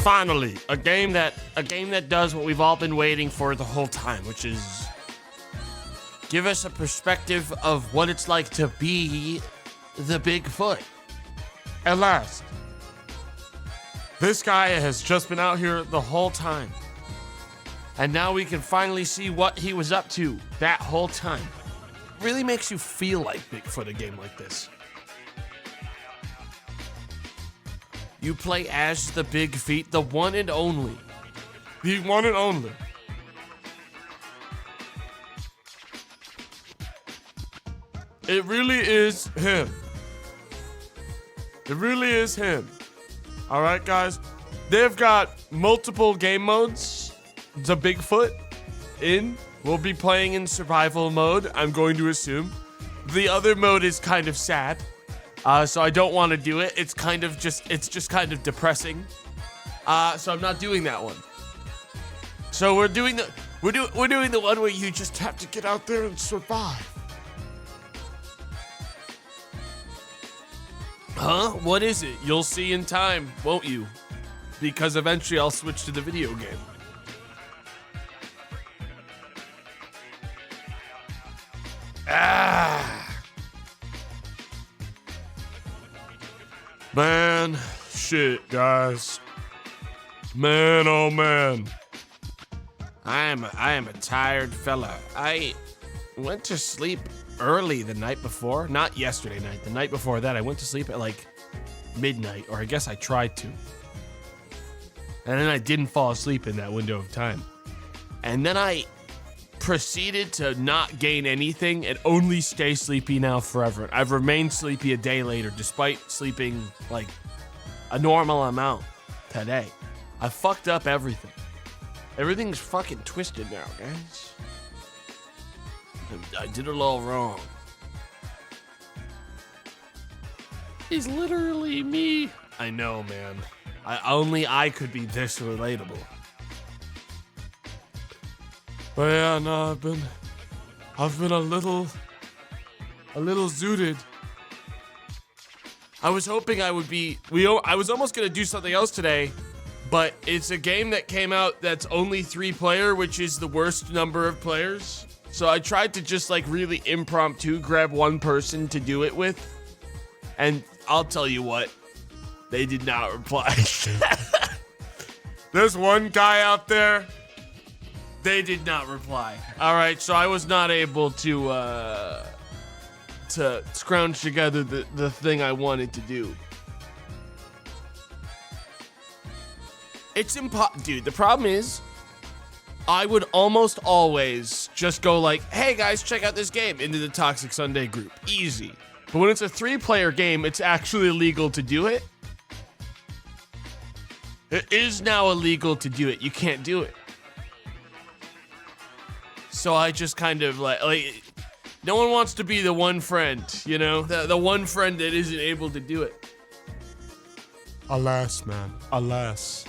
Finally, a game that does what we've all been waiting for the whole time, which is give us a perspective of what it's like to be the Bigfoot. At last. This guy has just been out here the whole time. And now we can finally see what he was up to that whole time. Really makes you feel like Bigfoot, a game like this. You play as the Big Feet, the one and only. The one and only. It really is him. It really is him. All right, guys. They've got multiple game modes. The Bigfoot we'll be playing in survival mode, I'm going to assume. The other mode is kind of sad. So I don't want to do it. It's just kind of depressing. So I'm not doing that one. So we're doing the one where you just have to get out there and survive. Huh? What is it? You'll see in time, won't you? Because eventually I'll switch to the video game. Man, shit, guys. Man, oh man. I am a tired fella. I went to sleep early the night before. Not yesterday night. The night before that, I went to sleep at like midnight, or I guess I tried to. And then I didn't fall asleep in that window of time. And then I proceeded to not gain anything and only stay sleepy now forever. I've remained sleepy a day later, despite sleeping like a normal amount today. I fucked up everything. Everything's fucking twisted now, guys. I did it all wrong. It's literally me. I know, man. I could be this relatable. But yeah, no, I've been a little zooted. I was hoping I would be, I was almost gonna do something else today, but it's a game that came out that's only 3-player, which is the worst number of players. So I tried to just like really impromptu grab one person to do it with. And I'll tell you what, they did not reply. There's one guy out there. They did not reply. All right, so I was not able to scrounge together the thing I wanted to do. It's dude, the problem is, I would almost always just go like, hey guys, check out this game, into the Toxic Sunday group. Easy. But when it's a 3-player game, it's actually illegal to do it. It is now illegal to do it. You can't do it. So I just kind of like no one wants to be the one friend, you know? The one friend that isn't able to do it. Alas, man. Alas.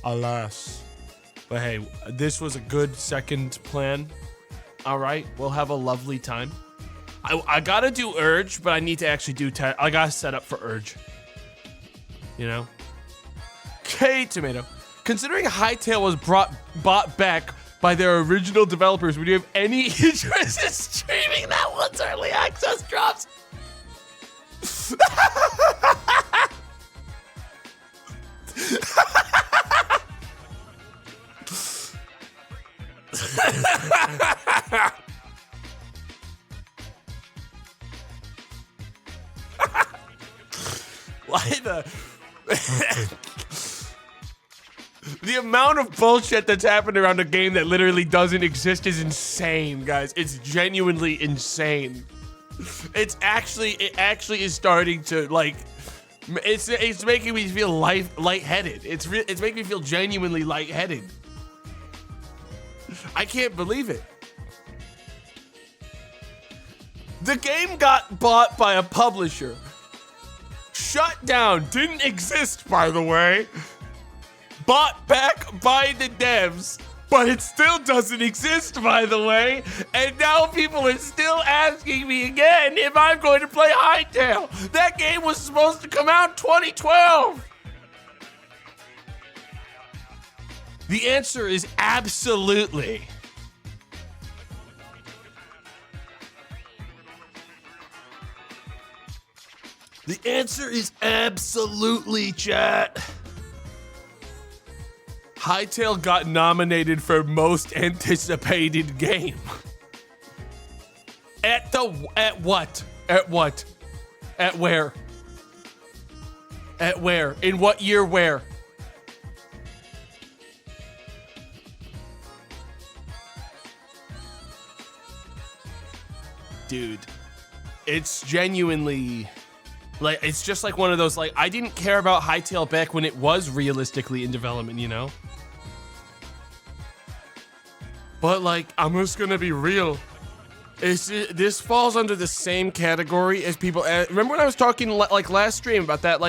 Alas. But hey, this was a good second plan. All right, we'll have a lovely time. I gotta do Urge, but I need to actually do I gotta set up for Urge. You know? Okay, Tomato. Considering Hytale was bought back by their original developers, would you have any interest in streaming that once early access drops? Why the... The amount of bullshit that's happened around a game that literally doesn't exist is insane, guys. It's genuinely insane. It actually is starting to like, it's making me feel lightheaded. It's making me feel genuinely lightheaded. I can't believe it. The game got bought by a publisher. Shut down. Didn't exist, by the way. Bought back by the devs, but it still doesn't exist, by the way. And now people are still asking me again if I'm going to play Hytale. That game was supposed to come out in 2012. The answer is absolutely. The answer is absolutely, chat. Hytale got nominated for most anticipated game. At what? At what? At where? At where? In what year where? Dude, it's genuinely... like, it's just like one of those, like, I didn't care about Hytale back when it was realistically in development, you know? But, like, I'm just gonna be real. This falls under the same category as people... remember when I was talking, like, last stream about that,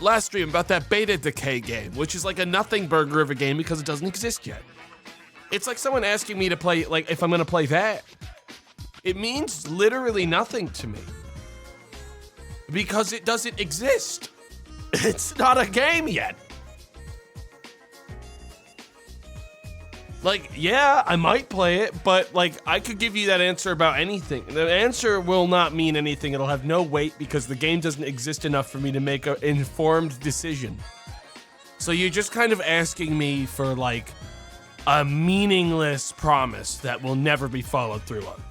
last stream about that Beta Decay game, which is like a nothing burger of a game because it doesn't exist yet. It's like someone asking me to play, like, if I'm gonna play that. It means literally nothing to me. Because it doesn't exist. It's not a game yet. Like, yeah, I might play it, but like, I could give you that answer about anything. The answer will not mean anything. It'll have no weight because the game doesn't exist enough for me to make an informed decision. So you're just kind of asking me for like a meaningless promise that will never be followed through on.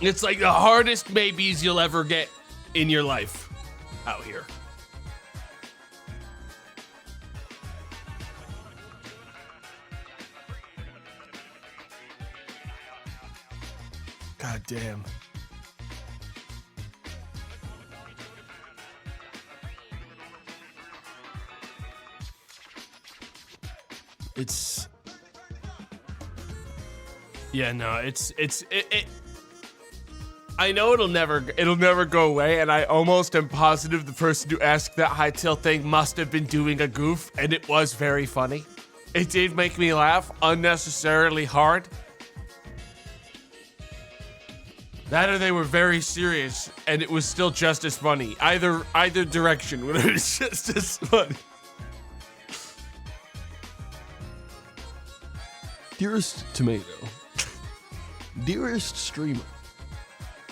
It's like the hardest maybes you'll ever get in your life out here. God damn. It's... yeah, no, it I know it'll never go away, and I almost am positive the person who asked that Hytale thing must have been doing a goof, and it was very funny. It did make me laugh unnecessarily hard. That or they were very serious, and it was still just as funny. Either direction, it was just as funny. Dearest Tomato, dearest streamer,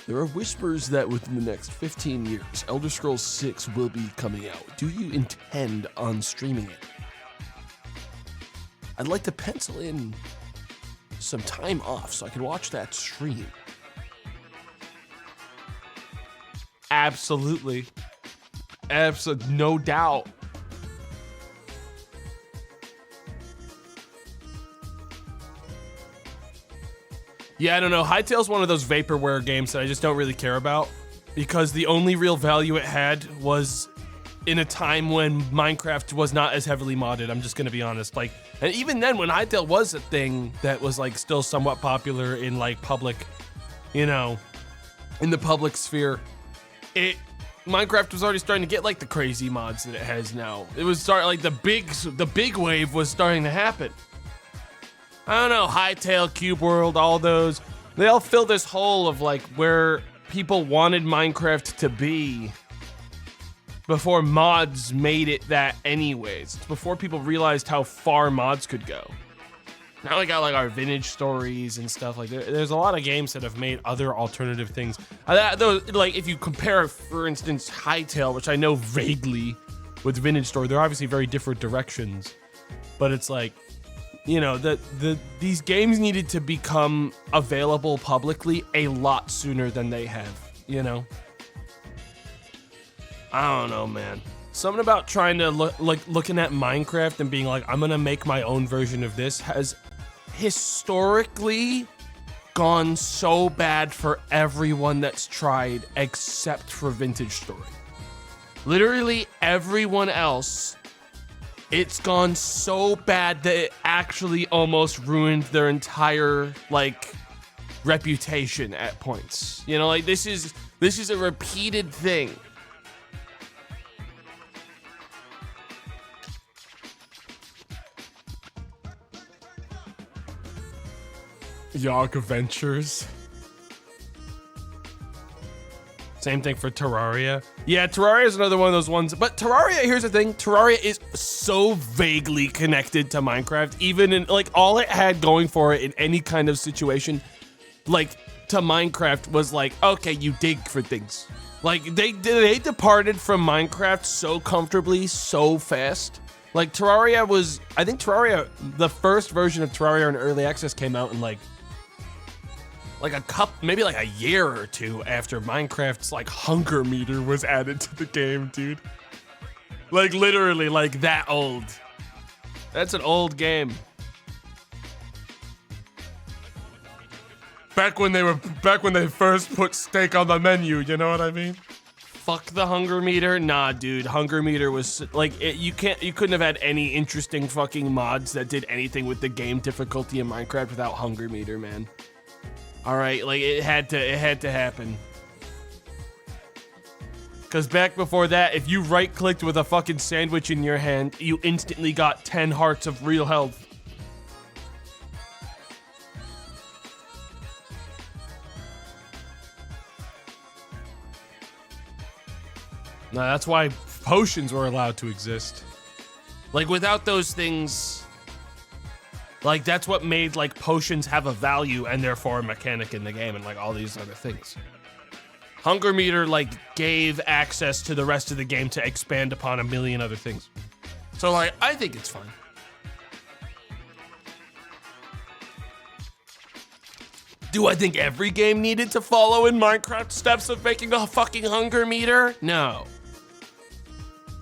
there are whispers that within the next 15 years, Elder Scrolls 6 will be coming out. Do you intend on streaming it? I'd like to pencil in some time off so I can watch that stream. Absolutely. No doubt. Yeah, I don't know. Hytale's one of those vaporware games that I just don't really care about because the only real value it had was in a time when Minecraft was not as heavily modded. I'm just gonna be honest. Like, and even then, when Hytale was a thing that was like still somewhat popular in like public, you know, in the public sphere, Minecraft was already starting to get like the crazy mods that it has now. It was starting like the big wave was starting to happen. I don't know, Hytale, Cube World, all those, they all fill this hole of like where people wanted Minecraft to be before mods made it that anyways. It's before people realized how far mods could go. Now we got like our vintage stories and stuff. Like there's a lot of games that have made other alternative things. Like if you compare, for instance, Hytale, which I know vaguely, with Vintage Story, they're obviously very different directions. But it's like, you know, these games needed to become available publicly a lot sooner than they have, you know? I don't know, man. Something about trying to looking at Minecraft and being like, I'm gonna make my own version of this has historically gone so bad for everyone that's tried except for Vintage Story. Literally everyone else, it's gone so bad that it actually almost ruined their entire like reputation at points. You know, like this is a repeated thing. Yog Ventures. Same thing for Terraria. Yeah, Terraria is another one of those ones. But Terraria, here's the thing. Terraria is so vaguely connected to Minecraft. Even in, like, all it had going for it in any kind of situation, like, to Minecraft was like, okay, you dig for things. Like, they departed from Minecraft so comfortably, so fast. Like, Terraria was, I think Terraria, the first version of Terraria in early access came out in like maybe like a year or two after Minecraft's like hunger meter was added to the game, dude. Like literally like that old. That's an old game. Back when they first put steak on the menu, you know what I mean? Fuck the hunger meter. Nah, dude, hunger meter was like you couldn't have had any interesting fucking mods that did anything with the game difficulty in Minecraft without hunger meter, man. All right, like it had to happen. Cause back before that, if you right-clicked with a fucking sandwich in your hand, you instantly got 10 hearts of real health. No, that's why potions were allowed to exist. Like, without those things, like, that's what made, like, potions have a value and therefore a mechanic in the game and, like, all these other things. Hunger meter, like, gave access to the rest of the game to expand upon a million other things. So, like, I think it's fine. Do I think every game needed to follow in Minecraft steps of making a fucking hunger meter? No.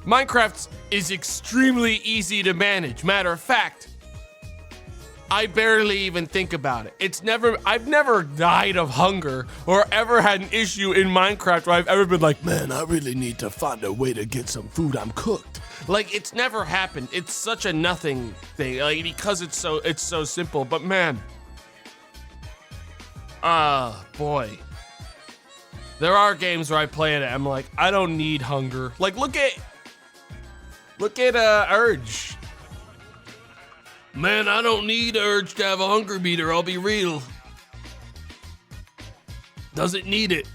Minecraft is extremely easy to manage. Matter of fact, I barely even think about it. I've never died of hunger or ever had an issue in Minecraft where I've ever been like, man, I really need to find a way to get some food. I'm cooked. Like, it's never happened. It's such a nothing thing, like, because it's so simple. But man, boy, there are games where I play it and I'm like, I don't need hunger. Like, look at Urge. Man, I don't need Urge to have a hunger meter, I'll be real. Doesn't need it.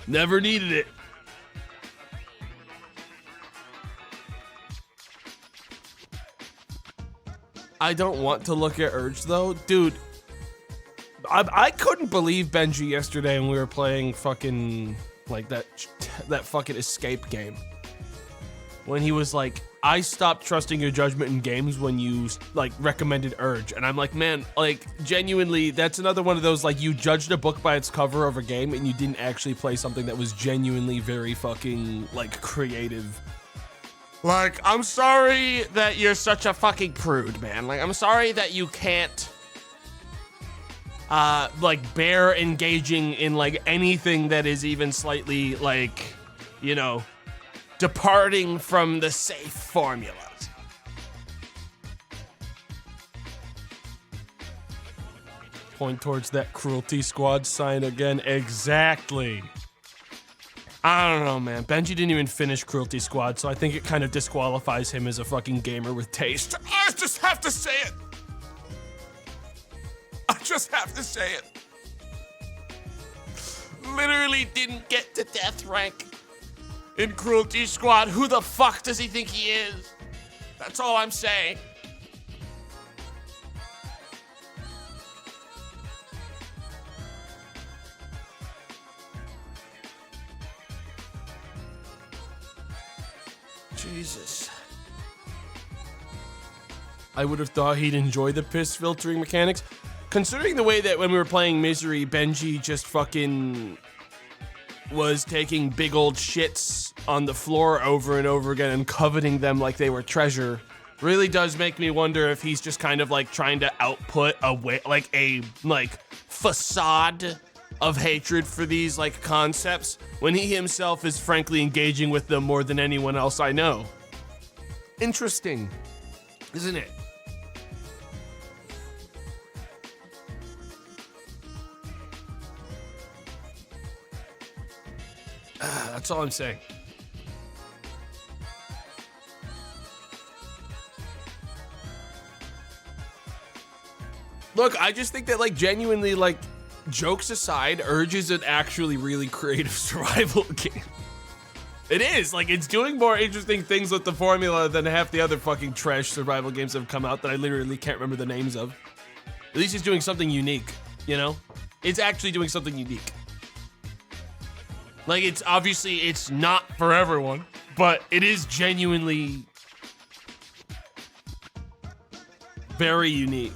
Never needed it. I don't want to look at Urge though. Dude, I couldn't believe Benji yesterday when we were playing fucking, like, that fucking escape game. When he was like, I stopped trusting your judgment in games when you, like, recommended Urge. And I'm like, man, like, genuinely, that's another one of those, like, you judged a book by its cover of a game and you didn't actually play something that was genuinely very fucking, like, creative. Like, I'm sorry that you're such a fucking prude, man. Like, I'm sorry that you can't, like, bear engaging in, like, anything that is even slightly, like, you know, departing from the safe formulas. Point towards that Cruelty Squad sign again. Exactly. I don't know, man. Benji didn't even finish Cruelty Squad, so I think it kind of disqualifies him as a fucking gamer with taste. I just have to say it. I just have to say it. Literally didn't get to death rank in Cruelty Squad. Who the fuck does he think he is? That's all I'm saying. Jesus. I would have thought he'd enjoy the piss filtering mechanics. Considering the way that when we were playing Misery, Benji just fucking was taking big old shits on the floor over and over again and coveting them like they were treasure, really does make me wonder if he's just kind of like trying to output a facade of hatred for these like concepts when he himself is frankly engaging with them more than anyone else I know. Interesting, isn't it? That's all I'm saying. Look, I just think that, like, genuinely, like, jokes aside, Urge is an actually really creative survival game. It is, like, it's doing more interesting things with the formula than half the other fucking trash survival games that have come out that I literally can't remember the names of. At least it's doing something unique, you know? It's actually doing something unique. Like, it's obviously, it's not for everyone, but it is genuinely very unique.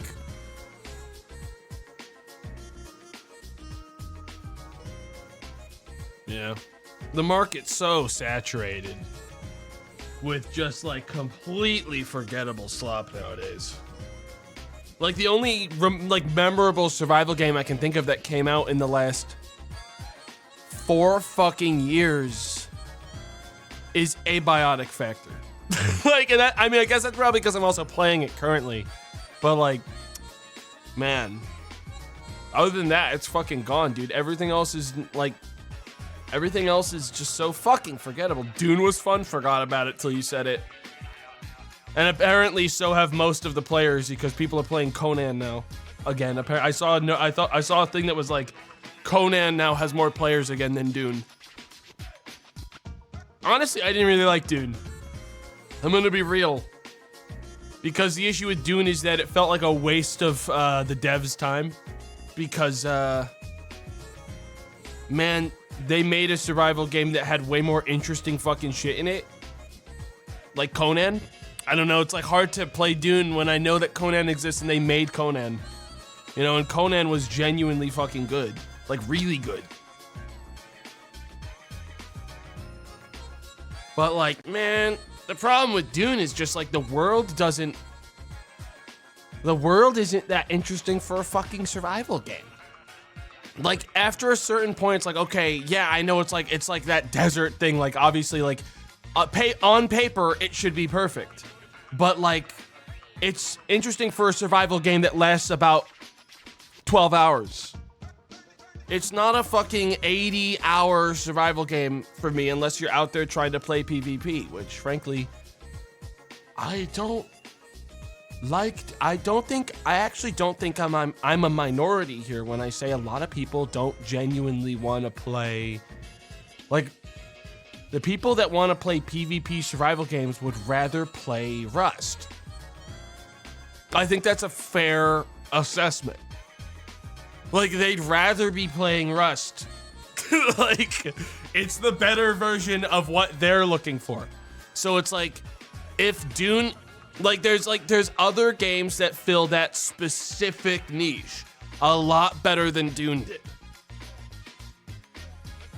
Yeah. The market's so saturated with just like completely forgettable slop nowadays. Like the only like memorable survival game I can think of that came out in the last 4 fucking years is Abiotic Factor. Like, and that, I mean, I guess that's probably because I'm also playing it currently, but like, man, other than that, it's fucking gone, dude. Everything else is like, everything else is just so fucking forgettable. Dune was fun, forgot about it till you said it. And apparently so have most of the players because people are playing Conan now. Again, I saw a thing that was like, Conan now has more players again than Dune. Honestly, I didn't really like Dune. I'm gonna be real. Because the issue with Dune is that it felt like a waste of the devs' time. Because, man, they made a survival game that had way more interesting fucking shit in it. Like Conan. I don't know, it's like hard to play Dune when I know that Conan exists and they made Conan. You know, and Conan was genuinely fucking good. Like, really good. But like, man, the problem with Dune is just like the world isn't that interesting for a fucking survival game. Like, after a certain point, it's like, okay, yeah, I know it's like that desert thing. Like, obviously, like, on paper, it should be perfect. But, like, it's interesting for a survival game that lasts about 12 hours. It's not a fucking 80-hour survival game for me unless you're out there trying to play PvP, which, frankly, I actually don't think I'm a minority here when I say a lot of people don't genuinely want to play. Like, the people that want to play PvP survival games would rather play Rust. I think that's a fair assessment. Like, they'd rather be playing Rust. Like, it's the better version of what they're looking for. So it's like, if Dune, like there's other games that fill that specific niche a lot better than Dune did.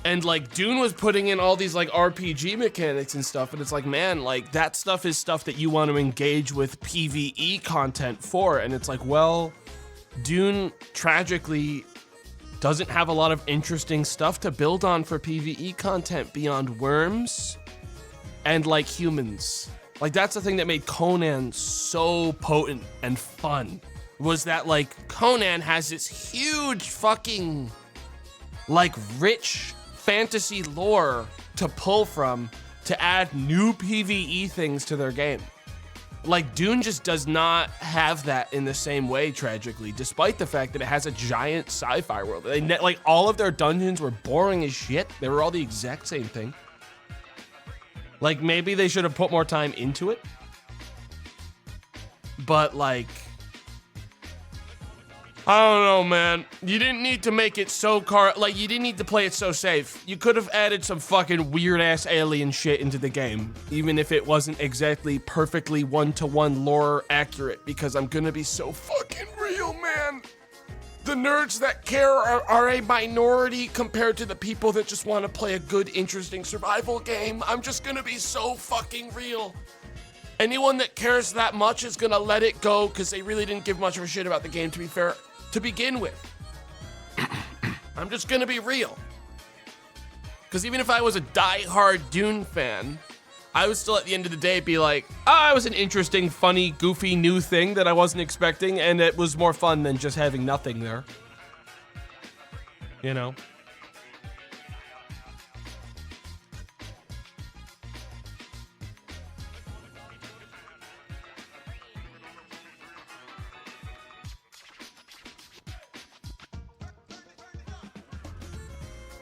And like, Dune was putting in all these like RPG mechanics and stuff, and it's like, man, like, that stuff is stuff that you want to engage with PvE content for, and it's like, well, Dune tragically doesn't have a lot of interesting stuff to build on for PvE content beyond worms and like humans. Like, that's the thing that made Conan so potent and fun, was that like Conan has this huge fucking like rich fantasy lore to pull from to add new PvE things to their game. Like, Dune just does not have that in the same way, tragically, despite the fact that it has a giant sci-fi world. Like, all of their dungeons were boring as shit. They were all the exact same thing. Like, maybe they should have put more time into it. But, like, I don't know, man. You didn't need to make it so you didn't need to play it so safe. You could have added some fucking weird-ass alien shit into the game, even if it wasn't exactly perfectly one-to-one lore accurate, because I'm gonna be so fucking real, man. The nerds that care are a minority compared to the people that just want to play a good, interesting survival game. I'm just gonna be so fucking real. Anyone that cares that much is gonna let it go because they really didn't give much of a shit about the game, to be fair, to begin with. I'm just gonna be real. Because even if I was a die-hard Dune fan, I would still at the end of the day be like, it was an interesting, funny, goofy new thing that I wasn't expecting, and it was more fun than just having nothing there. You know?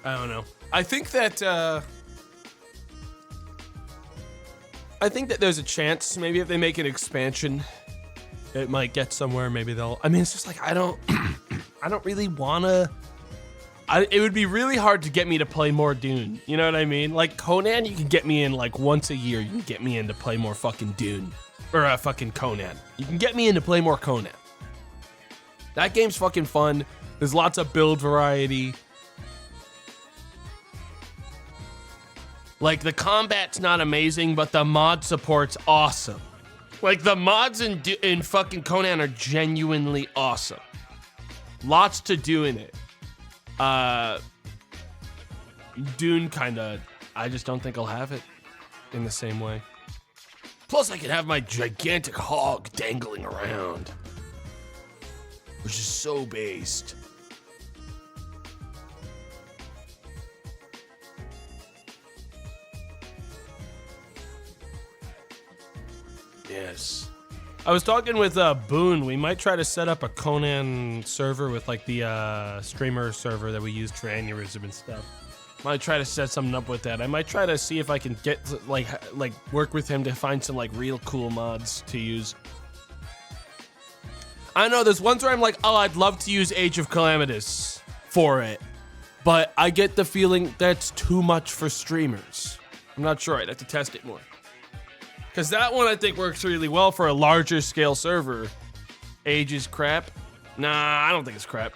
I don't know. I think that there's a chance maybe if they make an expansion, it might get somewhere. Maybe they'll. I mean, it's just like I don't really wanna. It would be really hard to get me to play more Dune. You know what I mean? Like Conan, you can get me in like once a year. You can get me in to play more fucking Dune. Or fucking Conan. You can get me in to play more Conan. That game's fucking fun. There's lots of build variety. Like the combat's not amazing, but the mod support's awesome. Like the mods in fucking Conan are genuinely awesome. Lots to do in it. Dune kinda, I just don't think I'll have it in the same way. Plus I can have my gigantic hog dangling around, which is so based. Yes. I was talking with Boone. We might try to set up a Conan server with like the streamer server that we used for Aneurysm and stuff. Might try to set something up with that. I might try to see if I can get like work with him to find some like real cool mods to use. I know there's ones where I'm like, oh, I'd love to use Age of Calamitous for it, but I get the feeling that's too much for streamers. I'm not sure. I'd have to test it more. Because that one I think works really well for a larger scale server. Age is crap. Nah, I don't think it's crap.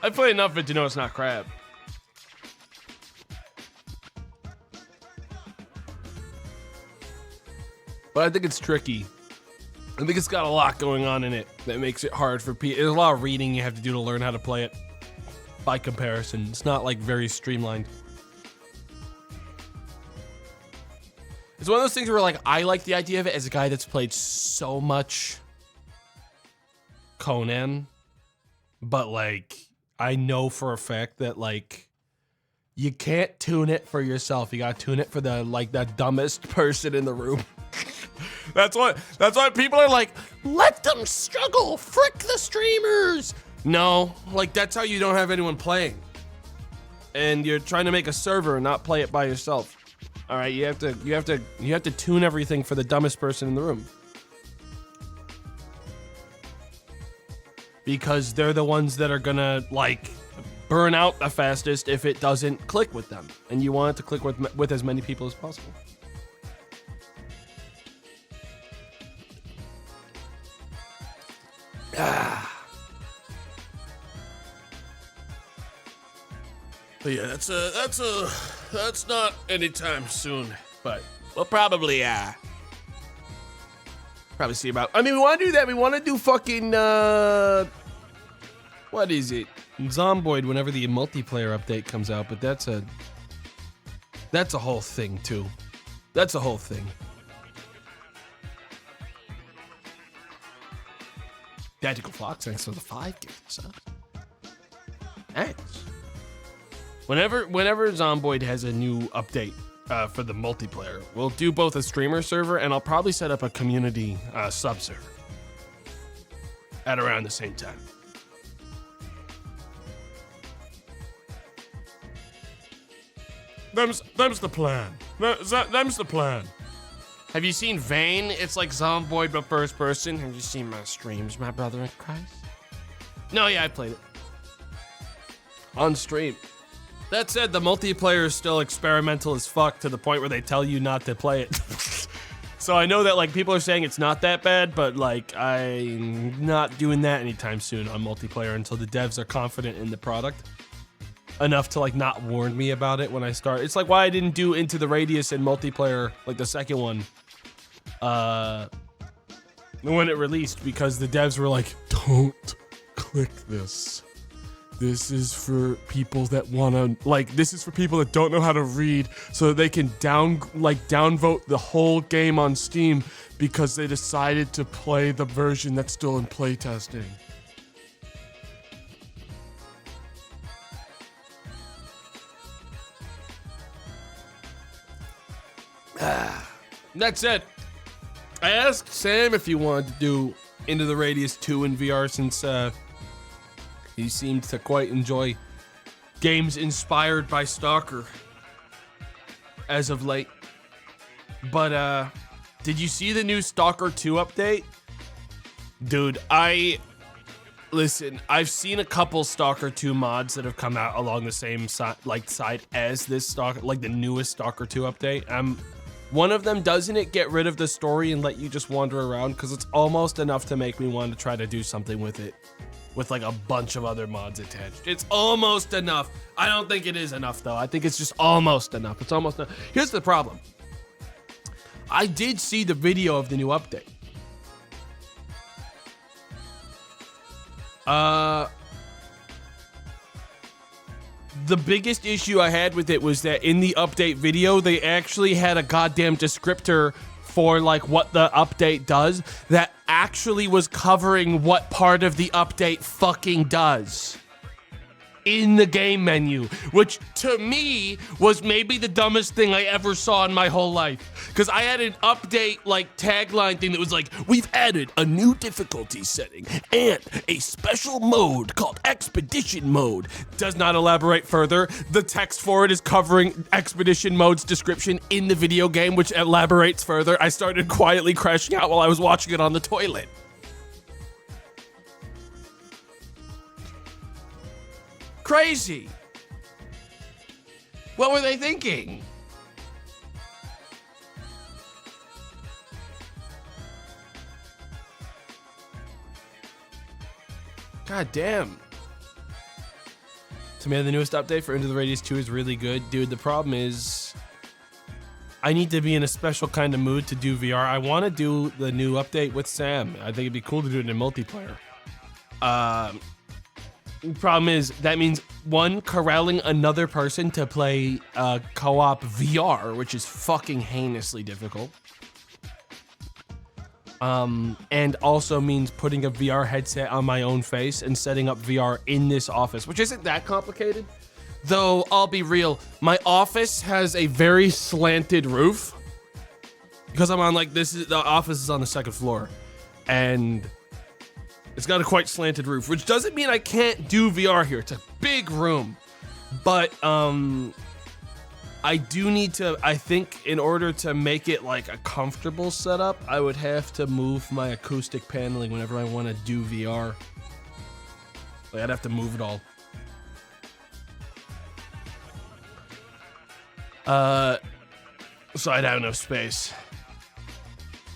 I've played enough of it to know it's not crap. But I think it's tricky. I think it's got a lot going on in it that makes it hard for people. There's a lot of reading you have to do to learn how to play it. By comparison, it's not like very streamlined. It's one of those things where like I like the idea of it as a guy that's played so much Conan, but like I know for a fact that like you can't tune it for yourself. You gotta tune it for the dumbest person in the room. That's why people are like, let them struggle, frick the streamers. No, like that's how you don't have anyone playing. And you're trying to make a server and not play it by yourself. All right, you have to tune everything for the dumbest person in the room. Because they're the ones that are gonna like burn out the fastest if it doesn't click with them. And you want it to click with as many people as possible. But yeah, that's not anytime soon, but we'll probably see about. I mean, we want to do that. We want to do fucking what is it? Zomboid whenever the multiplayer update comes out, but that's a whole thing too. That's a whole thing. Tactical Fox, thanks for the 5 gifts. Thanks. Whenever Zomboid has a new update for the multiplayer, we'll do both a streamer server and I'll probably set up a community sub-server at around the same time. Them's the plan. Them's the plan. Have you seen Vane? It's like Zomboid but first person. Have you seen my streams, my brother in Christ? No, yeah, I played it. On stream. That said, the multiplayer is still experimental as fuck to the point where they tell you not to play it. So I know that like people are saying it's not that bad, but like I'm not doing that anytime soon on multiplayer until the devs are confident in the product enough to like not warn me about it when I start. It's like why I didn't do Into the Radius and multiplayer, like the second one, when it released, because the devs were like, don't click this. This is for people that wanna, this is for people that don't know how to read so that they can downvote the whole game on Steam because they decided to play the version that's still in playtesting. That's it. I asked Sam if he wanted to do Into the Radius 2 in VR since he seemed to quite enjoy games inspired by Stalker as of late. But did you see the new Stalker 2 update? Dude, listen, I've seen a couple Stalker 2 mods that have come out along the same side as this Stalker, like the newest Stalker 2 update. One of them, doesn't it get rid of the story and let you just wander around? Because it's almost enough to make me want to try to do something with it, with like a bunch of other mods attached. It's almost enough. I don't think it is enough though. I think it's just almost enough. It's almost enough. Here's the problem. I did see the video of the new update. The biggest issue I had with it was that in the update video, they actually had a goddamn descriptor for like what the update does that actually was covering what part of the update fucking does in the game menu, which to me was maybe the dumbest thing I ever saw in my whole life. Because I had an update like tagline thing that was like, we've added a new difficulty setting and a special mode called Expedition Mode. Does not elaborate further. The text for it is covering Expedition Mode's description in the video game, which elaborates further. I started quietly crashing out while I was watching it on the toilet. Crazy. What were they thinking? God damn. To me, the newest update for Into the Radius 2 is really good. Dude, the problem is I need to be in a special kind of mood to do VR. I want to do the new update with Sam. I think it'd be cool to do it in multiplayer. Problem is, that means one, corralling another person to play co-op VR, which is fucking heinously difficult. And also means putting a VR headset on my own face and setting up VR in this office, which isn't that complicated. Though, I'll be real, my office has a very slanted roof. Because I'm on like, the office is on the second floor. And it's got a quite slanted roof, which doesn't mean I can't do VR here. It's a big room. But I do need to, I think in order to make it like a comfortable setup, I would have to move my acoustic paneling whenever I want to do VR. Like I'd have to move it all. So I'd have enough space.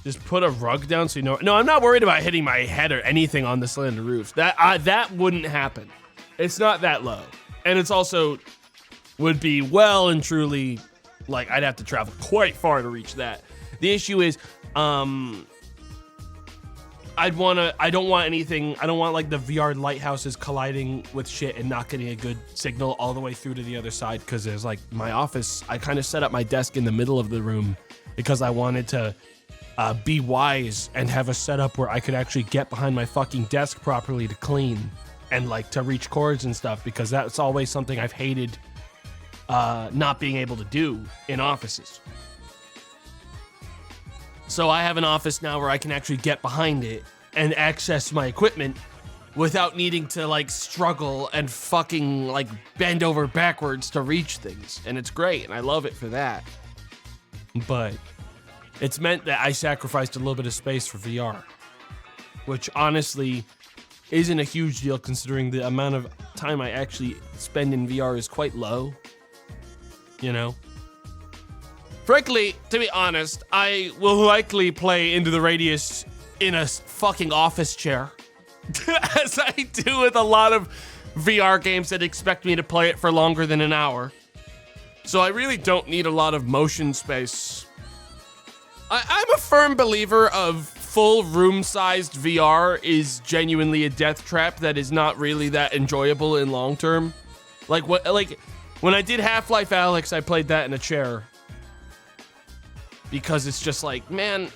Just put a rug down so you know. No, I'm not worried about hitting my head or anything on the slanted roof. That wouldn't happen. It's not that low. And it's also would be well and truly like I'd have to travel quite far to reach that. The issue is I don't want like the VR lighthouses colliding with shit and not getting a good signal all the way through to the other side, because there's like my office. I kind of set up my desk in the middle of the room because I wanted to be wise and have a setup where I could actually get behind my fucking desk properly to clean and like to reach cords and stuff, because that's always something I've hated not being able to do in offices. So I have an office now where I can actually get behind it and access my equipment without needing to like struggle and fucking like bend over backwards to reach things. And it's great and I love it for that. But it's meant that I sacrificed a little bit of space for VR, which honestly isn't a huge deal considering the amount of time I actually spend in VR is quite low, you know? Frankly, to be honest, I will likely play Into the Radius in a fucking office chair, as I do with a lot of VR games that expect me to play it for longer than an hour. So I really don't need a lot of motion space. I'm a firm believer of full room-sized VR is genuinely a death trap that is not really that enjoyable in long term. Like when I did Half-Life Alyx, I played that in a chair because it's just like, man,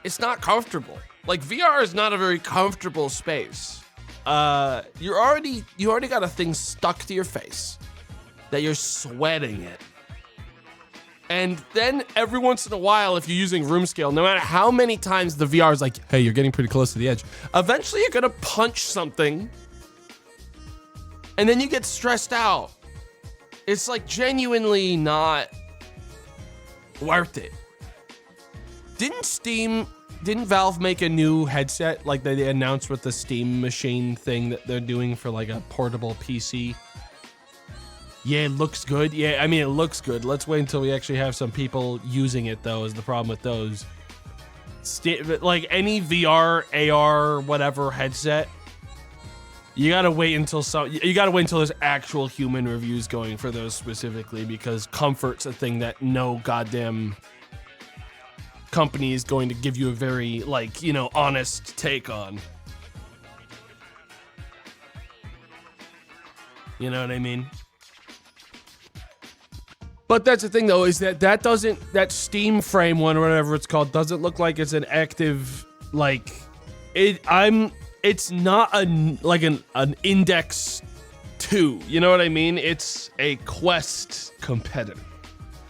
it's not comfortable. Like VR is not a very comfortable space. You already got a thing stuck to your face that you're sweating it. And then every once in a while, if you're using room scale, no matter how many times the VR is like, hey, you're getting pretty close to the edge, eventually you're gonna punch something and then you get stressed out It's like genuinely not worth it. Didn't Valve make a new headset like they announced with the Steam Machine thing that they're doing for like a portable PC? Yeah, it looks good. Yeah, I mean, it looks good. Let's wait until we actually have some people using it, though, is the problem with those. Like any VR, AR, whatever headset, you gotta wait until there's actual human reviews going for those specifically, because comfort's a thing that no goddamn company is going to give you a very, like, you know, honest take on. You know what I mean? But that's the thing, though, is that Steam frame one or whatever it's called doesn't look like it's an active, like, it's not an Index 2, you know what I mean? It's a Quest competitor,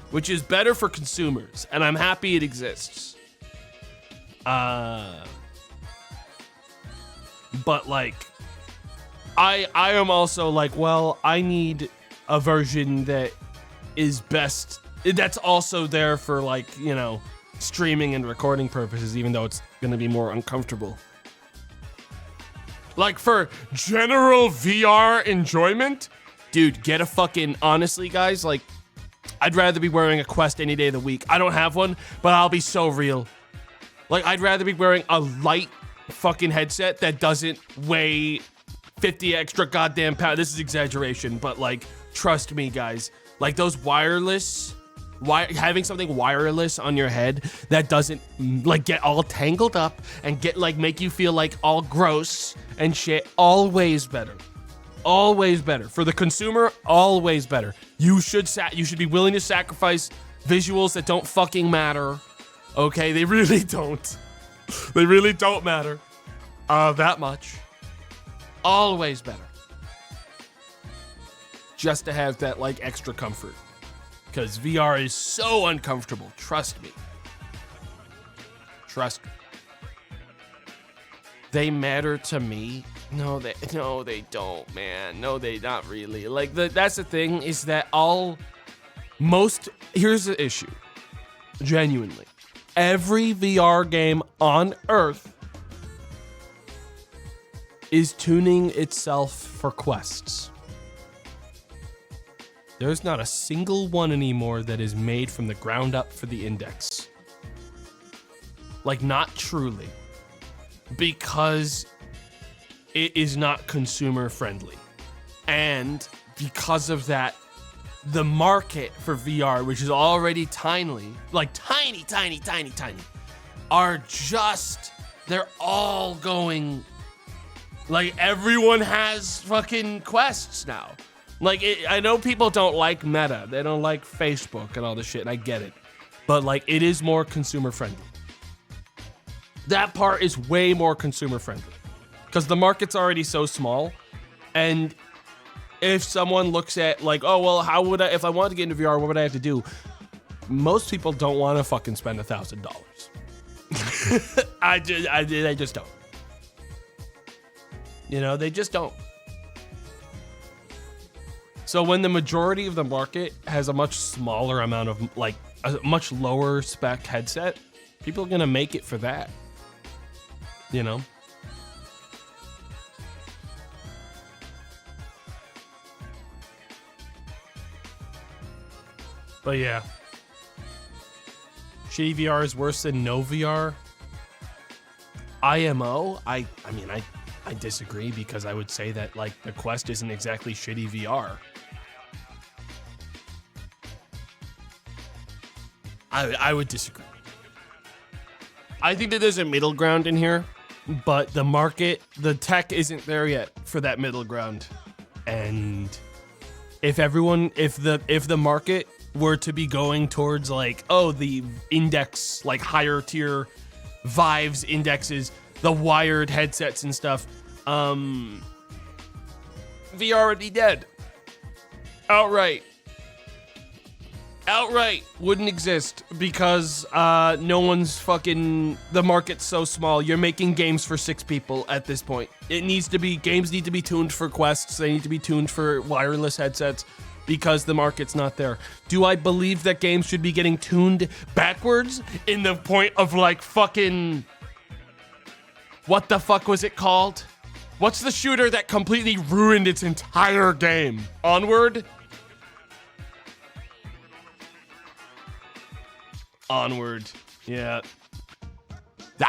which is better for consumers, and I'm happy it exists. But like, I am also like, well, I need a version that is best, that's also there for, like, you know, streaming and recording purposes, even though it's gonna be more uncomfortable. Like, for general VR enjoyment, dude, get a fucking, honestly, guys, like, I'd rather be wearing a Quest any day of the week. I don't have one, but I'll be so real. Like, I'd rather be wearing a light fucking headset that doesn't weigh 50 extra goddamn pounds. This is exaggeration, but, like, trust me, guys. Like, those having something wireless on your head that doesn't, like, get all tangled up and get, like, make you feel, like, all gross and shit, always better. Always better. For the consumer, always better. You should be willing to sacrifice visuals that don't fucking matter. Okay, they really don't. They really don't matter that much. Always better. Just to have that, like, extra comfort. Because VR is so uncomfortable. Trust me. Trust me. They matter to me. No, they don't, man. No, they not really. Like, that's the thing, is that here's the issue. Genuinely. Every VR game on Earth is tuning itself for quests. There's not a single one anymore that is made from the ground up for the Index. Like, not truly. Because it is not consumer friendly. And because of that, the market for VR, which is already tiny, they're all going, like, everyone has fucking quests now. Like, I know people don't like Meta. They don't like Facebook and all this shit, and I get it. But, like, it is more consumer friendly. That part is way more consumer friendly. Because the market's already so small. And if someone looks at, like, oh, well, how would if I wanted to get into VR, what would I have to do? Most people don't want to fucking spend $1,000. I just don't. You know, they just don't. So when the majority of the market has a much smaller amount of, like, a much lower spec headset, people are gonna make it for that. You know? But yeah. Shitty VR is worse than no VR. IMO? I mean, I disagree, because I would say that, like, the Quest isn't exactly shitty VR. I would disagree. I think that there's a middle ground in here, but the market, the tech isn't there yet for that middle ground. And if the market were to be going towards, like, oh, the Index, like, higher tier Vives indexes, the wired headsets and stuff, VR would be dead. Outright wouldn't exist, because no one's fucking, the market's so small. You're making games for 6 people at this point. Games need to be tuned for quests. They need to be tuned for wireless headsets. because the market's not there. Do I believe that games should be getting tuned backwards in the point of like fucking... What the fuck was it called? What's the shooter that completely ruined its entire game? Onward? Onward. Yeah.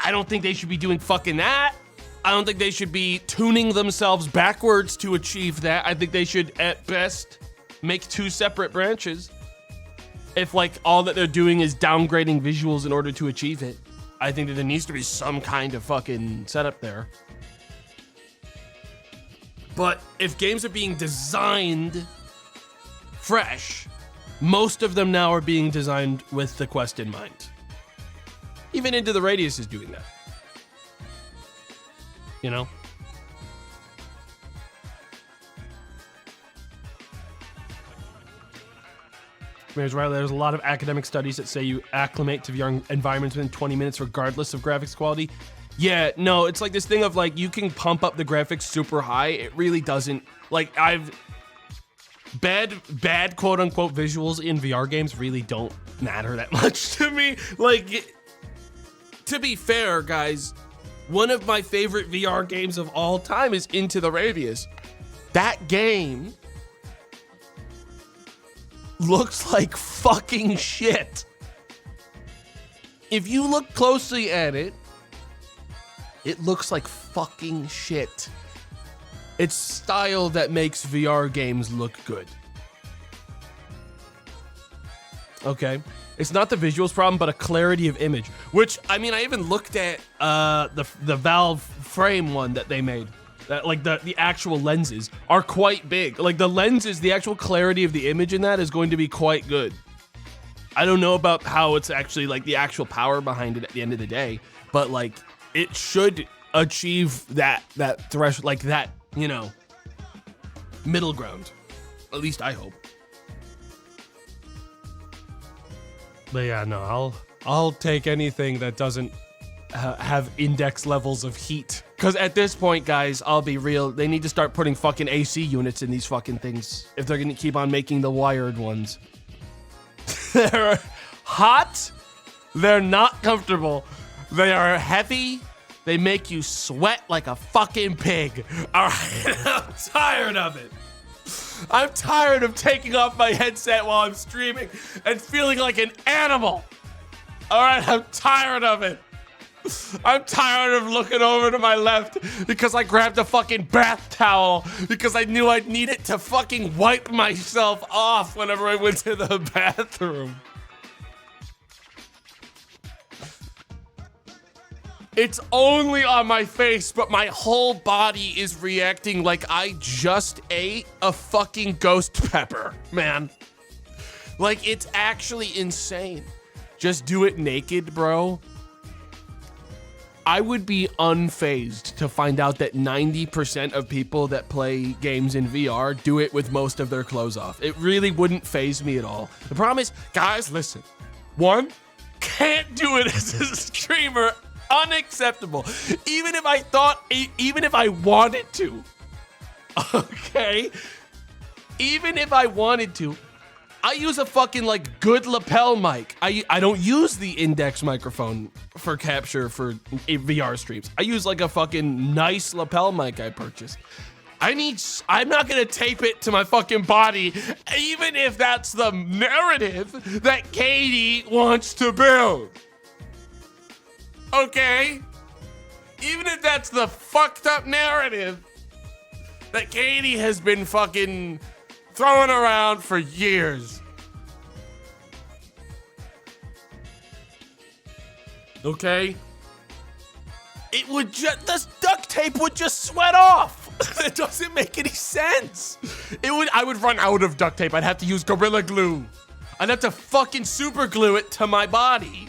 I don't think they should be doing fucking that. I don't think they should be tuning themselves backwards to achieve that. I think they should, at best, make two separate branches. If, like, all that they're doing is downgrading visuals in order to achieve it, I think that there needs to be some kind of fucking setup there. But if games are being designed fresh, most of them now are being designed with the Quest in mind. Even Into the Radius is doing that. You know? Mayor's Riley, there's a lot of academic studies that say you acclimate to VR environments within 20 minutes regardless of graphics quality. Yeah, no, it's like this thing of like, you can pump up the graphics super high. It really doesn't, like bad quote unquote visuals in VR games really don't matter that much to me. Like, to be fair, guys, one of my favorite VR games of all time is Into the Radius. That game looks like fucking shit. If you look closely at it, it looks like fucking shit. It's style that makes VR games look good. Okay. It's not the visuals problem, but a clarity of image. Which, I mean, I even looked at the Valve frame one that they made. That, like, the actual lenses are quite big. Like, the lenses, the actual clarity of the image in that is going to be quite good. I don't know about how it's actually, like, the actual power behind it at the end of the day, but, like, it should achieve that threshold, like, that, you know, middle ground. At least I hope. But yeah, no, I'll take anything that doesn't have index levels of heat. Because at this point, guys, I'll be real, they need to start putting fucking AC units in these fucking things if they're gonna keep on making the wired ones. They're hot, they're not comfortable, they are heavy, they make you sweat like a fucking pig. All right, I'm tired of it. I'm tired of taking off my headset while I'm streaming and feeling like an animal. All right, I'm tired of it. I'm tired of looking over to my left because I grabbed a fucking bath towel because I knew I'd need it to fucking wipe myself off whenever I went to the bathroom. It's only on my face, but my whole body is reacting like I just ate a fucking ghost pepper, man. Like, it's actually insane. Just do it naked, bro. I would be unfazed to find out that 90% of people that play games in VR do it with most of their clothes off. It really wouldn't faze me at all. The problem is, guys, listen. One, can't do it as a streamer. Unacceptable. Even if I wanted to. Okay? Even if I wanted to. I use a fucking, like, good lapel mic. I don't use the index microphone for capture for VR streams. I use, like, a fucking nice lapel mic I purchased. I'm not gonna tape it to my fucking body, even if that's the narrative that Katie wants to build. Okay? Even if that's the fucked up narrative that Katie has been fucking throwing around for years. Okay? It would just, this duct tape would just sweat off. It doesn't make any sense. I would run out of duct tape. I'd have to use Gorilla Glue. I'd have to fucking super glue it to my body.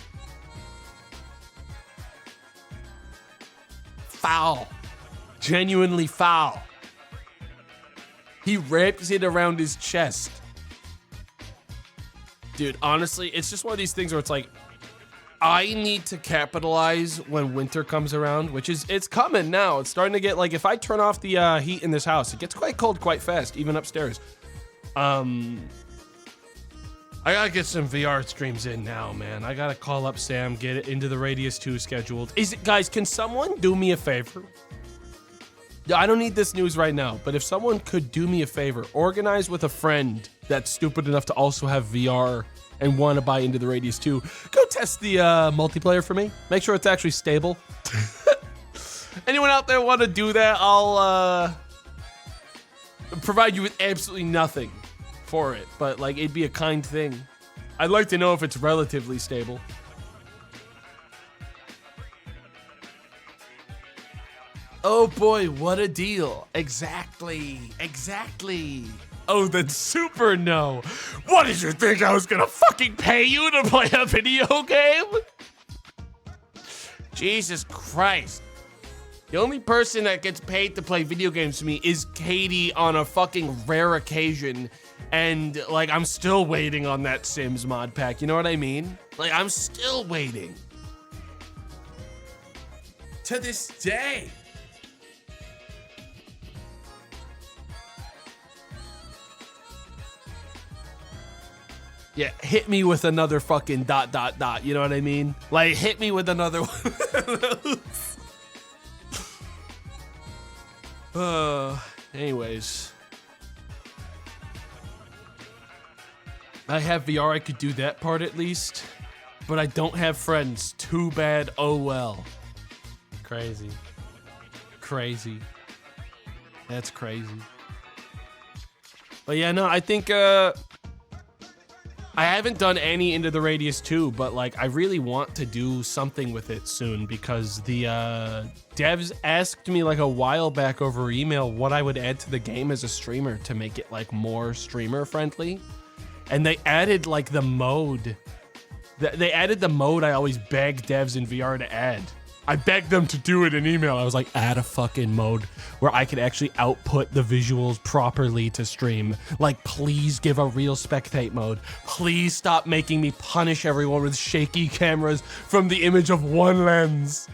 Foul. Genuinely foul. He wraps it around his chest. Dude, honestly, it's just one of these things where it's like, I need to capitalize when winter comes around, which is, it's coming now. It's starting to get, like, if I turn off the heat in this house, it gets quite cold quite fast, even upstairs. I gotta get some VR streams in now, man. I gotta call up Sam, get it into the Radius 2 scheduled. Guys, can someone do me a favor? I don't need this news right now, but if someone could do me a favor, organize with a friend that's stupid enough to also have VR and want to buy into the Radius 2, go test the multiplayer for me. Make sure it's actually stable. Anyone out there want to do that, I'll provide you with absolutely nothing for it, but like it'd be a kind thing. I'd like to know if it's relatively stable. Oh boy, what a deal. Exactly. Oh, then super no. What did you think I was gonna fucking pay you to play a video game? Jesus Christ. The only person that gets paid to play video games to me is Katie on a fucking rare occasion. And like, I'm still waiting on that Sims mod pack. You know what I mean? Like, I'm still waiting. To this day. Yeah, hit me with another fucking ... You know what I mean? Like, hit me with another one. Anyways. I have VR, I could do that part at least. But I don't have friends. Too bad, oh well. Crazy. That's crazy. But yeah, no, I think, I haven't done any into the Radius 2, but like I really want to do something with it soon because the devs asked me like a while back over email what I would add to the game as a streamer to make it like more streamer friendly. And they added like the mode. They added the mode I always beg devs in VR to add. I begged them to do it in email. I was like, add a fucking mode where I could actually output the visuals properly to stream. Like, please give a real spectate mode. Please stop making me punish everyone with shaky cameras from the image of one lens.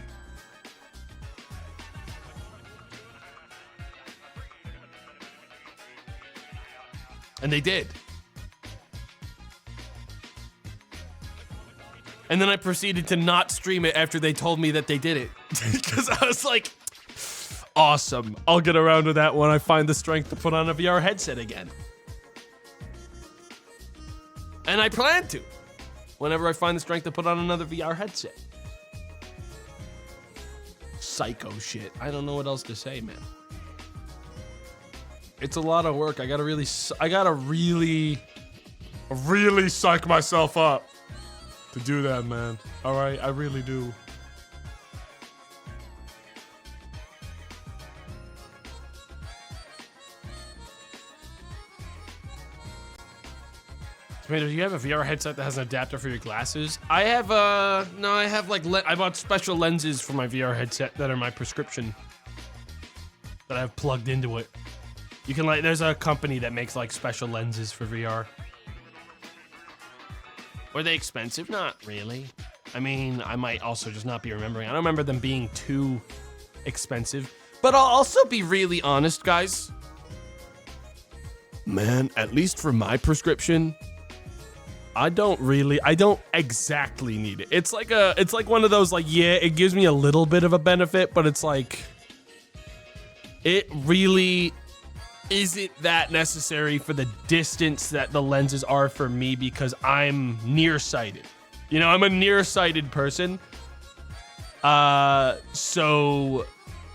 And they did. And then I proceeded to not stream it after they told me that they did it. Because I was like, awesome. I'll get around to that when I find the strength to put on a VR headset again. And I plan to. Whenever I find the strength to put on another VR headset. Psycho shit. I don't know what else to say, man. It's a lot of work. I gotta really psych myself up to do that, man. All right, I really do. Tomato, do you have a VR headset that has an adapter for your glasses? I have no, I have like, I bought special lenses for my VR headset that are my prescription that I've plugged into it. You can like, there's a company that makes like special lenses for VR. Were they expensive? Not really. I mean, I might also just not be remembering. I don't remember them being too expensive. But I'll also be really honest, guys. Man, at least for my prescription, I don't exactly need it. It's like one of those like, yeah, it gives me a little bit of a benefit, but it's like, it really isn't that necessary for the distance that the lenses are for me because I'm nearsighted. You know, I'm a nearsighted person. So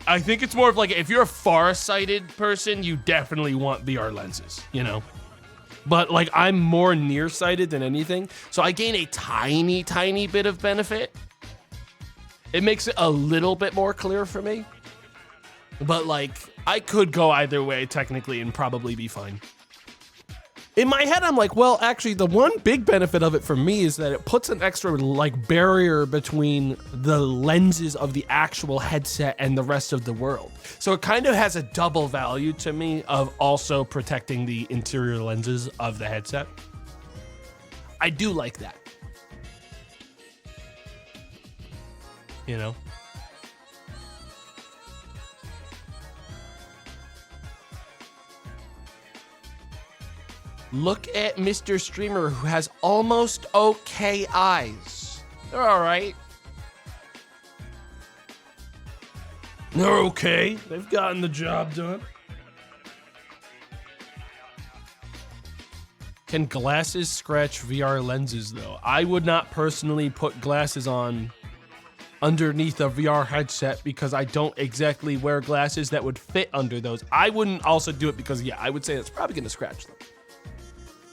I think it's more of like, if you're a far-sighted person, you definitely want VR lenses, you know? But like, I'm more nearsighted than anything. So I gain a tiny bit of benefit. It makes it a little bit more clear for me. But like, I could go either way technically and probably be fine. In my head, I'm like, well, actually, the one big benefit of it for me is that it puts an extra like barrier between the lenses of the actual headset and the rest of the world. So it kind of has a double value to me of also protecting the interior lenses of the headset. I do like that. You know? Look at Mr. Streamer who has almost okay eyes. They're all right. They're okay. They've gotten the job done. Can glasses scratch VR lenses though? I would not personally put glasses on underneath a VR headset because I don't exactly wear glasses that would fit under those. I wouldn't also do it because, yeah, I would say it's probably gonna scratch them.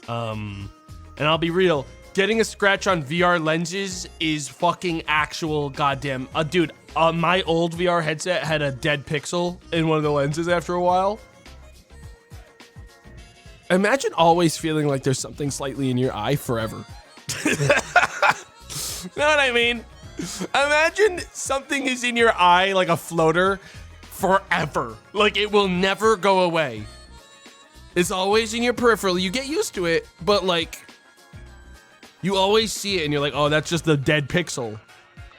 And I'll be real, getting a scratch on VR lenses is fucking actual goddamn. Dude, my old VR headset had a dead pixel in one of the lenses after a while. Imagine always feeling like there's something slightly in your eye forever. You know what I mean? Imagine something is in your eye like a floater forever. Like it will never go away. It's always in your peripheral. You get used to it, but like you always see it and you're like, oh, that's just the dead pixel.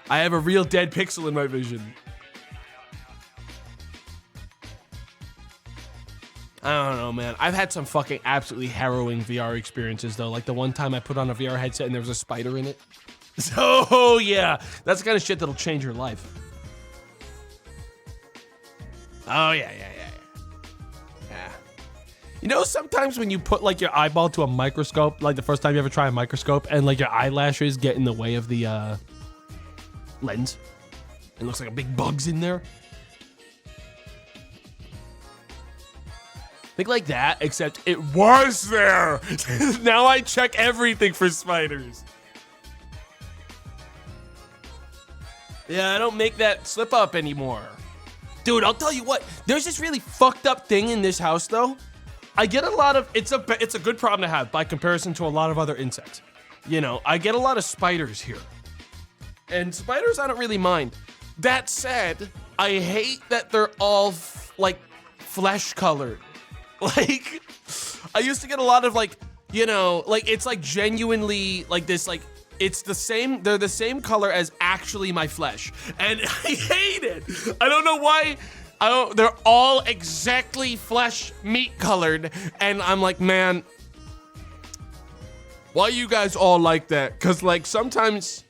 I have a real dead pixel in my vision. I don't know, man. I've had some fucking absolutely harrowing VR experiences, though. Like the one time I put on a VR headset and there was a spider in it. So, yeah. That's the kind of shit that'll change your life. Oh, yeah. You know, sometimes when you put, like, your eyeball to a microscope, like the first time you ever try a microscope, and, like, your eyelashes get in the way of the, lens. It looks like a big bug's in there. Think like that, except it was there. Now I check everything for spiders. Yeah, I don't make that slip up anymore. Dude, I'll tell you what. There's this really fucked up thing in this house, though. I get a lot of, it's a good problem to have by comparison to a lot of other insects. You know, I get a lot of spiders here. And spiders, I don't really mind. That said, I hate that they're all like flesh colored. Like, I used to get a lot of like, you know, like it's like genuinely like this, like it's the same, they're the same color as actually my flesh. And I hate it. I don't know why. They're all exactly flesh meat colored. And I'm like, man, why you guys all like that? Cause like sometimes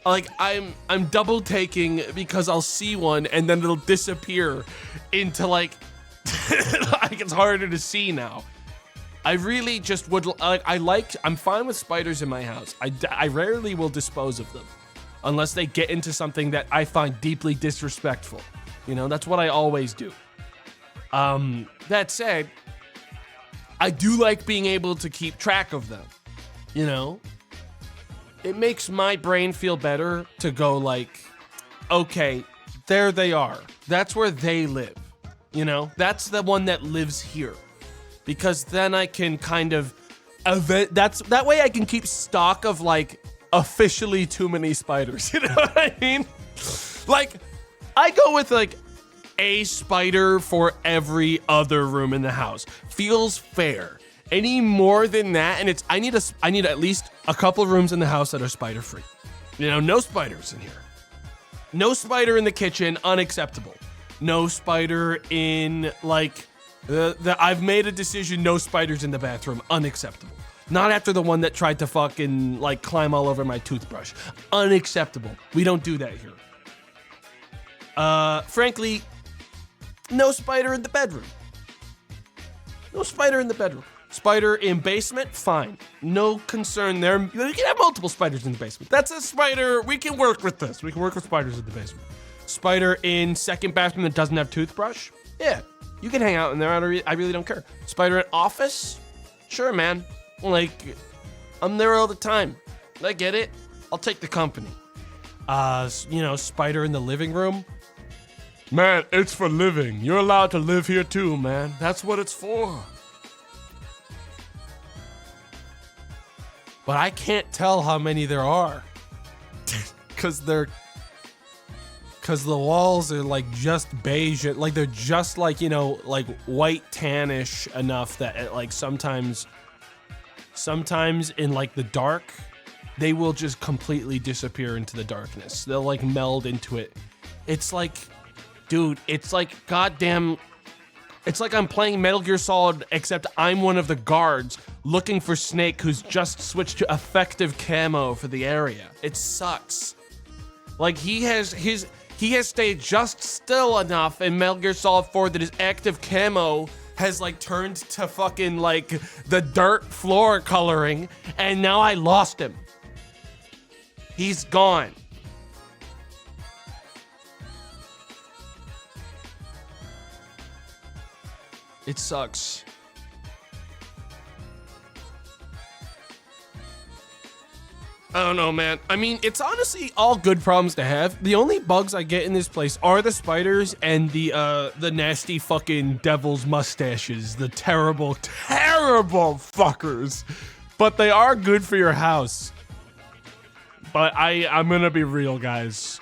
like I'm double taking because I'll see one and then it'll disappear into like, like it's harder to see now. I really just would I'm fine with spiders in my house. I rarely will dispose of them unless they get into something that I find deeply disrespectful. You know, that's what I always do. That said, I do like being able to keep track of them. You know, it makes my brain feel better to go like, okay, there they are. That's where they live. You know, that's the one that lives here. Because then I can kind of, that way I can keep stock of like officially too many spiders. You know what I mean? Like, I go with like a spider for every other room in the house. Feels fair. Any more than that, and I need at least a couple rooms in the house that are spider free. You know, no spiders in here. No spider in the kitchen, unacceptable. No spider in like I've made a decision, no spiders in the bathroom, unacceptable. Not after the one that tried to fucking like climb all over my toothbrush. Unacceptable. We don't do that here. Frankly, no spider in the bedroom. No spider in the bedroom. Spider in basement, fine. No concern there. You can have multiple spiders in the basement. That's a spider. We can work with this. We can work with spiders in the basement. Spider in second bathroom that doesn't have toothbrush? Yeah, you can hang out in there. I really don't care. Spider in office? Sure, man. Like, I'm there all the time. I get it. I'll take the company. You know, spider in the living room? Man, it's for living. You're allowed to live here too, man. That's what it's for. But I can't tell how many there are. Because the walls are like just beige. Like they're just like, you know, like white tannish enough that it, like sometimes in like the dark, they will just completely disappear into the darkness. They'll like meld into it. It's like, dude, it's like goddamn. It's like I'm playing Metal Gear Solid, except I'm one of the guards looking for Snake, who's just switched to effective camo for the area. It sucks. Like, he has stayed just still enough in Metal Gear Solid 4 that his active camo has like turned to fucking like the dirt floor coloring, and now I lost him. He's gone. It sucks. I don't know, man. I mean, it's honestly all good problems to have. The only bugs I get in this place are the spiders and the nasty fucking devil's mustaches. The terrible, terrible fuckers. But they are good for your house. But I'm gonna be real, guys.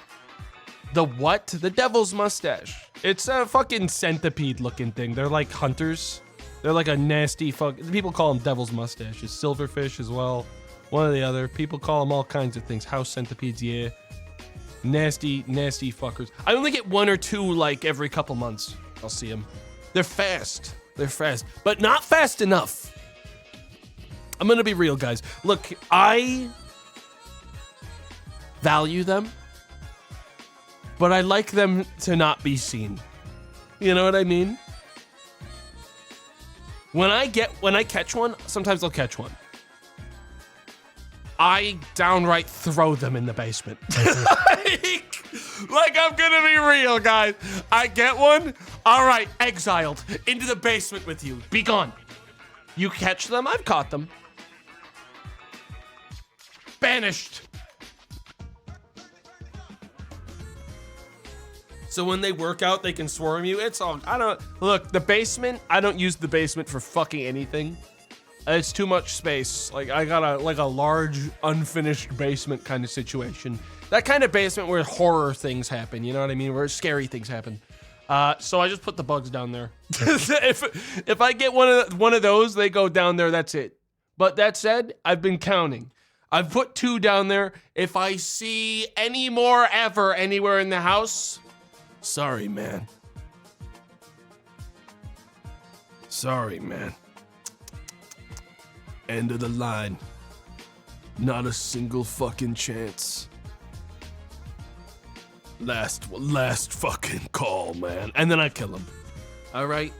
The what? The devil's mustache. It's a fucking centipede looking thing. They're like hunters. They're like a nasty people call them devil's mustaches. Silverfish as well. One or the other. People call them all kinds of things. House centipedes, yeah. Nasty, nasty fuckers. I only get one or two like every couple months. I'll see them. They're fast. They're fast. But not fast enough. I'm gonna be real, guys. Look, I value them, but I like them to not be seen. You know what I mean? When I catch one, sometimes I'll catch one. I downright throw them in the basement. like I'm gonna be real, guys. I get one, all right, exiled into the basement with you. Be gone. You catch them, I've caught them. Banished. So when they work out, they can swarm you. It's all, look, the basement, I don't use the basement for fucking anything. It's too much space. Like, I got a large, unfinished basement kind of situation. That kind of basement where horror things happen, you know what I mean? Where scary things happen. So I just put the bugs down there. if I get one of those, they go down there, that's it. But that said, I've been counting. I've put 2 down there. If I see any more ever anywhere in the house, sorry, man. Sorry, man. End of the line. Not a single fucking chance. Last fucking call, man. And then I kill him. All right?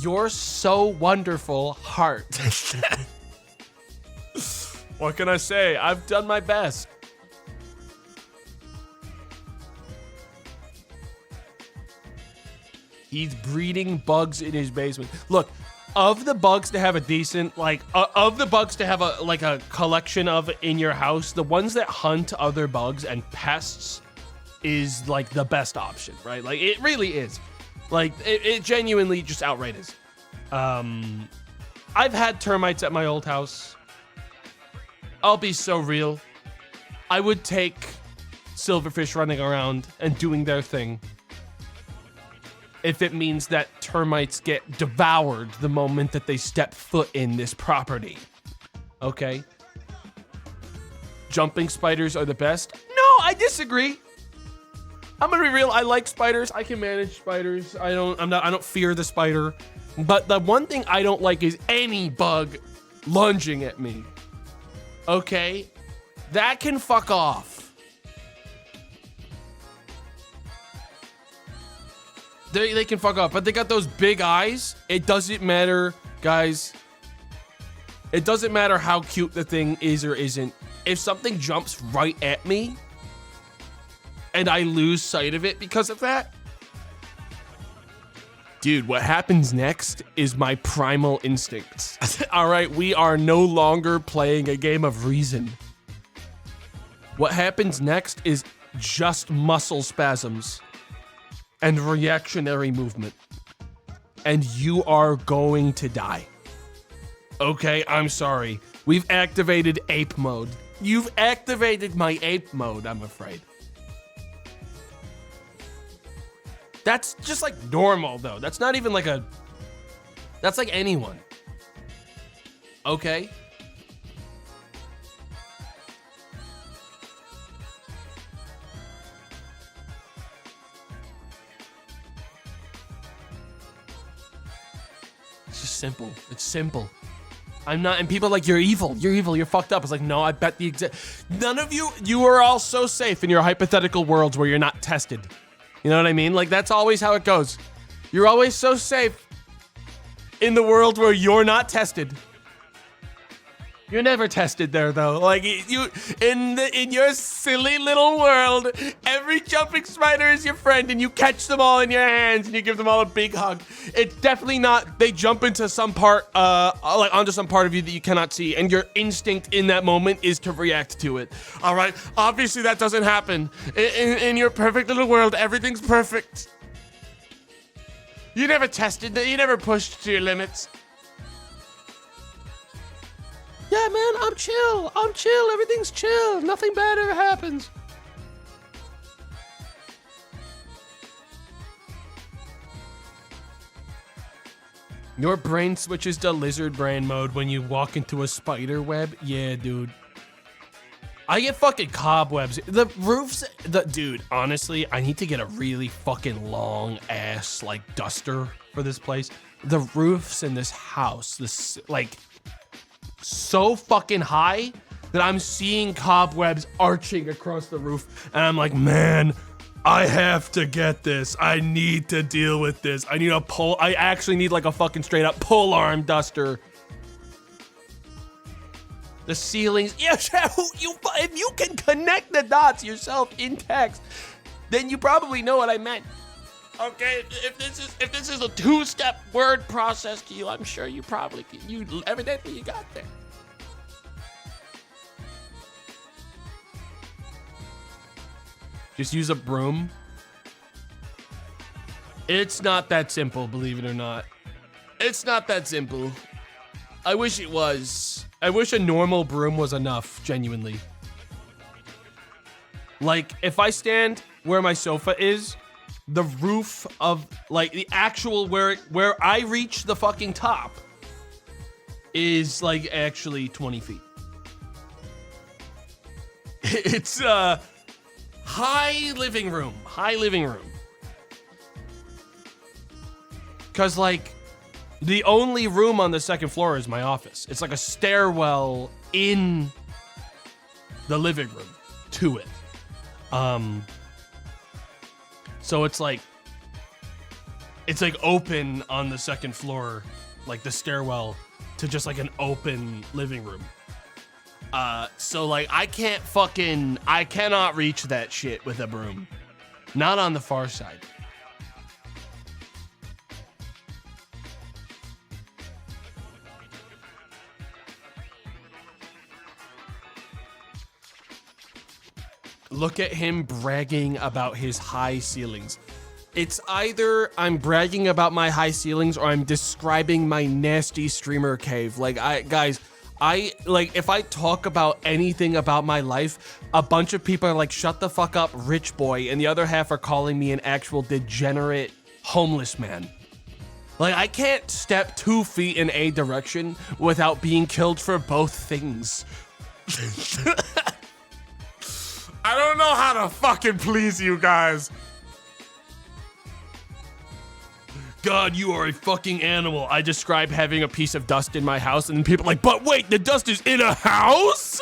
You're so wonderful, heart. What can I say? I've done my best. He's breeding bugs in his basement. Look, of the bugs to have a decent, of the bugs to have a collection of in your house, the ones that hunt other bugs and pests is like the best option, right? Like, it really is. Like, it genuinely just outright is. I've had termites at my old house. I'll be so real. I would take silverfish running around and doing their thing if it means that termites get devoured the moment that they step foot in this property. Okay? Jumping spiders are the best? No, I disagree. I'm gonna be real, I like spiders. I can manage spiders. I don't fear the spider. But the one thing I don't like is any bug lunging at me. Okay? That can fuck off. They can fuck off, but they got those big eyes. It doesn't matter, guys. It doesn't matter how cute the thing is or isn't. If something jumps right at me and I lose sight of it because of that, dude, what happens next is my primal instincts. All right, we are no longer playing a game of reason. What happens next is just muscle spasms and reactionary movement. And you are going to die. Okay, I'm sorry. We've activated ape mode. You've activated my ape mode, I'm afraid. That's just like normal, though. That's not even like that's like anyone. Okay? simple. It's simple. I'm not, and people are like, you're evil, you're fucked up. It's like, no, I bet none of you are all so safe in your hypothetical worlds where you're not tested. You know what I mean? Like, that's always how it goes. You're always so safe in the world where you're not tested. You're never tested there, though. Like, you, in your silly little world, every jumping spider is your friend, and you catch them all in your hands, and you give them all a big hug. It's definitely not, they jump into some part, like onto some part of you that you cannot see, and your instinct in that moment is to react to it. All right? Obviously, that doesn't happen. In your perfect little world, everything's perfect. You never tested, you never pushed to your limits. Yeah, man, I'm chill, everything's chill, nothing bad ever happens. Your brain switches to lizard brain mode when you walk into a spider web? Yeah, dude. I get fucking cobwebs. The roofs, dude, honestly, I need to get a really fucking long ass, like, duster for this place. The roofs in this house, like, so fucking high that I'm seeing cobwebs arching across the roof, and I'm like, man, I have to get this. I need to deal with this. I actually need like a fucking straight up pole arm duster. The ceilings, yeah, if you can connect the dots yourself in text, then you probably know what I meant. Okay, if this is a two-step word process to you, I'm sure you probably evidently you got there. Just use a broom. It's not that simple, believe it or not. It's not that simple. I wish it was. I wish a normal broom was enough, genuinely. Like, if I stand where my sofa is, the roof of, like, the actual where I reach the fucking top is, like, actually 20 feet. It's, high living room. Because, like, the only room on the second floor is my office. It's like a stairwell in the living room to it. So it's like open on the second floor, like the stairwell to just like an open living room. So like I cannot reach that shit with a broom. Not on the far side. Look at him bragging about his high ceilings. It's either I'm bragging about my high ceilings or I'm describing my nasty streamer cave. Like, if I talk about anything about my life, a bunch of people are like, shut the fuck up, rich boy, and the other half are calling me an actual degenerate homeless man. Like, I can't step 2 feet in a direction without being killed for both things. I don't know how to fucking please you guys. God, you are a fucking animal. I describe having a piece of dust in my house, and then people are like, but wait, the dust is in a house?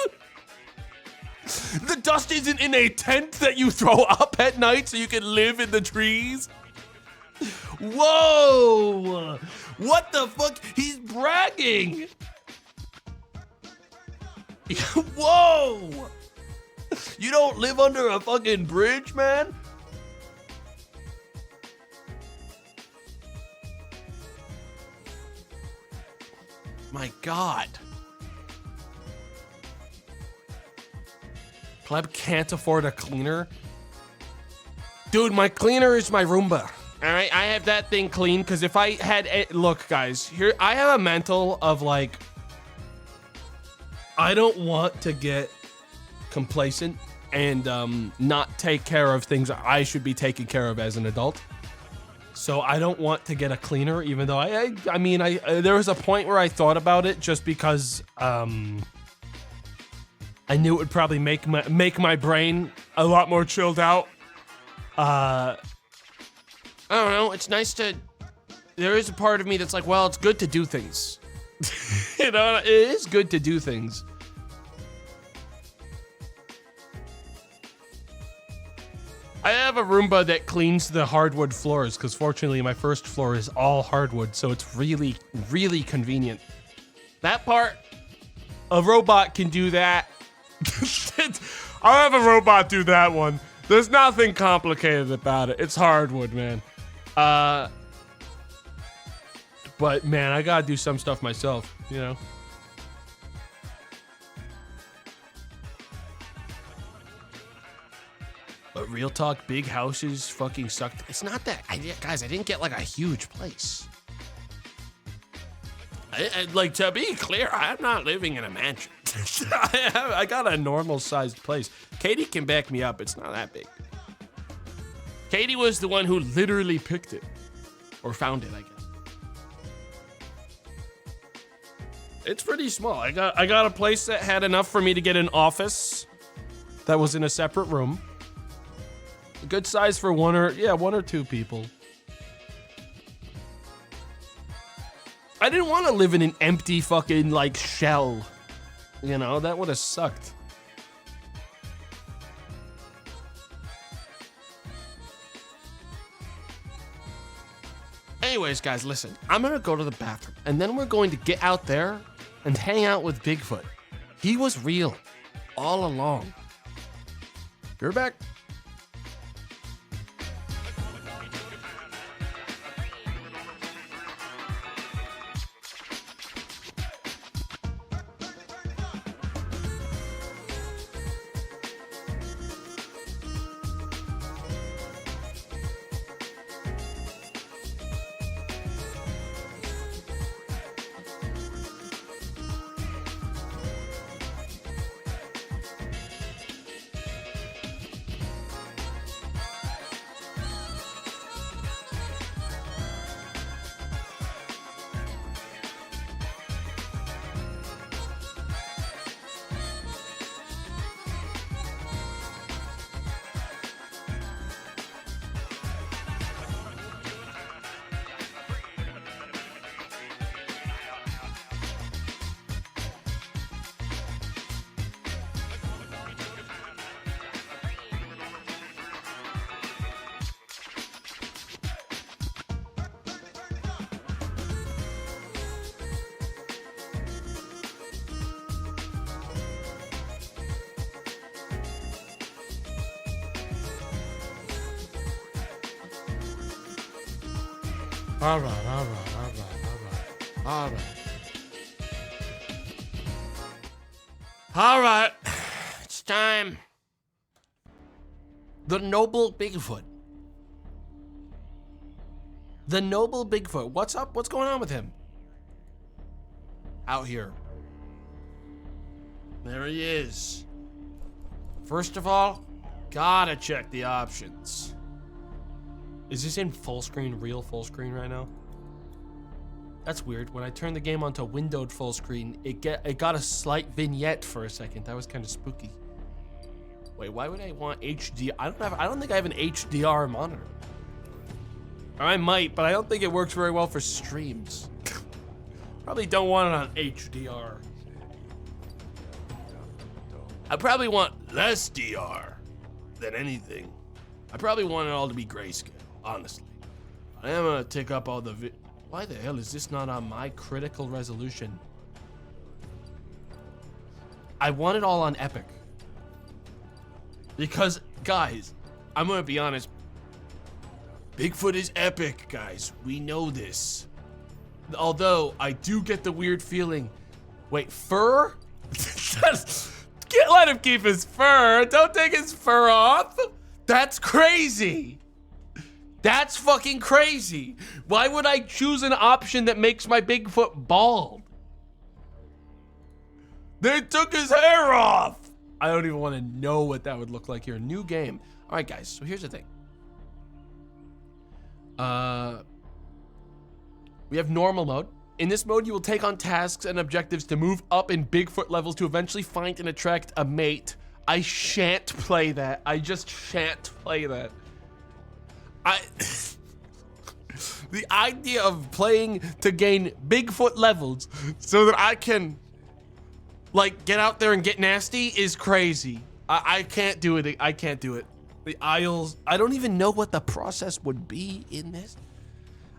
The dust isn't in a tent that you throw up at night so you can live in the trees? Whoa! What the fuck? He's bragging! Whoa! You don't live under a fucking bridge, man? My God. Pleb can't afford a cleaner? Dude, my cleaner is my Roomba. All right, I have that thing clean because if I had... Look, guys, here, I have a mental of like... I don't want to get complacent and not take care of things I should be taking care of as an adult. So I don't want to get a cleaner, even though I mean, there was a point where I thought about it just because I knew it would probably make my brain a lot more chilled out. I don't know. It's nice there is a part of me that's like, well, it's good to do things. You know, it is good to do things. I have a Roomba that cleans the hardwood floors because fortunately my first floor is all hardwood, so it's really, really convenient. That part, a robot can do that. I'll have a robot do that one. There's nothing complicated about it. It's hardwood, man. But man, I gotta do some stuff myself, you know? But real talk, big houses fucking suck. It's not that, guys, I didn't get like a huge place. Like, to be clear, I'm not living in a mansion. I got a normal sized place. Katie can back me up, it's not that big. Katie was the one who literally picked it. Or found it, I guess. It's pretty small. I got a place that had enough for me to get an office that was in a separate room. A good size for one or two people. I didn't want to live in an empty fucking like shell. You know, that would have sucked. Anyways, guys, listen. I'm gonna go to the bathroom, and then we're going to get out there and hang out with Bigfoot. He was real all along. You're back. All right. It's time. The noble Bigfoot. The noble Bigfoot. What's up? What's going on with him? Out here. There he is. First of all, gotta check the options. Is this in full screen, real full screen right now? That's weird. When I turned the game onto windowed full screen, it got a slight vignette for a second. That was kind of spooky. Wait, why would I want HD? I don't think I have an HDR monitor. Or I might, but I don't think it works very well for streams. Probably don't want it on HDR. I probably want less DR than anything. I probably want it all to be grayscale, honestly. I am gonna take up all the why the hell is this not on my critical resolution? I want it all on epic. Because, guys, I'm gonna be honest. Bigfoot is epic, guys. We know this. Although, I do get the weird feeling. Wait, fur? Can't let him keep his fur. Don't take his fur off. That's crazy. That's fucking crazy. Why would I choose an option that makes my Bigfoot bald? They took his hair off. I don't even want to know what that would look like here. New game. All right, guys. So here's the thing. We have normal mode. In this mode, you will take on tasks and objectives to move up in Bigfoot levels to eventually find and attract a mate. I shan't play that. I just shan't play that. The idea of playing to gain Bigfoot levels so that I can, like, get out there and get nasty is crazy. I can't do it. I can't do it. The aisles, I don't even know what the process would be in this.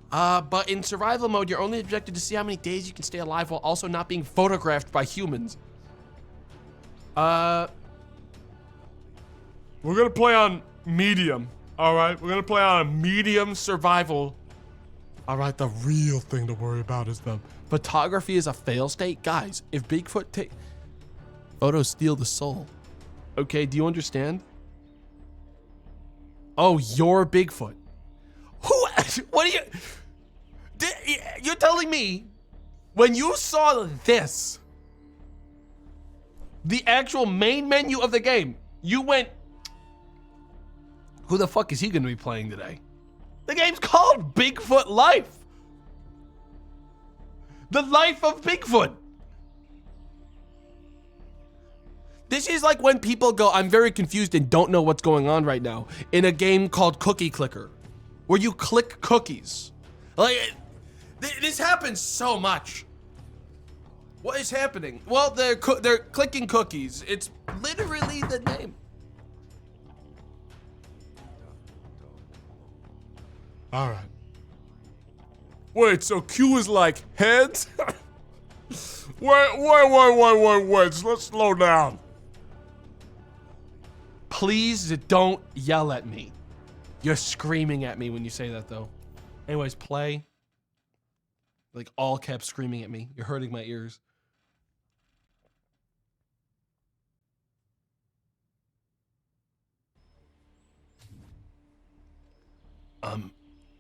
But in survival mode, you're only objected to see how many days you can stay alive while also not being photographed by humans. We're gonna play on medium, all right? We're gonna play on a medium survival. All right, the real thing to worry about is the photography is a fail state. Guys, if Bigfoot take photos steal the soul. Okay, do you understand? Oh, you're Bigfoot. Who, what are you, you're telling me when you saw this, the actual main menu of the game, you went, who the fuck is he gonna be playing today? The game's called Bigfoot Life. The life of Bigfoot. This is like when people go, I'm very confused and don't know what's going on right now, in a game called Cookie Clicker, where you click cookies. Like, this happens so much. What is happening? Well, they're clicking cookies. It's literally the name. All right. Wait, so Q is like heads? wait. Let's slow down. Please don't yell at me. You're screaming at me when you say that, though. Anyways, play. Like, all kept screaming at me. You're hurting my ears.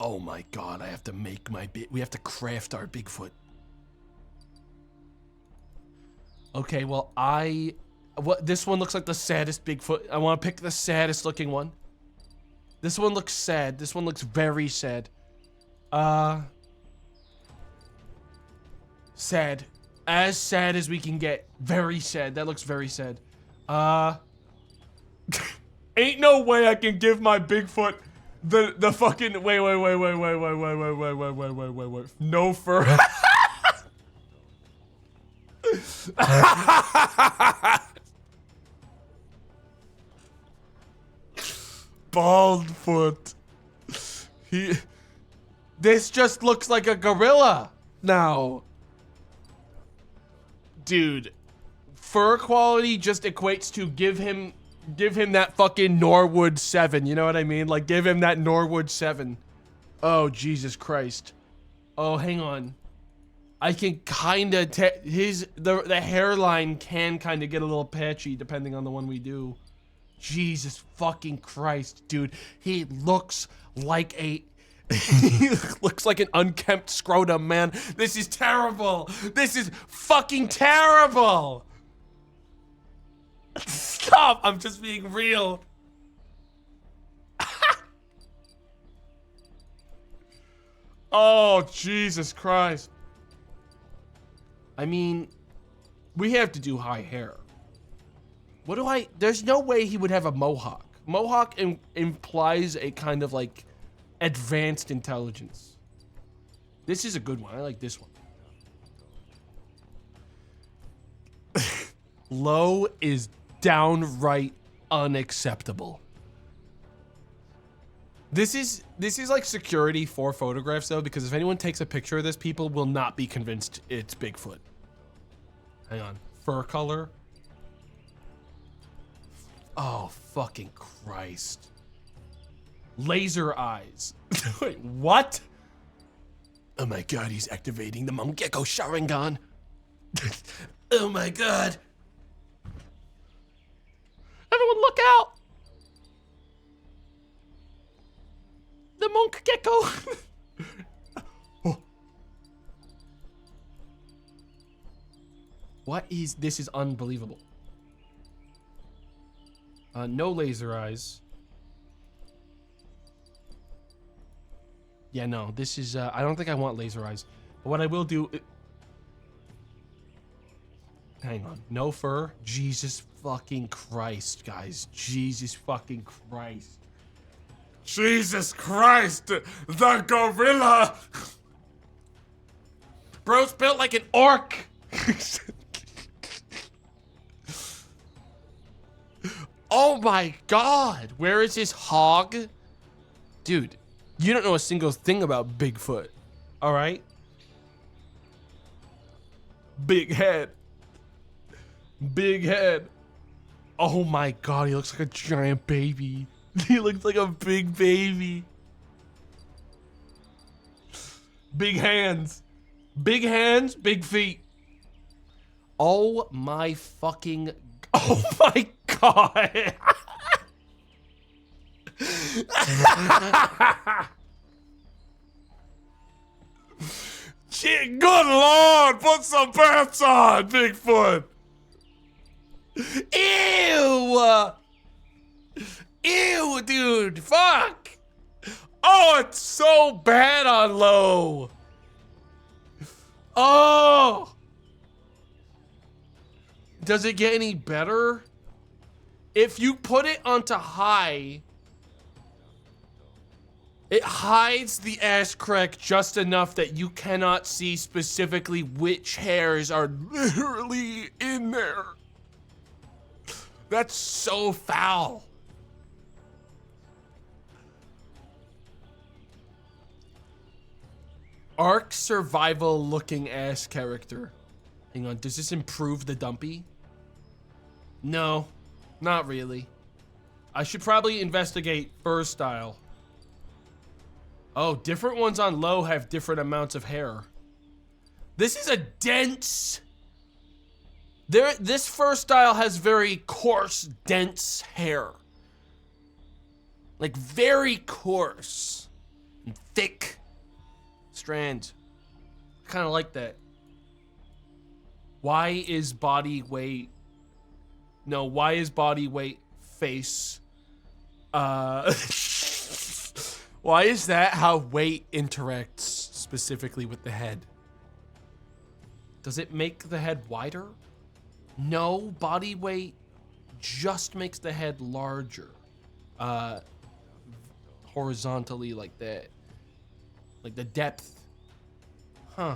Oh my God, I have to make we have to craft our Bigfoot. Okay, well, this one looks like the saddest Bigfoot. I want to pick the saddest looking one. This one looks sad. This one looks very sad. Sad. As sad as we can get. Very sad. That looks very sad. Ain't no way I can give my Bigfoot the fucking wait. No fur. Bald foot. This just looks like a gorilla now. Dude, fur quality just equates to give him that fucking Norwood 7, you know what I mean? Like, give him that Norwood 7. Oh, Jesus Christ. Oh, hang on. I can kinda the hairline can kinda get a little patchy depending on the one we do. Jesus fucking Christ, dude. He looks like he looks like an unkempt scrotum, man. This is terrible. This is fucking terrible. Stop, I'm just being real. Oh, Jesus Christ. I mean, we have to do high hair. There's no way he would have a mohawk. Mohawk implies a kind of like advanced intelligence. This is a good one. I like this one. Low is downright unacceptable. This is like security for photographs though, because if anyone takes a picture of this, people will not be convinced it's Bigfoot. Hang on. Fur color. Oh, fucking Christ. Laser eyes. Wait, what? Oh my God, he's activating the Mongekko Sharingan. Oh my God. Everyone look out. The monk gecko. Oh. This is unbelievable. No laser eyes. Yeah, no, this is, I don't think I want laser eyes. But what I will do... Hang on. No fur. Jesus fucking Christ, guys. Jesus fucking Christ. Jesus Christ, the gorilla. Bro's built like an orc. Oh my God, where is his hog? Dude, you don't know a single thing about Bigfoot, all right? Big head. Big head. Oh my God, he looks like a giant baby. He looks like a big baby. Big hands. Big hands, big feet. Oh my fucking, oh my God. Shit, good Lord, put some pants on, Bigfoot. Ew. Ew, dude, fuck. Oh, it's so bad on low. Oh. Does it get any better? If you put it onto high, it hides the ass crack just enough that you cannot see specifically which hairs are literally in there. That's so foul. Ark survival looking ass character. Hang on, does this improve the dumpy? No, not really. I should probably investigate fur style. Oh, different ones on low have different amounts of hair. This is a dense... This fur style has very coarse, dense hair. Like very coarse and thick strands. I kind of like that. Why is body weight... No, why is body weight face? Why is that how weight interacts specifically with the head? Does it make the head wider? No, body weight just makes the head larger. Horizontally like that. Like the depth. Huh.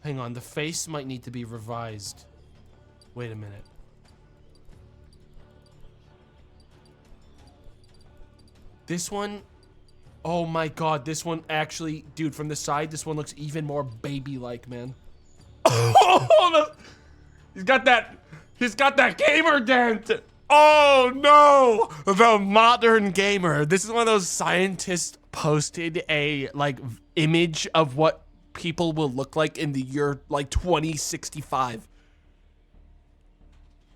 Hang on, the face might need to be revised. Wait a minute. This one, oh my God, this one actually, dude, from the side, this one looks even more baby-like, man. He's got that gamer dent. Oh no, The modern gamer. This is one of those scientists posted a like image of what people will look like in the year like 2065.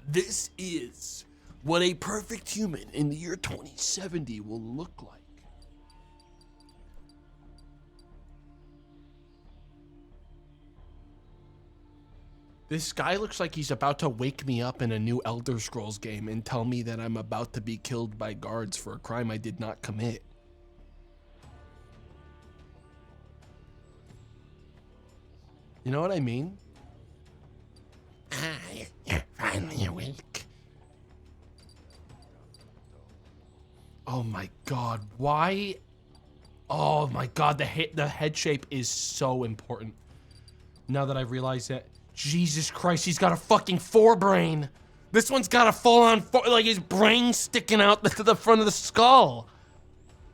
This is what a perfect human in the year 2070 will look like. This guy looks like he's about to wake me up in a new Elder Scrolls game and tell me that I'm about to be killed by guards for a crime I did not commit. You know what I mean? You're finally awake. Oh my God, why? Oh my God, the head shape is so important. Now that I realize that, Jesus Christ, he's got a fucking forebrain. This one's got a full-on, like his brain sticking out to the front of the skull.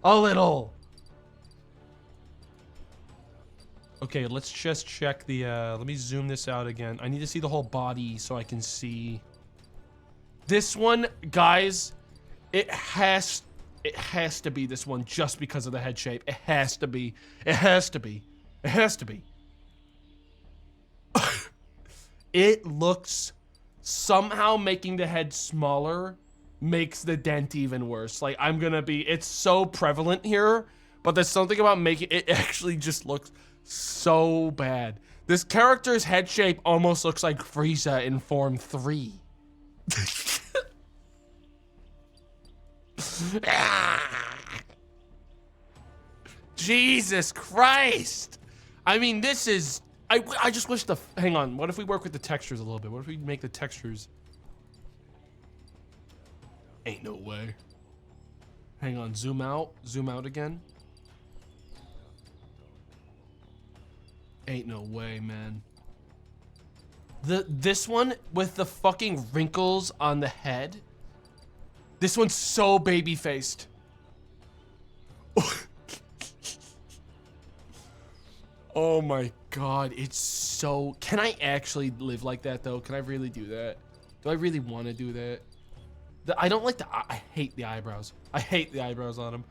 A little. Okay, let's just check the, let me zoom this out again. I need to see the whole body so I can see. This one, guys, it has to be this one just because of the head shape. It has to be. It has to be. It has to be. It looks, somehow making the head smaller makes the dent even worse. Like, I'm gonna be, it's so prevalent here, but there's something about making it actually just looks so bad. This character's head shape almost looks like Frieza in Form 3. Jesus Christ. I mean, this is, I just wish hang on, what if we work with the textures a little bit? What if we make the textures? Ain't no way. Hang on, zoom out again. Ain't no way, man. This one with the fucking wrinkles on the head. This one's so baby-faced. Oh my god, it's so... Can I actually live like that though? Can I really do that? Do I really want to do that? I don't like the... I hate the eyebrows. I hate the eyebrows on him.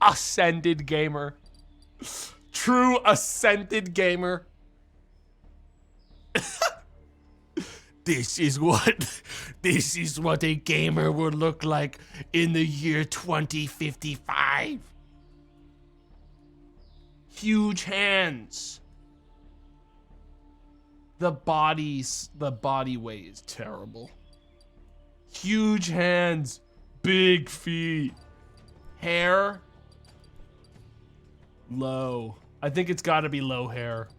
Ascended gamer. True ascended gamer. This is what a gamer would look like in the year 2055. Huge hands. The body weight is terrible. Huge hands, big feet. Hair low. I think it's got to be low hair.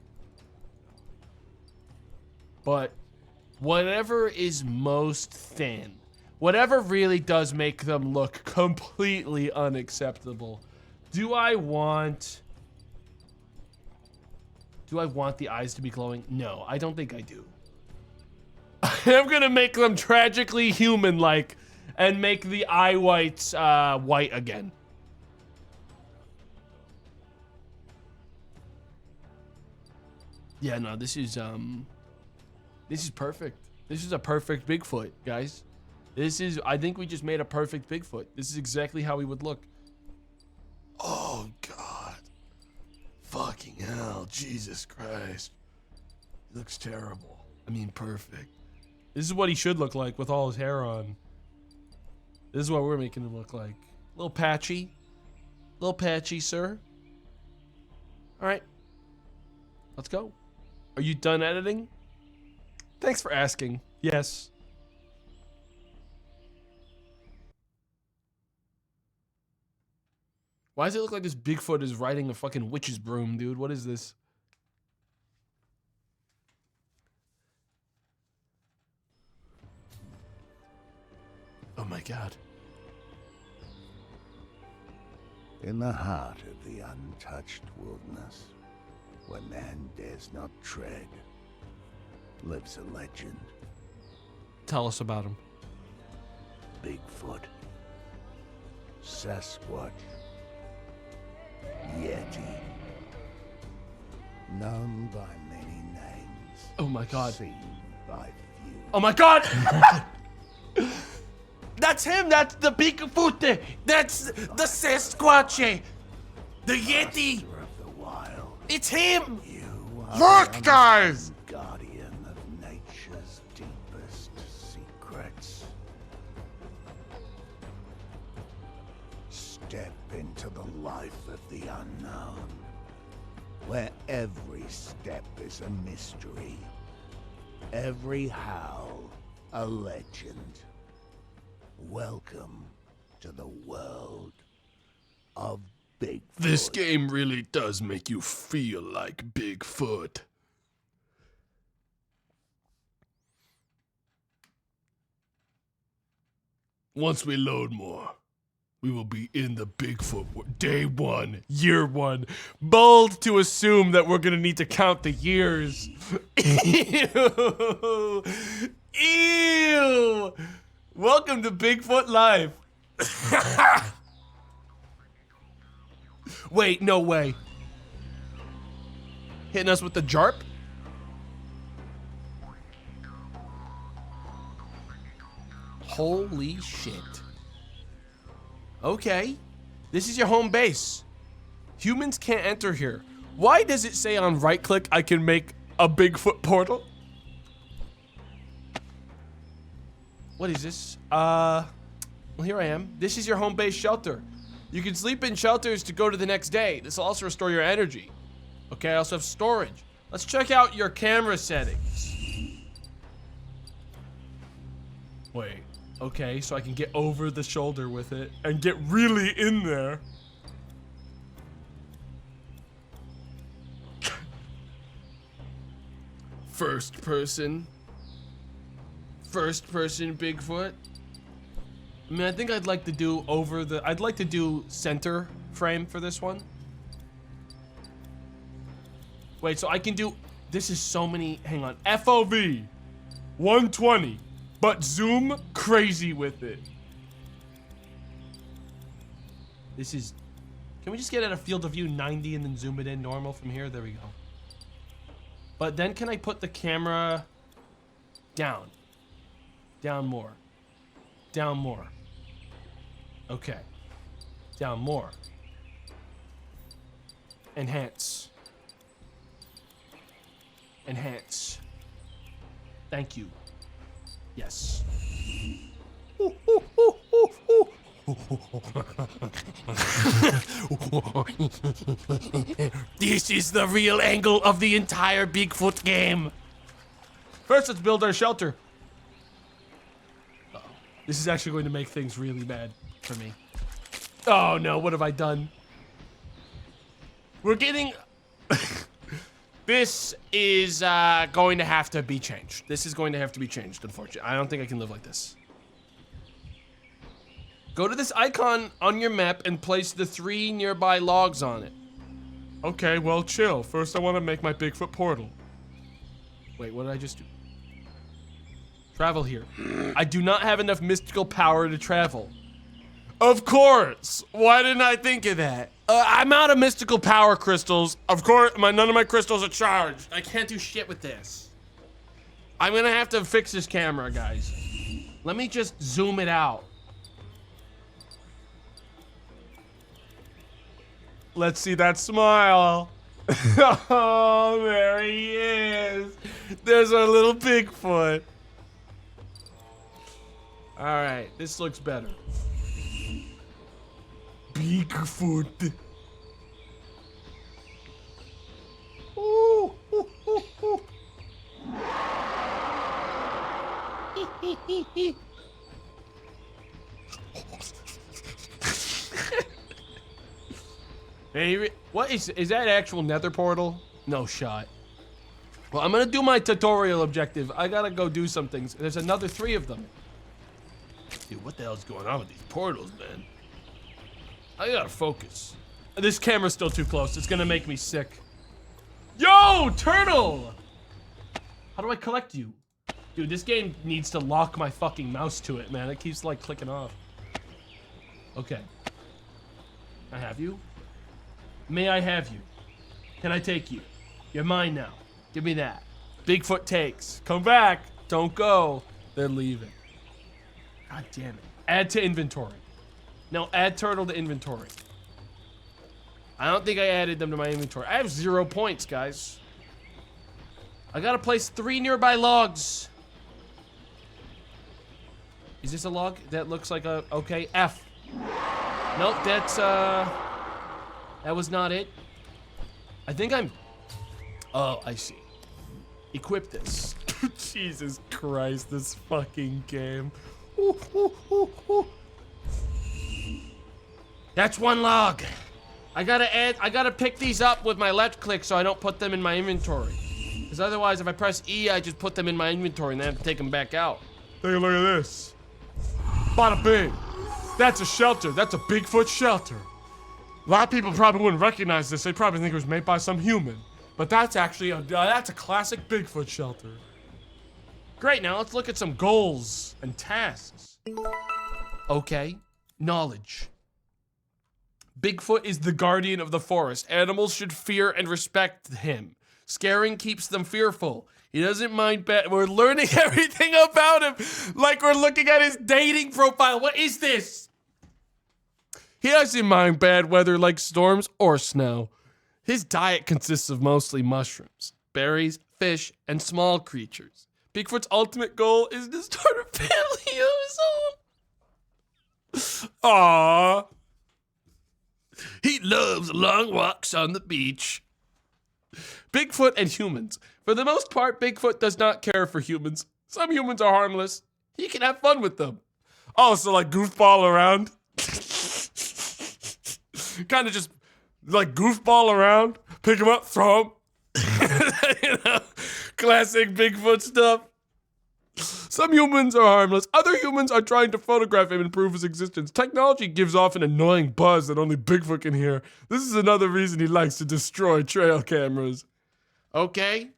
But whatever is most thin, whatever really does make them look completely unacceptable. Do I want the eyes to be glowing? No, I don't think I do. I'm gonna make them tragically human-like and make the eye whites white again. Yeah, no, this is perfect. This is a perfect Bigfoot, guys. I think we just made a perfect Bigfoot. This is exactly how he would look. Oh, God. Fucking hell, Jesus Christ. He looks terrible. I mean, perfect. This is what he should look like with all his hair on. This is what we're making him look like. A little patchy. A little patchy, sir. All right. Let's go. Are you done editing? Thanks for asking. Yes. Why does it look like this Bigfoot is riding a fucking witch's broom, dude? What is this? Oh my God. In the heart of the untouched wilderness, where man dares not tread, lives a legend. Tell us about him. Bigfoot, Sasquatch, Yeti, known by many names. Oh my God. Seen by few. Oh my God! That's him! That's the Bigfoot! That's the Sasquatch! The Yeti! Master of the wild. It's him! You are Look, the guys! guardian of nature's deepest secrets. Step into the life of the unknown, where every step is a mystery, every howl a legend. Welcome to the world of Bigfoot. This game really does make you feel like Bigfoot. Once we load more, we will be in the Bigfoot day one, year one. Bold to assume that we're gonna need to count the years. Ew. Ew. Welcome to Bigfoot Life. Wait, no way. Hitting us with the JARP? Holy shit. Okay. This is your home base. Humans can't enter here. Why does it say on right click I can make a Bigfoot portal? What is this? Well, here I am. This is your home base shelter. You can sleep in shelters to go to the next day. This will also restore your energy. Okay, I also have storage. Let's check out your camera settings. Wait, okay, so I can get over the shoulder with it and get really in there. First person Bigfoot. I mean, I think I'd like to do I'd like to do center frame for this one. Wait, so I can do, this is so many, hang on. FOV 120, but zoom crazy with it. This is, can we just get at a field of view 90 and then zoom it in normal from here? There we go. But then can I put the camera down? Down more. Down more. Okay. Down more. Enhance. Enhance. Thank you. Yes. This is the real angle of the entire Bigfoot game. First, let's build our shelter. Uh-oh. This is actually going to make things really bad for me. Oh no, what have I done? We're getting... This is going to have to be changed. This is going to have to be changed, unfortunately. I don't think I can live like this. Go to this icon on your map and place the 3 nearby logs on it. Okay, well, chill. First, I want to make my Bigfoot portal. Wait, what did I just do? Travel here. I do not have enough mystical power to travel. Of course. Why didn't I think of that? I'm out of mystical power crystals. Of course, none of my crystals are charged. I can't do shit with this. I'm gonna have to fix this camera, guys. Let me just zoom it out. Let's see that smile. Oh, there he is. There's our little Bigfoot. All right, this looks better. Bigfoot. Ooh, ooh, ooh, ooh. Hey, what is that actual nether portal? No shot. Well, I'm gonna do my tutorial objective. I gotta go do some things. There's another 3 of them. Dude, what the hell's going on with these portals, man? I gotta focus. This camera's still too close. It's gonna make me sick. Yo, turtle! How do I collect you? Dude, this game needs to lock my fucking mouse to it, man. It keeps like clicking off. Okay. I have you. May I have you? Can I take you? You're mine now. Give me that. Bigfoot takes. Come back. Don't go. They're leaving. God damn it. Add to inventory. Now add turtle to inventory. I don't think I added them to my inventory. I have 0 points, guys. I gotta place 3 nearby logs. Is this a log? That looks like a, okay, F. Nope, that's, that was not it. I think I'm, oh, I see. Equip this. Jesus Christ, this fucking game. That's 1 log. I gotta pick these up with my left click so I don't put them in my inventory. Because otherwise, if I press E, I just put them in my inventory and then I have to take them back out. Take a look at this. Bada bing. That's a shelter. That's a Bigfoot shelter. A lot of people probably wouldn't recognize this. They probably think it was made by some human. But that's actually that's a classic Bigfoot shelter. Great, now let's look at some goals and tasks. Okay, knowledge. Bigfoot is the guardian of the forest. Animals should fear and respect him. Scaring keeps them fearful. He doesn't mind we're learning everything about him, like we're looking at his dating profile. What is this? He doesn't mind bad weather like storms or snow. His diet consists of mostly mushrooms, berries, fish, and small creatures. Bigfoot's ultimate goal is to start a family of his own. Aww. He loves long walks on the beach. Bigfoot and humans. For the most part, Bigfoot does not care for humans. Some humans are harmless. He can have fun with them. Oh, so like goofball around? Kind of just like goofball around, pick him up, throw him. You know, classic Bigfoot stuff. Some humans are harmless. Other humans are trying to photograph him and prove his existence. Technology gives off an annoying buzz that only Bigfoot can hear. This is another reason he likes to destroy trail cameras. Okay.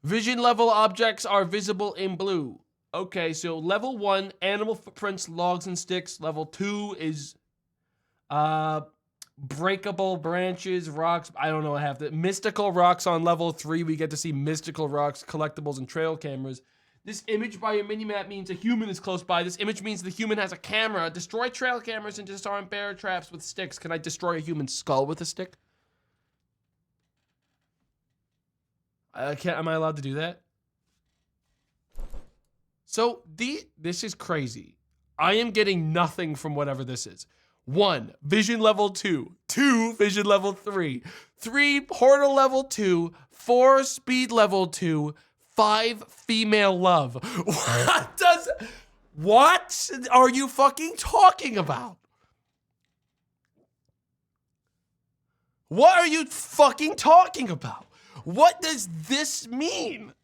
Vision level objects are visible in blue. Okay, so level 1, animal footprints, logs, and sticks. Level 2 is breakable branches, rocks. I don't know what I have to. Mystical rocks on level 3. We get to see mystical rocks, collectibles, and trail cameras. This image by your minimap means a human is close by. This image means the human has a camera. Destroy trail cameras and disarm bear traps with sticks. Can I destroy a human skull with a stick? Am I allowed to do that? So this is crazy. I am getting nothing from whatever this is. 1, vision level 2. 2, vision level 3. 3, portal level 2. 4, speed level 2. 5, female love. What are you fucking talking about? What are you fucking talking about? What does this mean?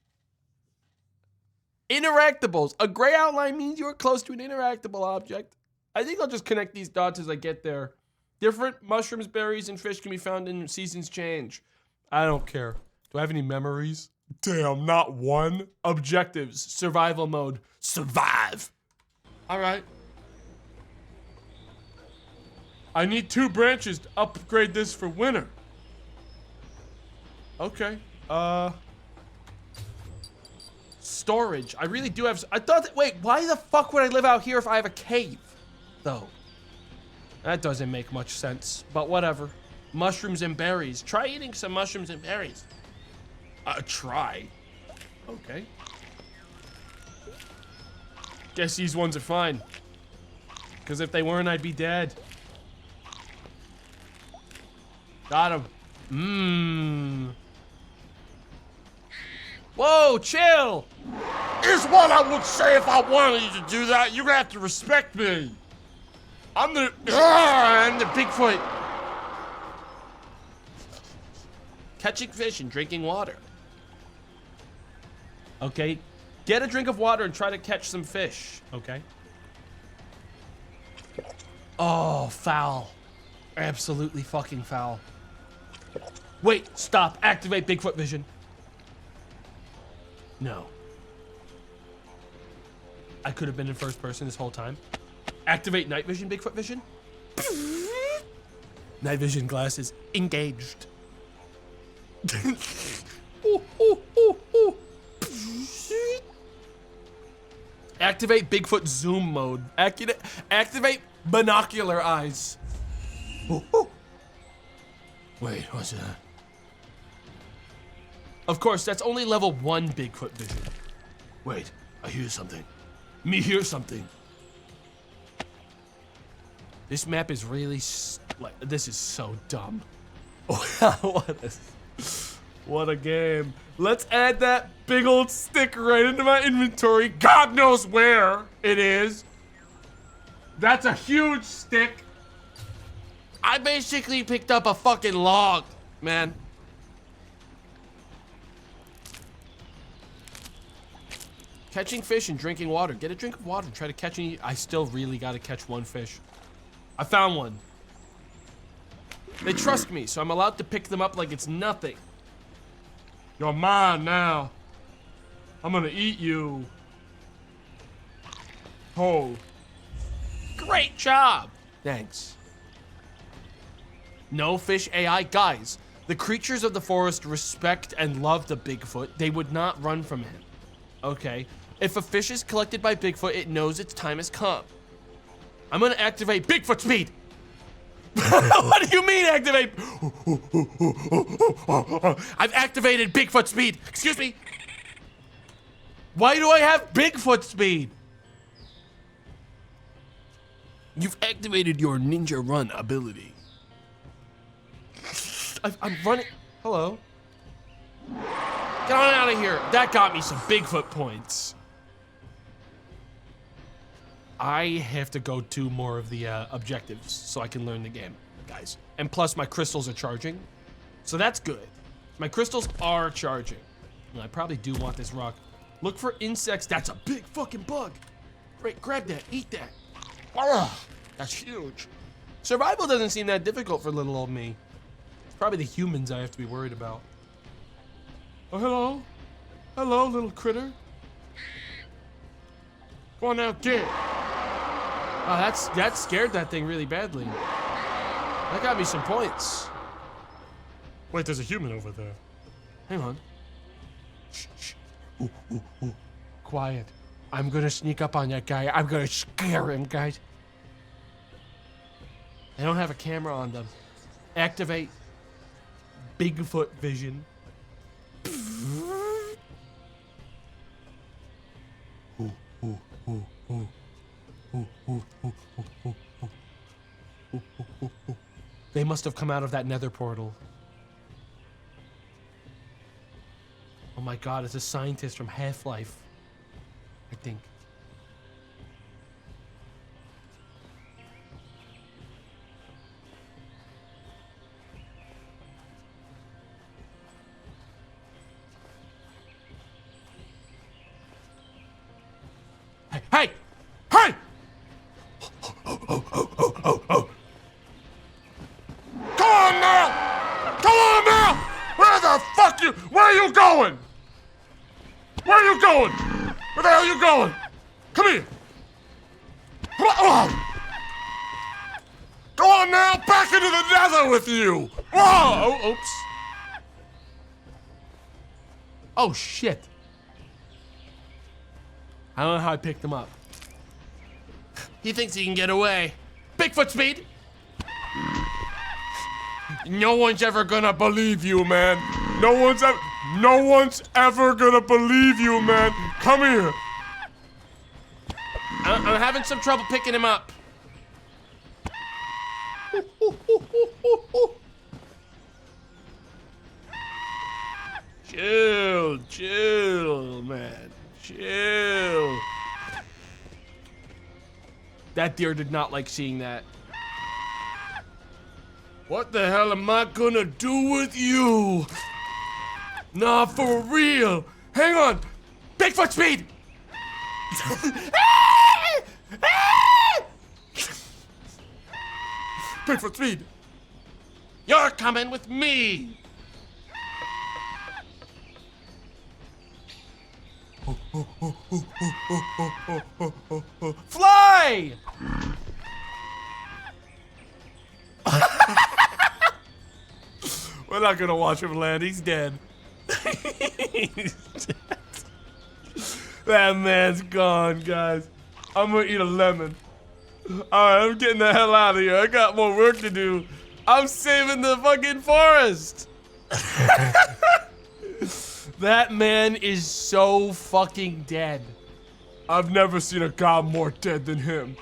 Interactables. A gray outline means you're close to an interactable object. I think I'll just connect these dots as I get there. Different mushrooms, berries, and fish can be found in seasons change. I don't care. Do I have any memories? Damn, not one. Objectives. Survival mode. Survive. All right. I need 2 branches to upgrade this for winter. Okay. Storage. I really do have... I thought that... Wait, why the fuck would I live out here if I have a cave? Though. That doesn't make much sense, but whatever. Mushrooms and berries. Try eating some mushrooms and berries. Try. Okay. Guess these ones are fine. Because if they weren't, I'd be dead. Got him. Mmm. Whoa, chill. Here's what I would say if I wanted you to do that. You're gonna have to respect me. I'm the Bigfoot. Catching fish and drinking water. Okay. Get a drink of water and try to catch some fish. Okay. Oh, foul. Absolutely fucking foul. Wait, stop. Activate Bigfoot vision. No. I could have been in first person this whole time. Activate night vision, Bigfoot vision. Night vision glasses engaged. Ooh, ooh, ooh, ooh. Activate Bigfoot zoom mode. Activate binocular eyes. Ooh, ooh. Wait, what's that? Of course, that's only level 1 Bigfoot vision. Wait, I hear something. Me hear something. This map is really this is so dumb. What a game. Let's add that big old stick right into my inventory. God knows where it is. That's a huge stick. I basically picked up a fucking log, man. Catching fish and drinking water. Get a drink of water and try to catch any. I still really gotta catch 1 fish. I found one. They trust me, so I'm allowed to pick them up like it's nothing. You're mine now. I'm gonna eat you. Oh. Great job. Thanks. No fish AI. Guys, the creatures of the forest respect and love the Bigfoot. They would not run from him. Okay. If a fish is collected by Bigfoot, it knows its time has come. I'm gonna activate Bigfoot speed. What do you mean activate? I've activated Bigfoot speed. Excuse me. Why do I have Bigfoot speed? You've activated your ninja run ability. I'm running. Hello. Get on out of here. That got me some Bigfoot points. I have to go to more of the objectives so I can learn the game, guys. And plus my crystals are charging. So that's good. My crystals are charging. And I probably do want this rock. Look for insects. That's a big fucking bug. Great, grab that, eat that. Ugh, that's huge. Survival doesn't seem that difficult for little old me. It's probably the humans I have to be worried about. Oh, hello. Hello, little critter. Go on now, get. Oh, that scared that thing really badly. That got me some points. Wait, there's a human over there. Hang on. Shh, shh. Ooh, ooh, ooh. Quiet. I'm gonna sneak up on that guy. I'm gonna scare him, guys. They don't have a camera on them. Activate Bigfoot vision. Ooh, ooh, ooh, ooh. Ooh, ooh, ooh, ooh, ooh, ooh. Ooh, ooh, ooh, ooh. They must have come out of that nether portal. Oh my god, it's a scientist from Half-Life, I think. Hey, hey! Hey! Come on now! Come on now! Where are you going? Where are you going? Where the hell are you going? Come here. Come on. Oh. Go on now, back into the nether with you. Whoa! Oh, oops. Oh, shit. I don't know how I picked him up. He thinks he can get away. Bigfoot speed! No one's ever gonna believe you, man. No one's ever gonna believe you, man. Come here. I'm having some trouble picking him up. Chill, man. Chill. That deer did not like seeing that. What the hell am I gonna do with you? Nah, for real. Hang on. Bigfoot speed! Bigfoot speed. You're coming with me! Fly! We're not gonna watch him land. He's dead. That man's gone, guys. I'm gonna eat a lemon. Alright, I'm getting the hell out of here. I got more work to do. I'm saving the fucking forest. That man is so fucking dead. I've never seen a guy more dead than him.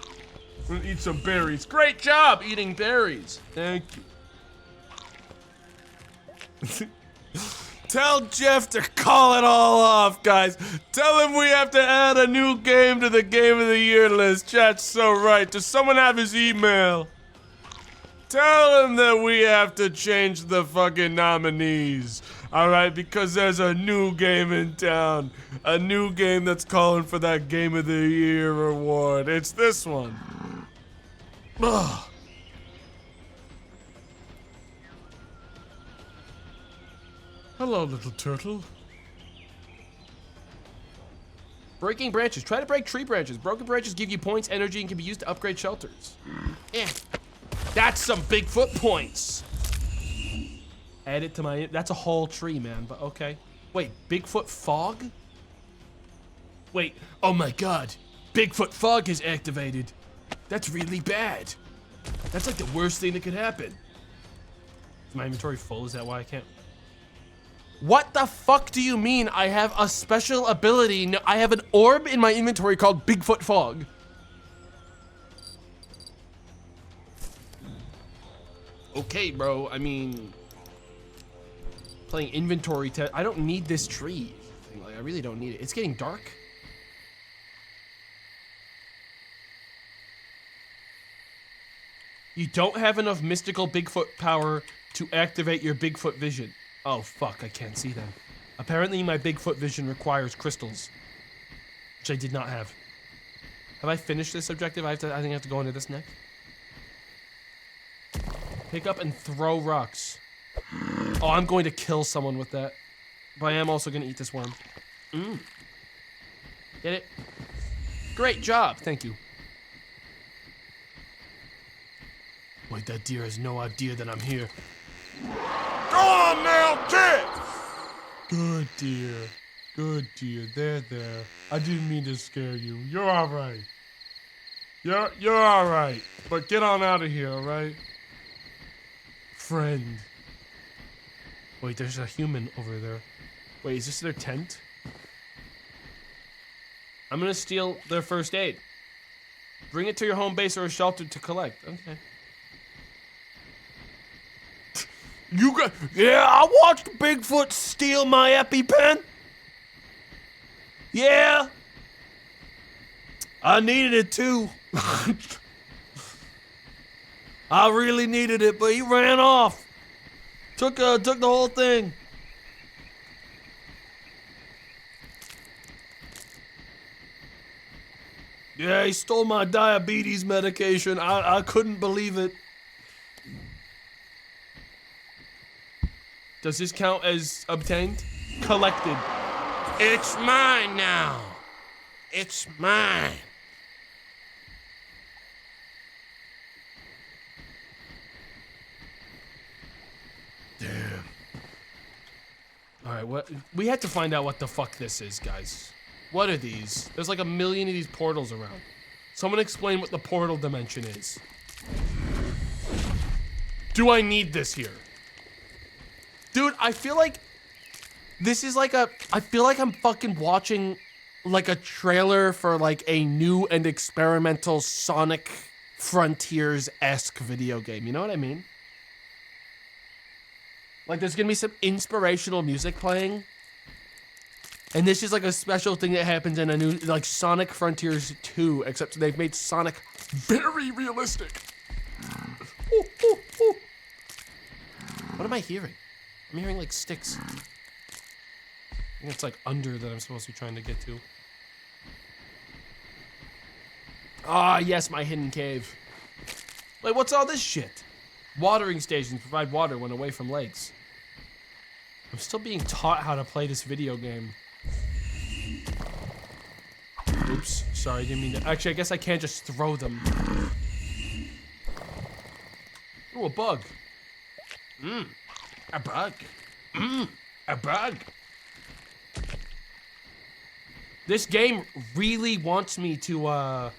I'm gonna eat some berries. Great job eating berries. Thank you. Tell Jeff to call it all off, guys. Tell him we have to add a new game to the Game of the Year list. Chat's so right. Does someone have his email? Tell him that we have to change the fucking nominees. Alright, because there's a new game in town. A new game that's calling for that Game of the Year award. It's this one. Ugh. Hello, little turtle. Breaking branches. Try to break tree branches. Broken branches give you points, energy, and can be used to upgrade shelters. Yeah. That's some Bigfoot points. Add it to my... That's a whole tree, man, but okay. Wait, Bigfoot fog? Wait, oh my god. Bigfoot fog is activated. That's really bad. That's like the worst thing that could happen. Is my inventory full? Is that why I can't... What the fuck do you mean I have a special ability? No, I have an orb in my inventory called Bigfoot Fog. Okay, bro, I mean... Playing inventory test. I don't need this tree. Like, I really don't need it. It's getting dark. You don't have enough mystical Bigfoot power to activate your Bigfoot vision. Oh, fuck, I can't see them. Apparently my Bigfoot vision requires crystals. which I did not have. Have I finished this objective? I think I have to go into this next. Pick up and throw rocks. Oh, I'm going to kill someone with that. But I am also going to eat this worm. Get it? Great job. Thank you. Wait, that deer has no idea that I'm here. Go on now, kid! Good dear. Good dear. There. I didn't mean to scare you. You're alright. You're alright. But get on out of here, alright? Friend. Wait, there's a human over there. Wait, is this their tent? I'm gonna steal their first aid. Bring it to your home base or a shelter to collect. Okay. Yeah, I watched Bigfoot steal my EpiPen. Yeah. I needed it too. I really needed it, but he ran off. Took the whole thing. Yeah, he stole my diabetes medication. I couldn't believe it. Does this count as obtained? Collected. It's mine now. It's mine. Damn. Alright, what? We had to find out what the fuck this is, guys. What are these? There's like a million of these portals around. Someone explain what the portal dimension is. Do I need this here? Dude, I feel like this is like I feel like I'm fucking watching like a trailer for like a new and experimental Sonic Frontiers-esque video game. You know what I mean? Like there's gonna be some inspirational music playing. And this is like a special thing that happens in a new, like Sonic Frontiers 2, except they've made Sonic very realistic. Ooh, ooh, ooh. What am I hearing? I'm hearing like sticks. I think it's like under that I'm supposed to be trying to get to. Ah, yes, my hidden cave. Wait, what's all this shit? Watering stations provide water when away from lakes. I'm still being taught how to play this video game. Oops, sorry, didn't mean to. Actually, I guess I can't just throw them. Ooh, a bug. A bug. A bug. This game really wants me to,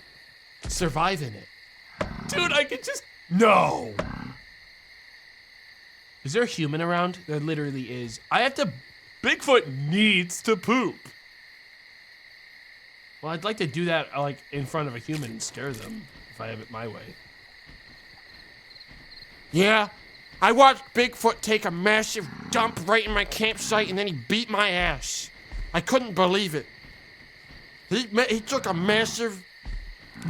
survive in it. Dude, I could just... No! Is there a human around? There literally is. I have to... Bigfoot needs to poop. Well, I'd like to do that, like, in front of a human and scare them, if I have it my way. Yeah, I watched Bigfoot take a massive dump right in my campsite and then he beat my ass. I couldn't believe it. He took a massive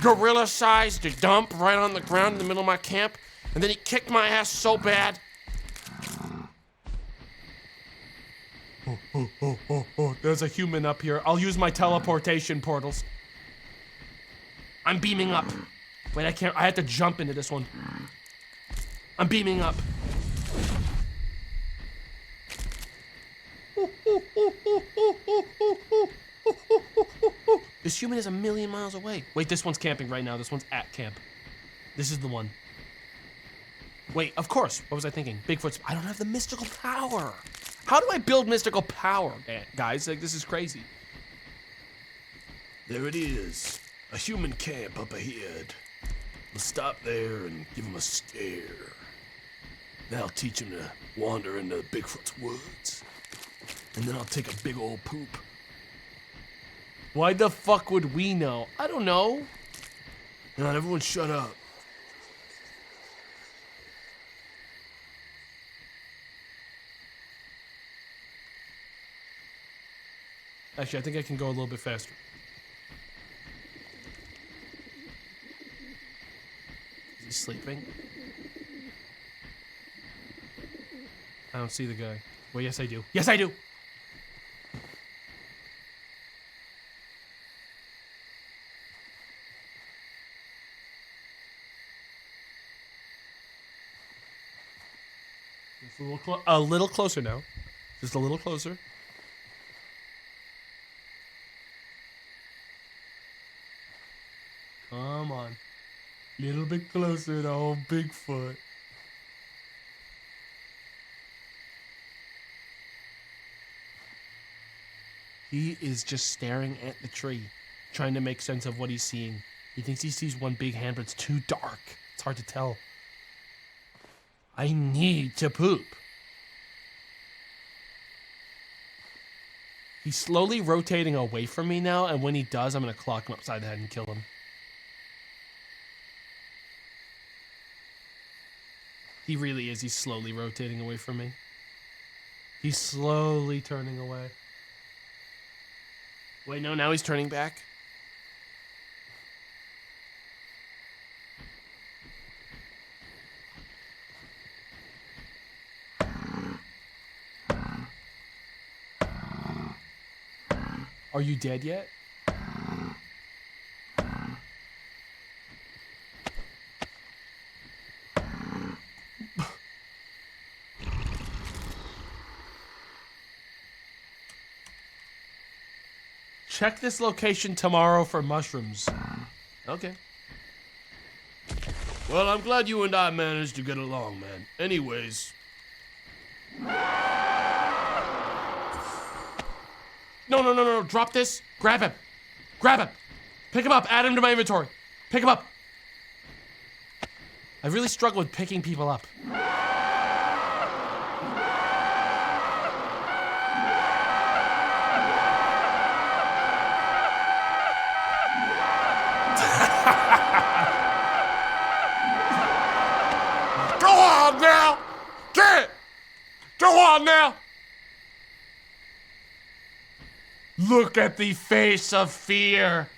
gorilla-sized dump right on the ground in the middle of my camp and then he kicked my ass so bad. Oh, there's a human up here. I'll use my teleportation portals. I'm beaming up. Wait, I can't. I have to jump into this one. I'm beaming up. This human is a million miles away. Wait, this one's camping right now. This one's at camp. This is the one. Wait, of course. What was I thinking? Bigfoot's... I don't have the mystical power. How do I build mystical power, guys? Like, this is crazy. There it is. A human camp up ahead. We'll stop there and give him a scare. That'll teach him to wander into Bigfoot's woods. And then I'll take a big old poop. Why the fuck would we know? I don't know. Now, everyone shut up. Actually, I think I can go a little bit faster. Is he sleeping? I don't see the guy. Well, yes, I do. Yes, I do! Just a little closer now. Just a little closer. Come on. Little bit closer to old Bigfoot. He is just staring at the tree, trying to make sense of what he's seeing. He thinks he sees one big hand, but it's too dark. It's hard to tell. I need to poop. He's slowly rotating away from me now, and when he does, I'm going to clock him upside the head and kill him. He really is. He's slowly rotating away from me. He's slowly turning away. Wait, no, now he's turning back. Are you dead yet? Check this location tomorrow for mushrooms. Okay. Well, I'm glad you and I managed to get along, man. Anyways. No. Drop this. Grab him. Grab him. Pick him up. Add him to my inventory. Pick him up. I really struggle with picking people up. Go on now! Get it! Go on now! Look at the face of fear.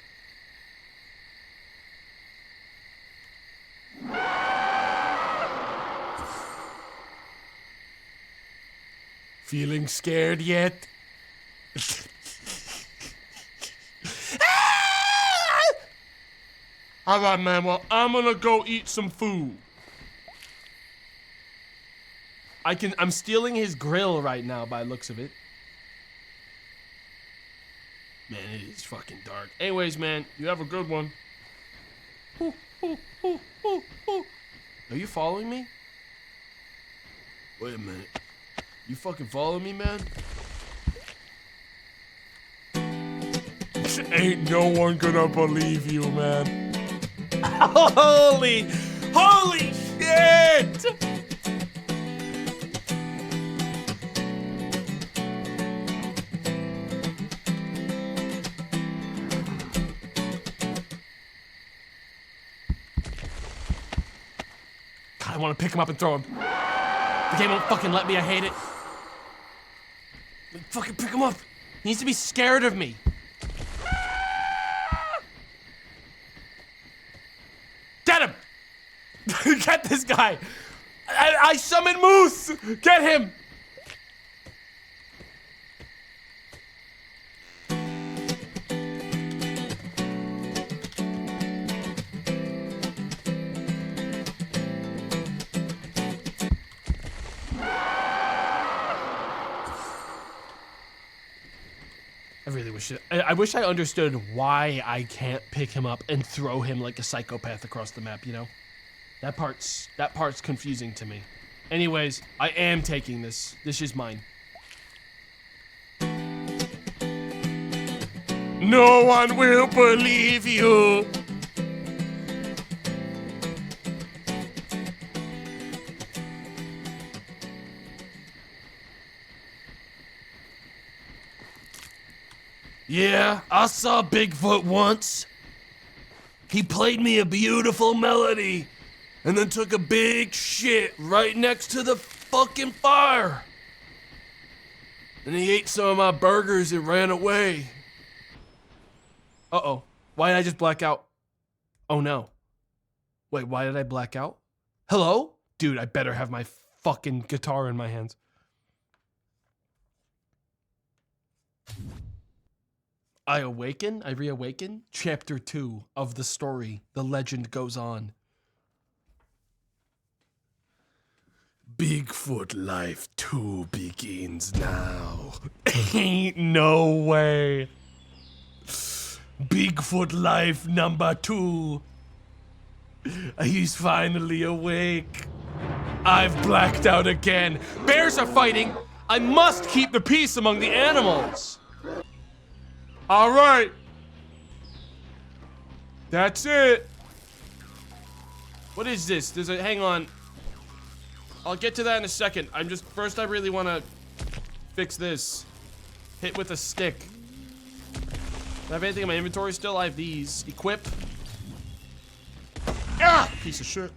Feeling scared yet? All right, man. Well, I'm gonna go eat some food. I'm stealing his grill right now by the looks of it. Man, it is fucking dark. Anyways, man, you have a good one. Are you following me? Wait a minute. You fucking follow me, man? Ain't no one gonna believe you, man. Holy shit! God, I want to pick him up and throw him. The game won't fucking let me. I hate it. Fucking pick him up. He needs to be scared of me. Get him! Get this guy! I summon Moose! Get him! I really wish I wish I understood why I can't pick him up and throw him like a psychopath across the map, you know? That part's confusing to me. Anyways, I am taking this. This is mine. No one will believe you. Yeah, I saw Bigfoot once. He played me a beautiful melody and then took a big shit right next to the fucking fire. And he ate some of my burgers and ran away. Uh-oh. Why did I just black out? Oh no. Wait, why did I black out? Hello? Dude, I better have my fucking guitar in my hands. I reawaken. Chapter 2 of the story. The legend goes on. Bigfoot Life 2 begins now. Ain't no way. Bigfoot Life number 2. He's finally awake. I've blacked out again. Bears are fighting. I must keep the peace among the animals. All right. That's it. What is this? Hang on. I'll get to that in a second. First I really want to fix this. Hit with a stick. Do I have anything in my inventory still? I have these. Equip. Ah! Piece of shit.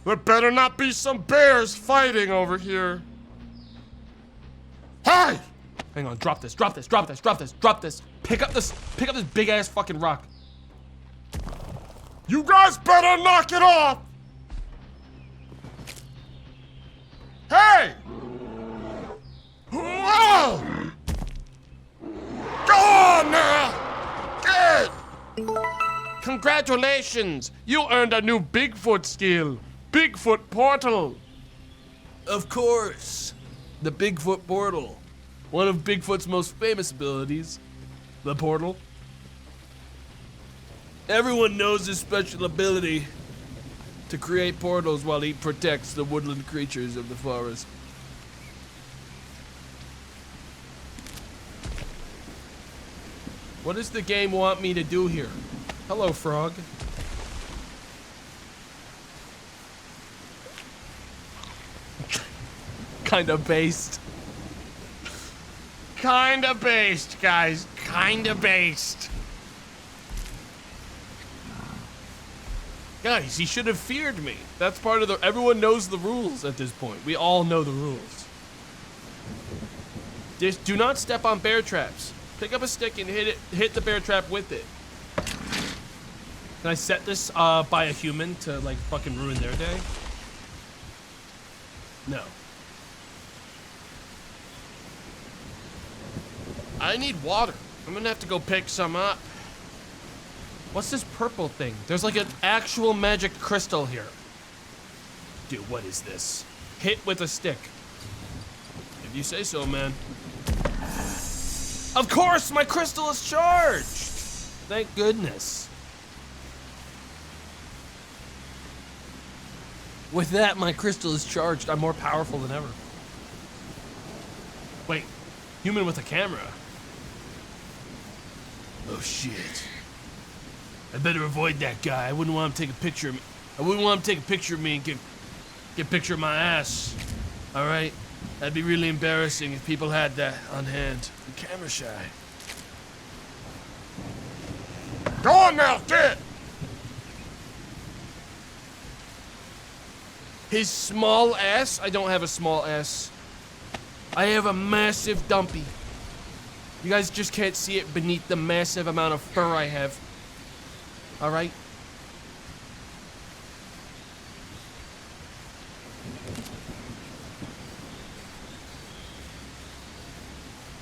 There better not be some bears fighting over here. Hey! Hang on, drop this, drop this, drop this, drop this, drop this. Pick up this big ass fucking rock. You guys better knock it off! Hey! Whoa! Go on now! Get! Congratulations! You earned a new Bigfoot skill. Bigfoot Portal. Of course. The Bigfoot Portal. One of Bigfoot's most famous abilities. The portal. Everyone knows his special ability to create portals while he protects the woodland creatures of the forest. What does the game want me to do here? Hello, frog. Kinda based. Kinda based, guys. Kinda based. Guys, he should have feared me. That's part of everyone knows the rules at this point. We all know the rules. Just do not step on bear traps. Pick up a stick and hit the bear trap with it. Can I set this by a human to like fucking ruin their day? No. I need water. I'm gonna have to go pick some up. What's this purple thing? There's like an actual magic crystal here. Dude, what is this? Hit with a stick. If you say so, man. Of course, my crystal is charged. Thank goodness. With that, my crystal is charged. I'm more powerful than ever. Wait, human with a camera. Oh shit. I better avoid that guy. I wouldn't want him to take a picture of me. I wouldn't want him to take a picture of me and get a picture of my ass. All right? That'd be really embarrassing if people had that on hand. I'm camera shy. Go on now, get! His small ass? I don't have a small ass. I have a massive dumpy. You guys just can't see it beneath the massive amount of fur I have. All right?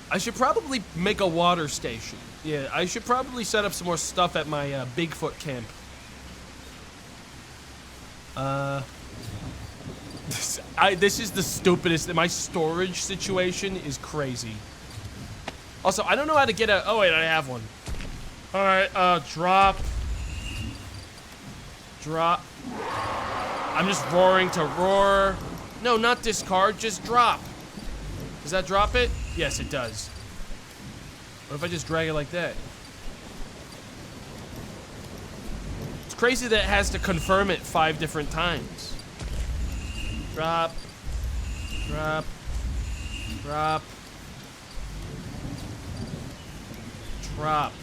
I should probably make a water station. Yeah, I should probably set up some more stuff at my Bigfoot camp. This is the stupidest. My storage situation is crazy. Also, I don't know how to get a... Oh, wait, I have one. All right, drop. Drop. I'm just roaring to roar. No, not discard, just drop. Does that drop it? Yes, it does. What if I just drag it like that? It's crazy that it has to confirm it 5 different times. Drop. Drop. Drop. Drop.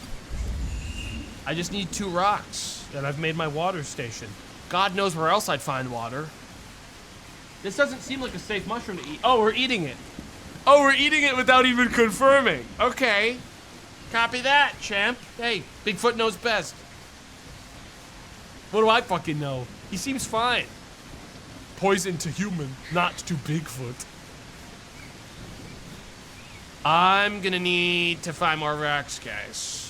I just need 2 rocks. And I've made my water station. God knows where else I'd find water. This doesn't seem like a safe mushroom to eat. Oh, we're eating it. Oh, we're eating it without even confirming. Okay. Copy that, champ. Hey, Bigfoot knows best. What do I fucking know? He seems fine. Poison to human, not to Bigfoot. I'm gonna need to find more rocks, guys.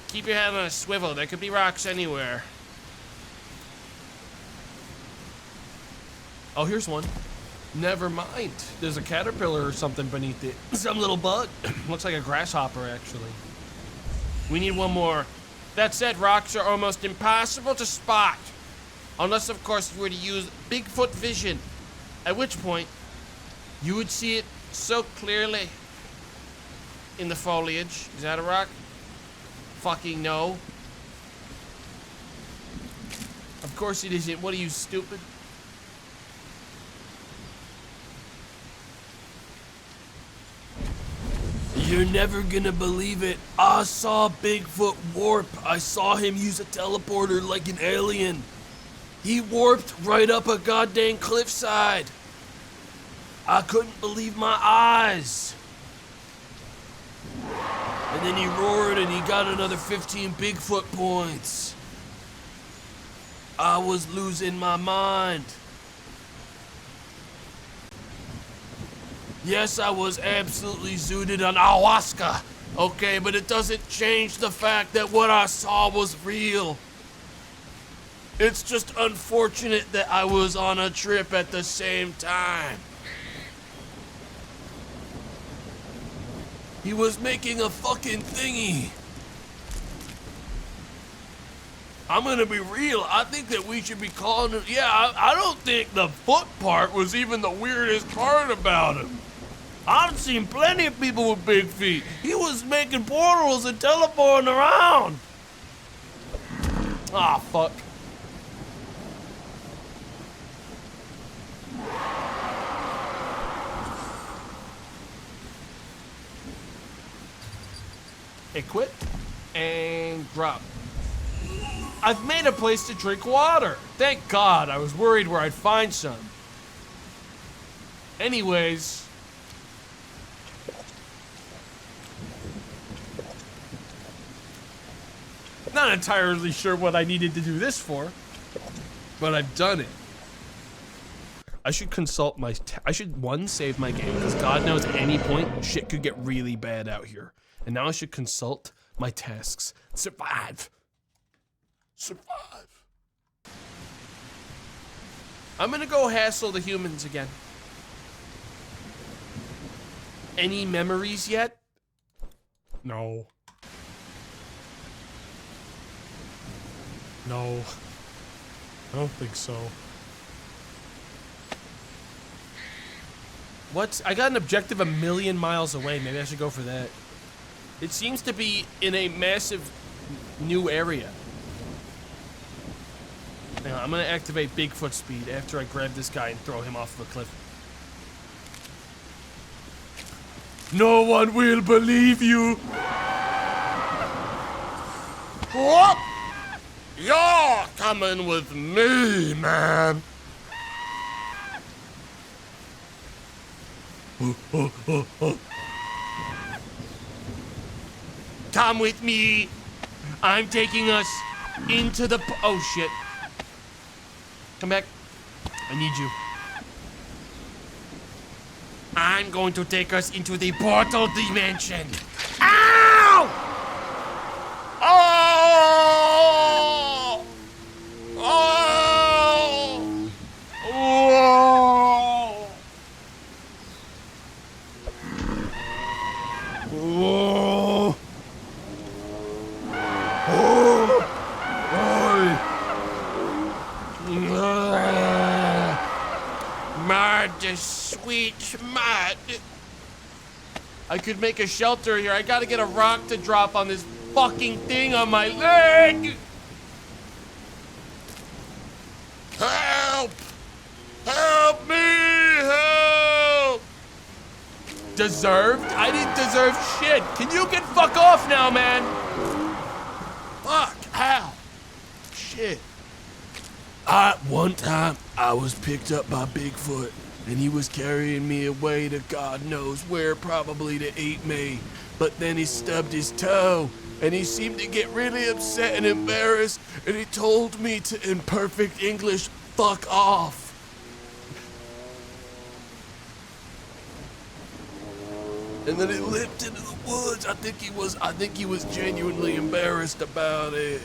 Keep your head on a swivel. There could be rocks anywhere. Oh, here's one. Never mind. There's a caterpillar or something beneath it. Some little bug. Looks like a grasshopper, actually. We need one more. That said, rocks are almost impossible to spot. Unless, of course, you were to use Bigfoot vision. At which point, you would see it so clearly in the foliage. Is that a rock? Fucking no. Of course it isn't. What are you, stupid? You're never gonna believe it. I saw Bigfoot warp. I saw him use a teleporter like an alien. He warped right up a goddamn cliffside. I couldn't believe my eyes. And then he roared and he got another 15 Bigfoot points. I was losing my mind. Yes, I was absolutely zooted on ayahuasca. Okay, but it doesn't change the fact that what I saw was real. It's just unfortunate that I was on a trip at the same time. He was making a fucking thingy. I'm gonna be real. I think that we should be calling it. Yeah, I don't think the foot part was even the weirdest part about him. I've seen plenty of people with big feet. He was making portals and teleporting around. Ah, fuck. Equip and drop. I've made a place to drink water. Thank God. I was worried where I'd find some. Anyways. Not entirely sure what I needed to do this for, but I've done it. I should consult my... I should, one, save my game, because God knows at any point, shit could get really bad out here. And now I should consult my tasks. Survive. Survive. I'm gonna go hassle the humans again. Any memories yet? No. No. I don't think so. What? I got an objective 1,000,000 miles away. Maybe I should go for that. It seems to be in a massive new area. Now, I'm gonna activate Bigfoot speed after I grab this guy and throw him off of a cliff. No one will believe you. What? You're coming with me, man. Come with me. I'm taking us into the... Oh, shit. Come back. I need you. I'm going to take us into the portal dimension. Ow! Oh! Oh! Whoa! Whoa! Mud, sweet mud. I could make a shelter here. I gotta get a rock to drop on this fucking thing on my leg. Help! Help me! Help! Deserved? I didn't deserve shit. Can you get fuck off now, man? Fuck! Ow! Shit. One time, I was picked up by Bigfoot, and he was carrying me away to God knows where, probably to eat me. But then he stubbed his toe, and he seemed to get really upset and embarrassed, and he told me to, in perfect English, fuck off. And then he limped into the woods. I think he was genuinely embarrassed about it.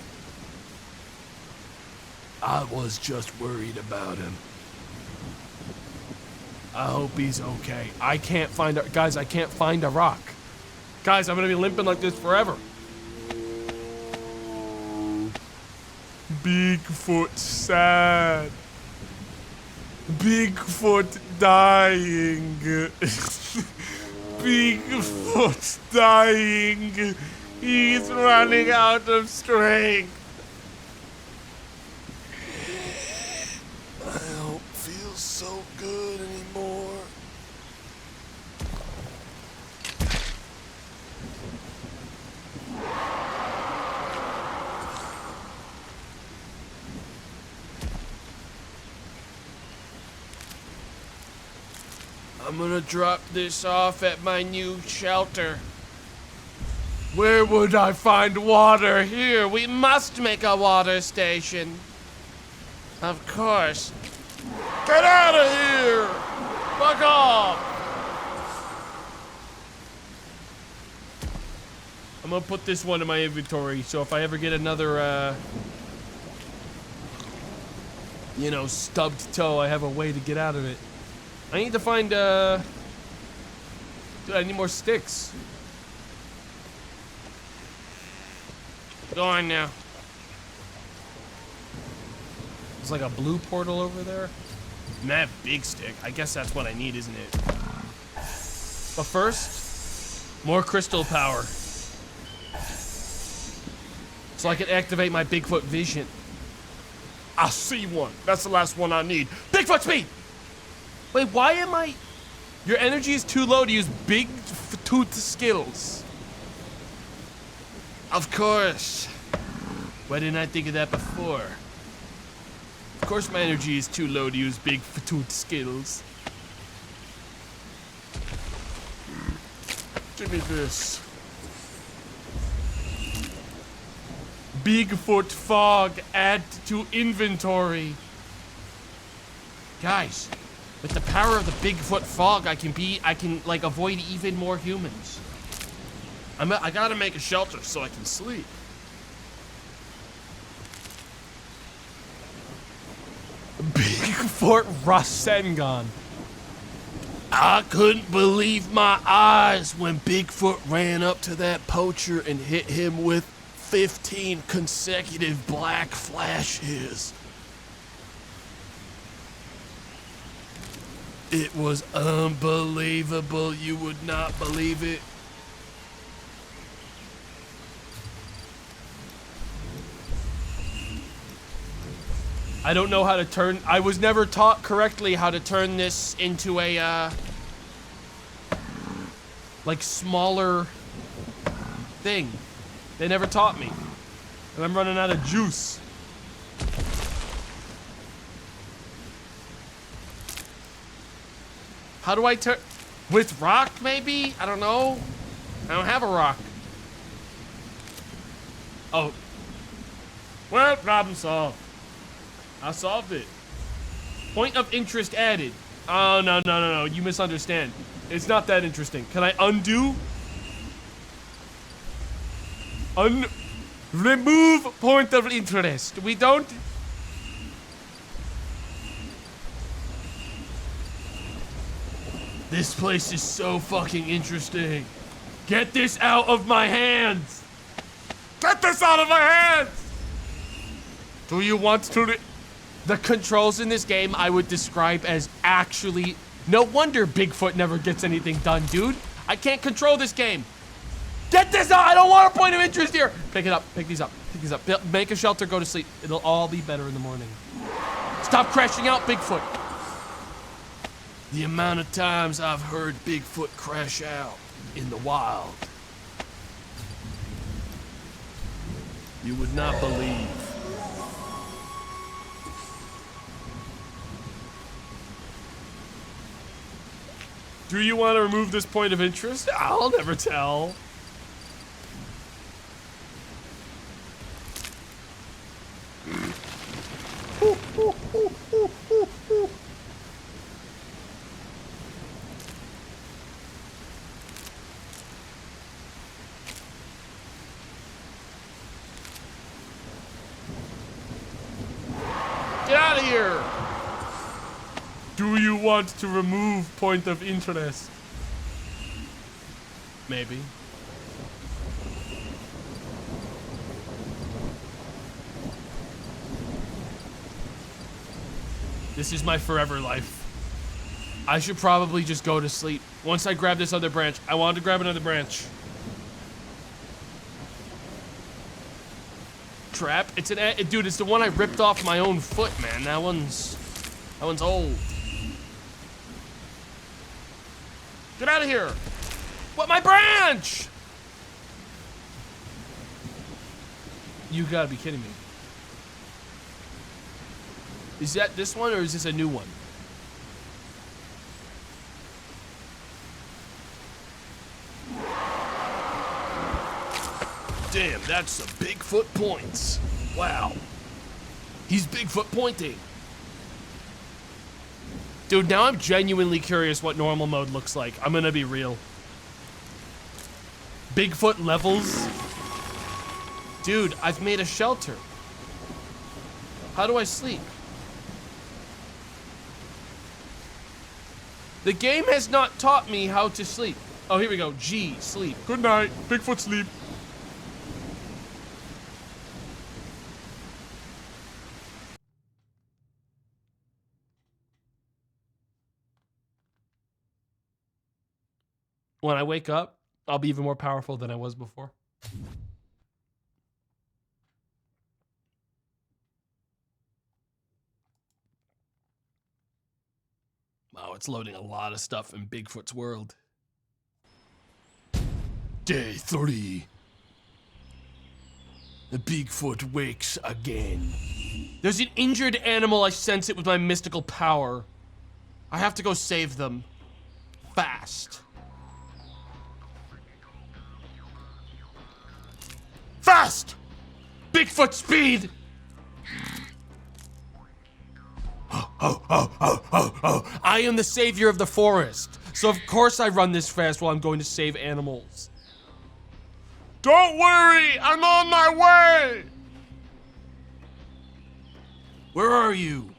I was just worried about him. I hope he's okay. I can't find a, guys, I can't find a rock. Guys, I'm gonna be limping like this forever. Bigfoot sad. Bigfoot dying. Bigfoot dying. He's running out of strength. I don't feel so good anymore. I'm gonna drop this off at my new shelter. Where would I find water? Here, we must make a water station. Of course. Get out of here! Fuck off! I'm gonna put this one in my inventory, so if I ever get another, you know, stubbed toe, I have a way to get out of it. I need to find, dude, I need more sticks. Go on now. There's like a blue portal over there. And that big stick. I guess that's what I need, isn't it? But first, more crystal power. So I can activate my Bigfoot vision. I see one. That's the last one I need. Bigfoot speed! Wait, why am I... Your energy is too low to use Bigfoot skills. Of course. Why didn't I think of that before? Of course my energy is too low to use Bigfoot skills. Give me this. Bigfoot fog, add to inventory. Guys, with the power of the Bigfoot fog, I can like avoid even more humans. I gotta make a shelter so I can sleep. Bigfoot Rasengan. I couldn't believe my eyes when Bigfoot ran up to that poacher and hit him with 15 consecutive black flashes. It was unbelievable. You would not believe it. I don't know how to turn... I was never taught correctly how to turn this into a, like, smaller thing. They never taught me. And I'm running out of juice. How do I turn... With rock, maybe? I don't know. I don't have a rock. Oh. Well, problem solved. I solved it. Point of interest added. Oh, no. You misunderstand. It's not that interesting. Can I undo? Remove point of interest. We don't... This place is so fucking interesting. Get this out of my hands. Get this out of my hands. Do you want to... The controls in this game I would describe as actually... No wonder Bigfoot never gets anything done, dude. I can't control this game. Get this out! I don't want a point of interest here! Pick it up. Pick these up. Pick these up. Make a shelter, go to sleep. It'll all be better in the morning. Stop crashing out, Bigfoot. The amount of times I've heard Bigfoot crash out in the wild. You would not believe. Do you want to remove this point of interest? I'll never tell. Get out of here! Do you want to remove point of interest? Maybe. This is my forever life. I should probably just go to sleep. Once I grab this other branch, I wanted to grab another branch. Trap? It's an dude, it's the one I ripped off my own foot, man. That one's old. Get out of here. What, my branch? You gotta be kidding me. Is that this one or is this a new one? Damn, that's some Bigfoot points. Wow. He's Bigfoot pointing. Dude, now I'm genuinely curious what normal mode looks like. I'm gonna be real. Bigfoot levels? Dude, I've made a shelter. How do I sleep? The game has not taught me how to sleep. Oh, here we go. G, sleep. Good night. Bigfoot sleep. When I wake up, I'll be even more powerful than I was before. Wow, it's loading a lot of stuff in Bigfoot's world. Day 3. The Bigfoot wakes again. There's an injured animal. I sense it with my mystical power. I have to go save them. Fast. Fast! Bigfoot speed! I am the savior of the forest. So of course I run this fast while I'm going to save animals. Don't worry, I'm on my way! Where are you?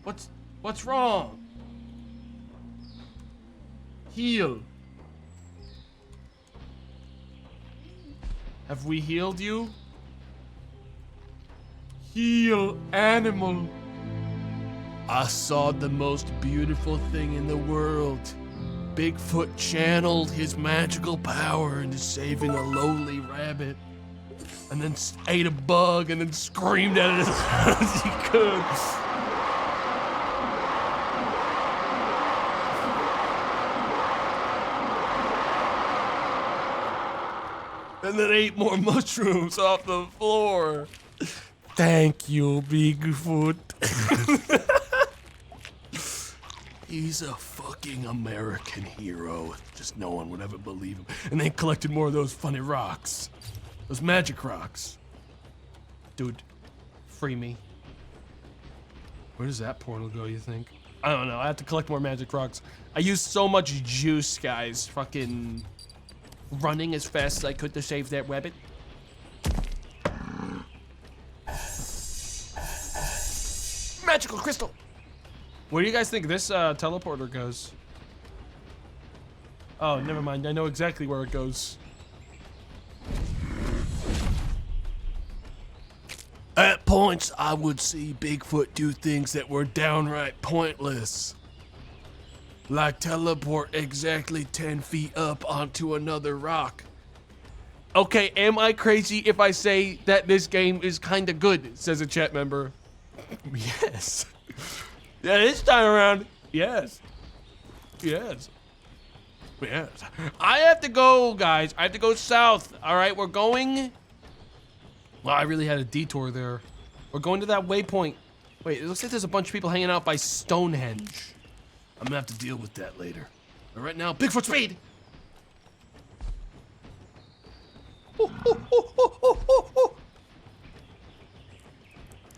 What's wrong? Heal. Have we healed you? Heal, animal. I saw the most beautiful thing in the world. Bigfoot channeled his magical power into saving a lowly rabbit. And then ate a bug and then screamed at it as loud as he could. And then ate more mushrooms off the floor. Thank you, Bigfoot. He's a fucking American hero. Just no one would ever believe him. And they collected more of those funny rocks. Those magic rocks. Dude, free me. Where does that portal go, you think? I don't know. I have to collect more magic rocks. I used so much juice, guys. Fucking running as fast as I could to save that rabbit. Magical crystal. Where do you guys think this teleporter goes? Oh, never mind. I know exactly where it goes. At points, I would see Bigfoot do things that were downright pointless. Like teleport exactly 10 feet up onto another rock. Okay, am I crazy if I say that this game is kinda good, says a chat member. Yes. Yeah, this time around, yes. Yes. Yes. I have to go, guys. I have to go south. All right, we're going. Well, I really had a detour there. We're going to that waypoint. Wait, it looks like there's a bunch of people hanging out by Stonehenge. I'm gonna have to deal with that later. But right now, Bigfoot speed!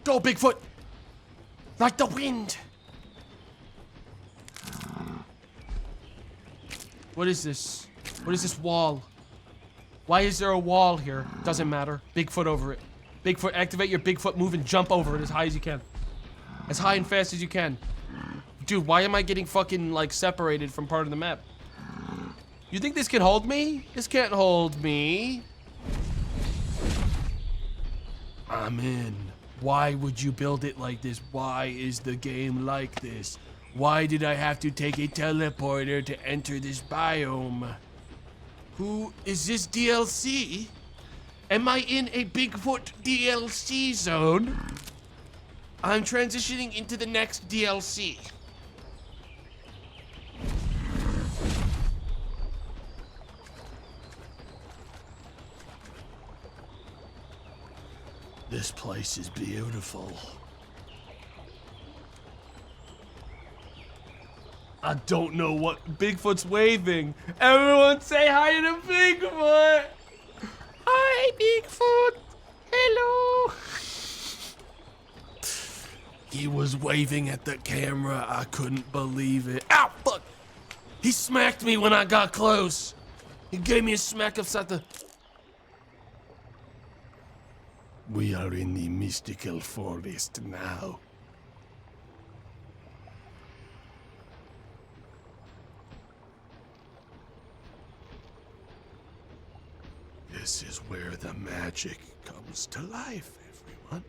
Go, Bigfoot! Like the wind! What is this? What is this wall? Why is there a wall here? Doesn't matter. Bigfoot over it. Bigfoot, activate your Bigfoot move and jump over it as high as you can. As high and fast as you can. Dude, why am I getting fucking, like, separated from part of the map? You think this can hold me? This can't hold me. I'm in. Why would you build it like this? Why is the game like this? Why did I have to take a teleporter to enter this biome? Who is this DLC? Am I in a Bigfoot DLC zone? I'm transitioning into the next DLC. This place is beautiful. I don't know what Bigfoot's waving. Everyone say hi to Bigfoot. Hi, Bigfoot. Hello. He was waving at the camera. I couldn't believe it. Ow, fuck. He smacked me when I got close. He gave me a smack upside the... We are in the mystical forest now. This is where the magic comes to life, everyone.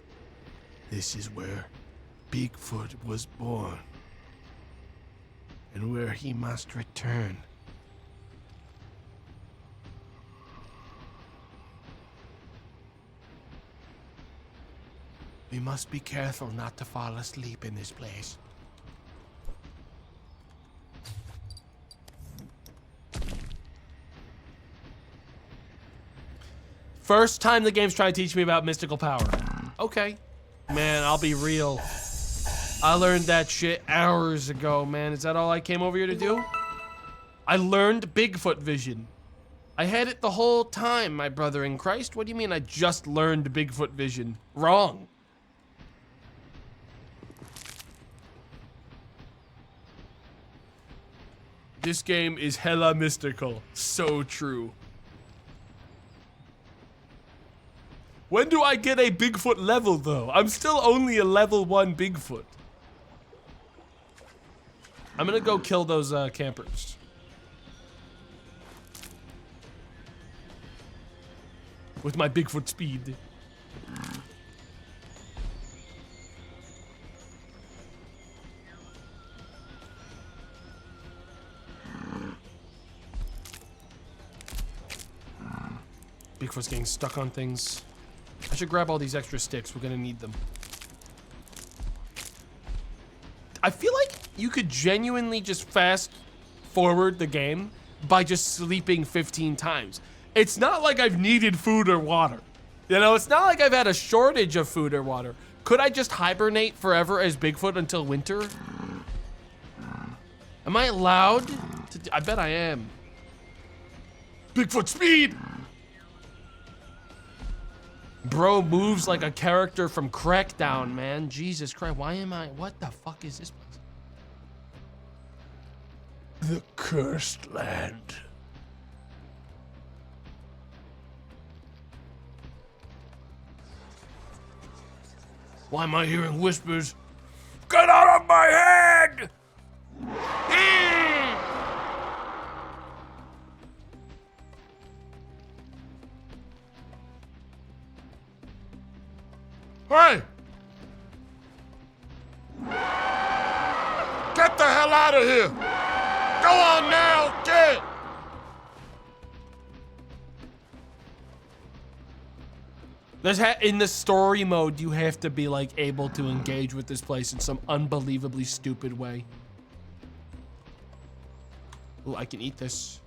This is where Bigfoot was born. And where he must return. We must be careful not to fall asleep in this place. First time the game's trying to teach me about mystical power. Okay. Man, I'll be real. I learned that shit hours ago, man. Is that all I came over here to do? I learned Bigfoot vision. I had it the whole time, my brother in Christ. What do you mean I just learned Bigfoot vision? Wrong. This game is hella mystical. So true. When do I get a Bigfoot level, though? I'm still only a level 1 Bigfoot. I'm gonna go kill those campers. With my Bigfoot speed. Bigfoot's getting stuck on things. I should grab all these extra sticks. We're gonna need them. I feel like you could genuinely just fast forward the game by just sleeping 15 times. It's not like I've needed food or water. You know, it's not like I've had a shortage of food or water. Could I just hibernate forever as Bigfoot until winter? Am I allowed to? I bet I am. Bigfoot speed! Bro moves like a character from Crackdown, man. Jesus Christ, why am I? What the fuck is this place? The cursed land. Why am I hearing whispers? Get out of my head! Hey! Get the hell out of here! Go on now, get! In the story mode, you have to be like able to engage with this place in some unbelievably stupid way. Oh, I can eat this.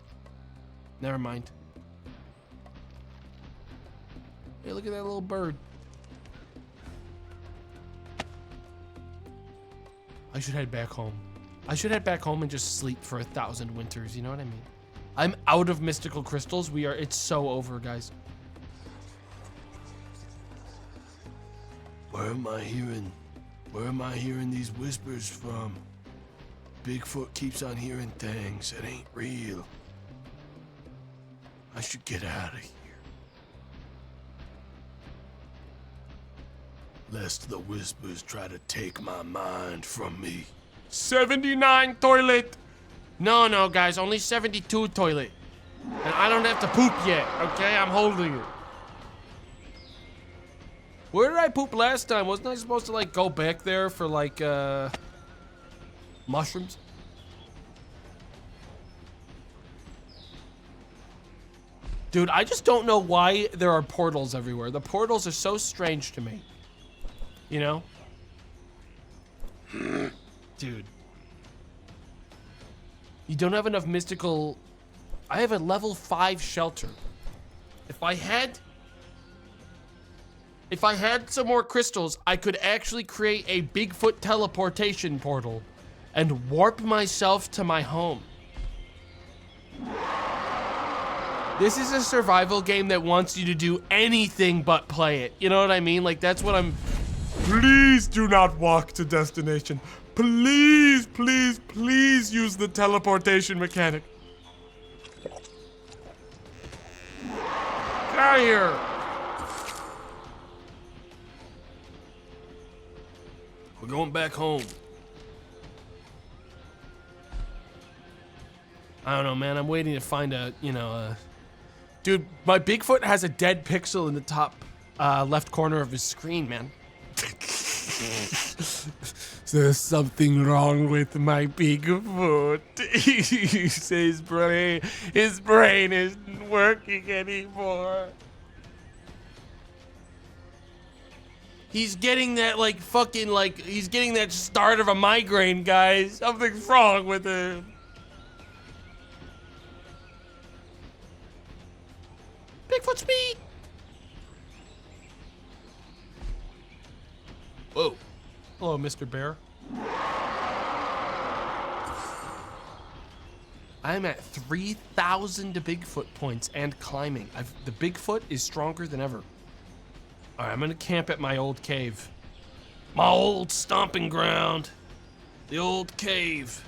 Never mind. Hey, look at that little bird. I should head back home. I should head back home and just sleep for 1,000 winters, you know what I mean? I'm out of mystical crystals. It's so over, guys. Where am I hearing these whispers from? Bigfoot keeps on hearing things that ain't real. I should get out of here. lest the whispers try to take my mind from me. 79 toilet. No, guys, only 72 toilet. And I don't have to poop yet, okay? I'm holding it. Where did I poop last time? Wasn't I supposed to, like, go back there for, like, mushrooms? Dude, I just don't know why there are portals everywhere. The portals are so strange to me. You know? Dude. You don't have enough mystical... I have a level 5 shelter. If I had some more crystals, I could actually create a Bigfoot teleportation portal and warp myself to my home. This is a survival game that wants you to do anything but play it. You know what I mean? Like, that's what I'm... Please do not walk to destination. Please, please, please use the teleportation mechanic. Get out of here. We're going back home. I don't know, man. I'm waiting to find a, Dude, my Bigfoot has a dead pixel in the top left corner of his screen, man. There's something wrong with my Bigfoot. He says his brain isn't working anymore. He's getting that, he's getting that start of a migraine, guys. Something's wrong with him. Bigfoot speed! Whoa. Hello, Mr. Bear. I'm at 3,000 Bigfoot points and climbing. The Bigfoot is stronger than ever. All right, I'm gonna camp at my old cave. My old stomping ground. The old cave.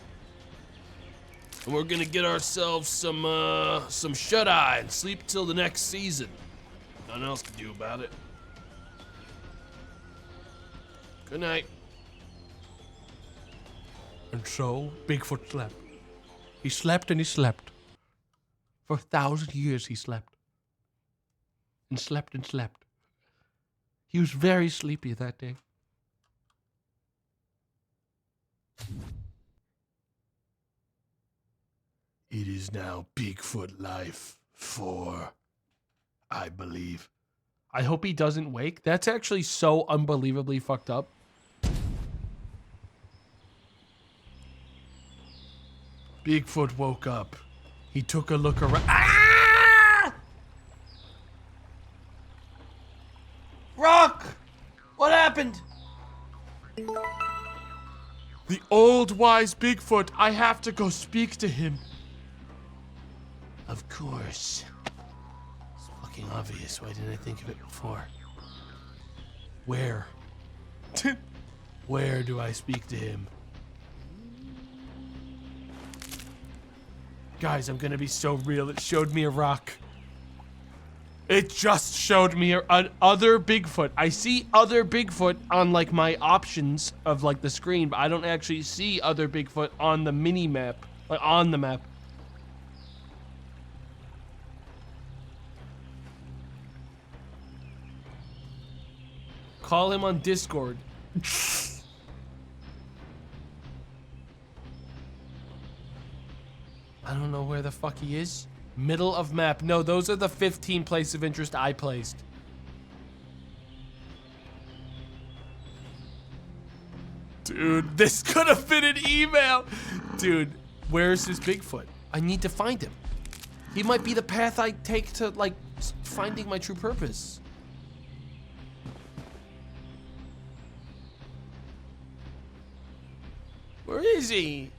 And we're gonna get ourselves some shut-eye and sleep till the next season. Nothing else to do about it. Good night. And so, Bigfoot slept. He slept and he slept. For 1,000 years he slept. And slept and slept. He was very sleepy that day. It is now Bigfoot Life 4, I believe. I hope he doesn't wake. That's actually so unbelievably fucked up. Bigfoot woke up. He took a look around. Ah! Rock! What happened? The old wise Bigfoot. I have to go speak to him. Of course. It's fucking obvious. Why didn't I think of it before? Where? Where do I speak to him? Guys, I'm gonna be so real. It showed me a rock. It just showed me an other Bigfoot. I see other Bigfoot on like my options of like the screen, but I don't actually see other Bigfoot on the mini map, like on the map. Call him on Discord. I don't know where the fuck he is. Middle of map. No, those are the 15 places of interest I placed. Dude, this could have been an email. Dude, where's this Bigfoot? I need to find him. He might be the path I take to, like, finding my true purpose. Where is he?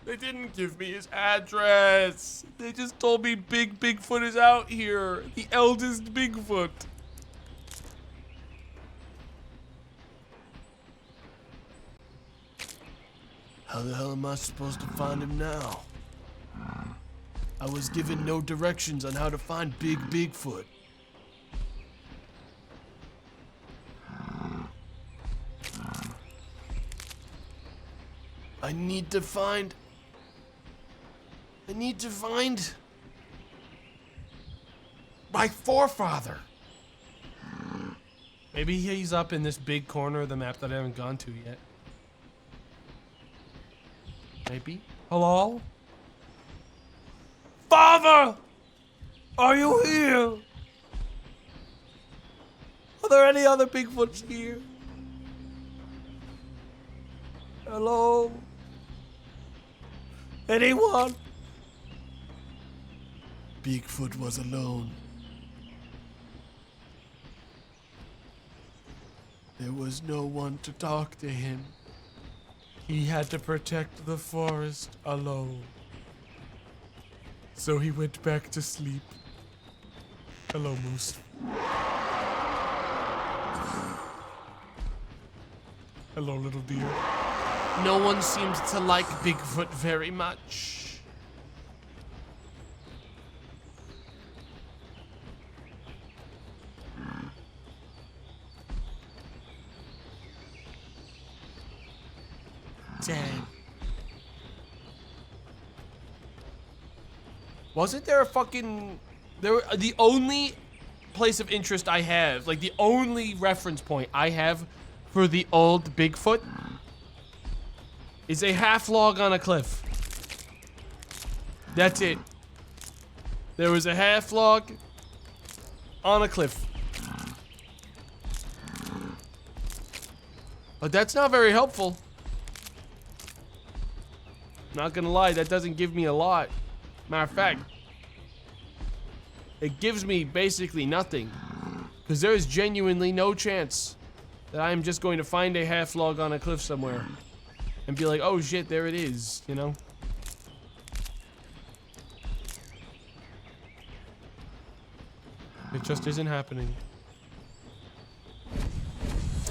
They didn't give me his address. They just told me Bigfoot is out here. The eldest Bigfoot. How the hell am I supposed to find him now? I was given no directions on how to find Bigfoot. I need to find my forefather. Maybe he's up in this big corner of the map that I haven't gone to yet. Maybe. Hello? Father! Are you here? Are there any other Bigfoots here? Hello? Anyone? Bigfoot was alone. There was no one to talk to him. He had to protect the forest alone. So he went back to sleep. Hello, Moose. Hello, little deer. No one seems to like Bigfoot very much. Dang. Wasn't there a fucking... the only place of interest I have, like the only reference point I have for the old Bigfoot is a half log on a cliff. That's it. There was a half log on a cliff. But that's not very helpful. Not gonna lie, that doesn't give me a lot. Matter of fact, it gives me basically nothing. Because there is genuinely no chance that I'm just going to find a half log on a cliff somewhere and be like, oh shit, there it is, you know? It just isn't happening.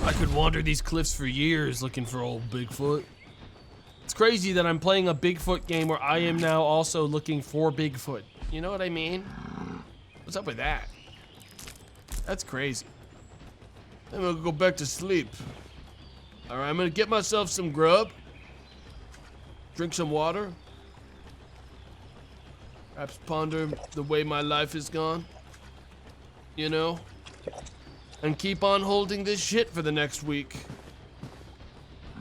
I could wander these cliffs for years looking for old Bigfoot. It's crazy that I'm playing a Bigfoot game where I am now also looking for Bigfoot. You know what I mean? What's up with that? That's crazy. I'm gonna go back to sleep. Alright, I'm gonna get myself some grub. Drink some water. Perhaps ponder the way my life has gone. You know? And keep on holding this shit for the next week.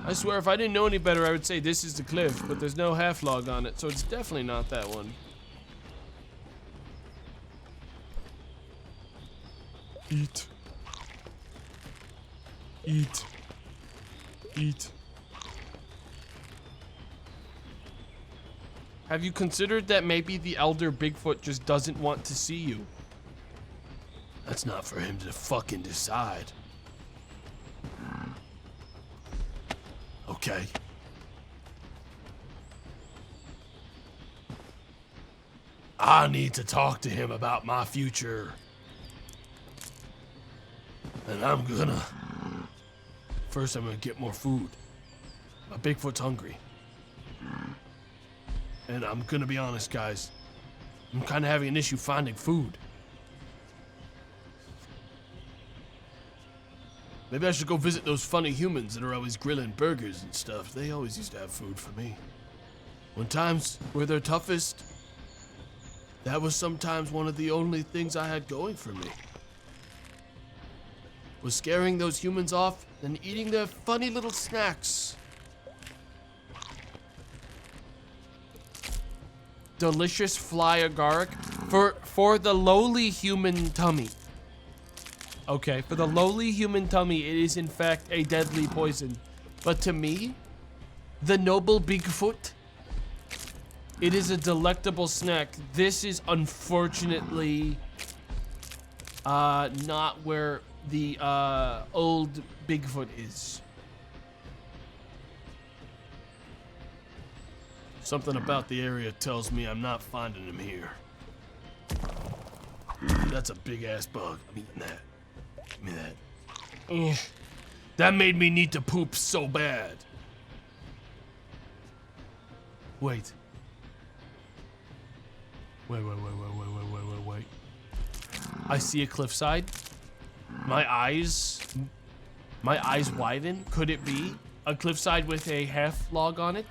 I swear, if I didn't know any better, I would say this is the cliff, but there's no half log on it, so it's definitely not that one. Eat. Eat. Eat. Have you considered that maybe the elder Bigfoot just doesn't want to see you? That's not for him to fucking decide. Okay. I need to talk to him about my future. And I'm gonna... First, I'm gonna get more food. My Bigfoot's hungry. And I'm gonna be honest, guys. I'm kinda having an issue finding food. Maybe I should go visit those funny humans that are always grilling burgers and stuff. They always used to have food for me. When times were their toughest, that was sometimes one of the only things I had going for me. Was scaring those humans off and eating their funny little snacks. Delicious fly agaric for the lowly human tummy. Okay, for the lowly human tummy, it is in fact a deadly poison. But to me, the noble Bigfoot, it is a delectable snack. This is unfortunately not where the old Bigfoot is. Something about the area tells me I'm not finding him here. That's a big ass bug. I'm eating that. Give me that. That made me need to poop so bad. Wait. Wait. I see a cliffside. My eyes widen. Could it be a cliffside with a half log on it.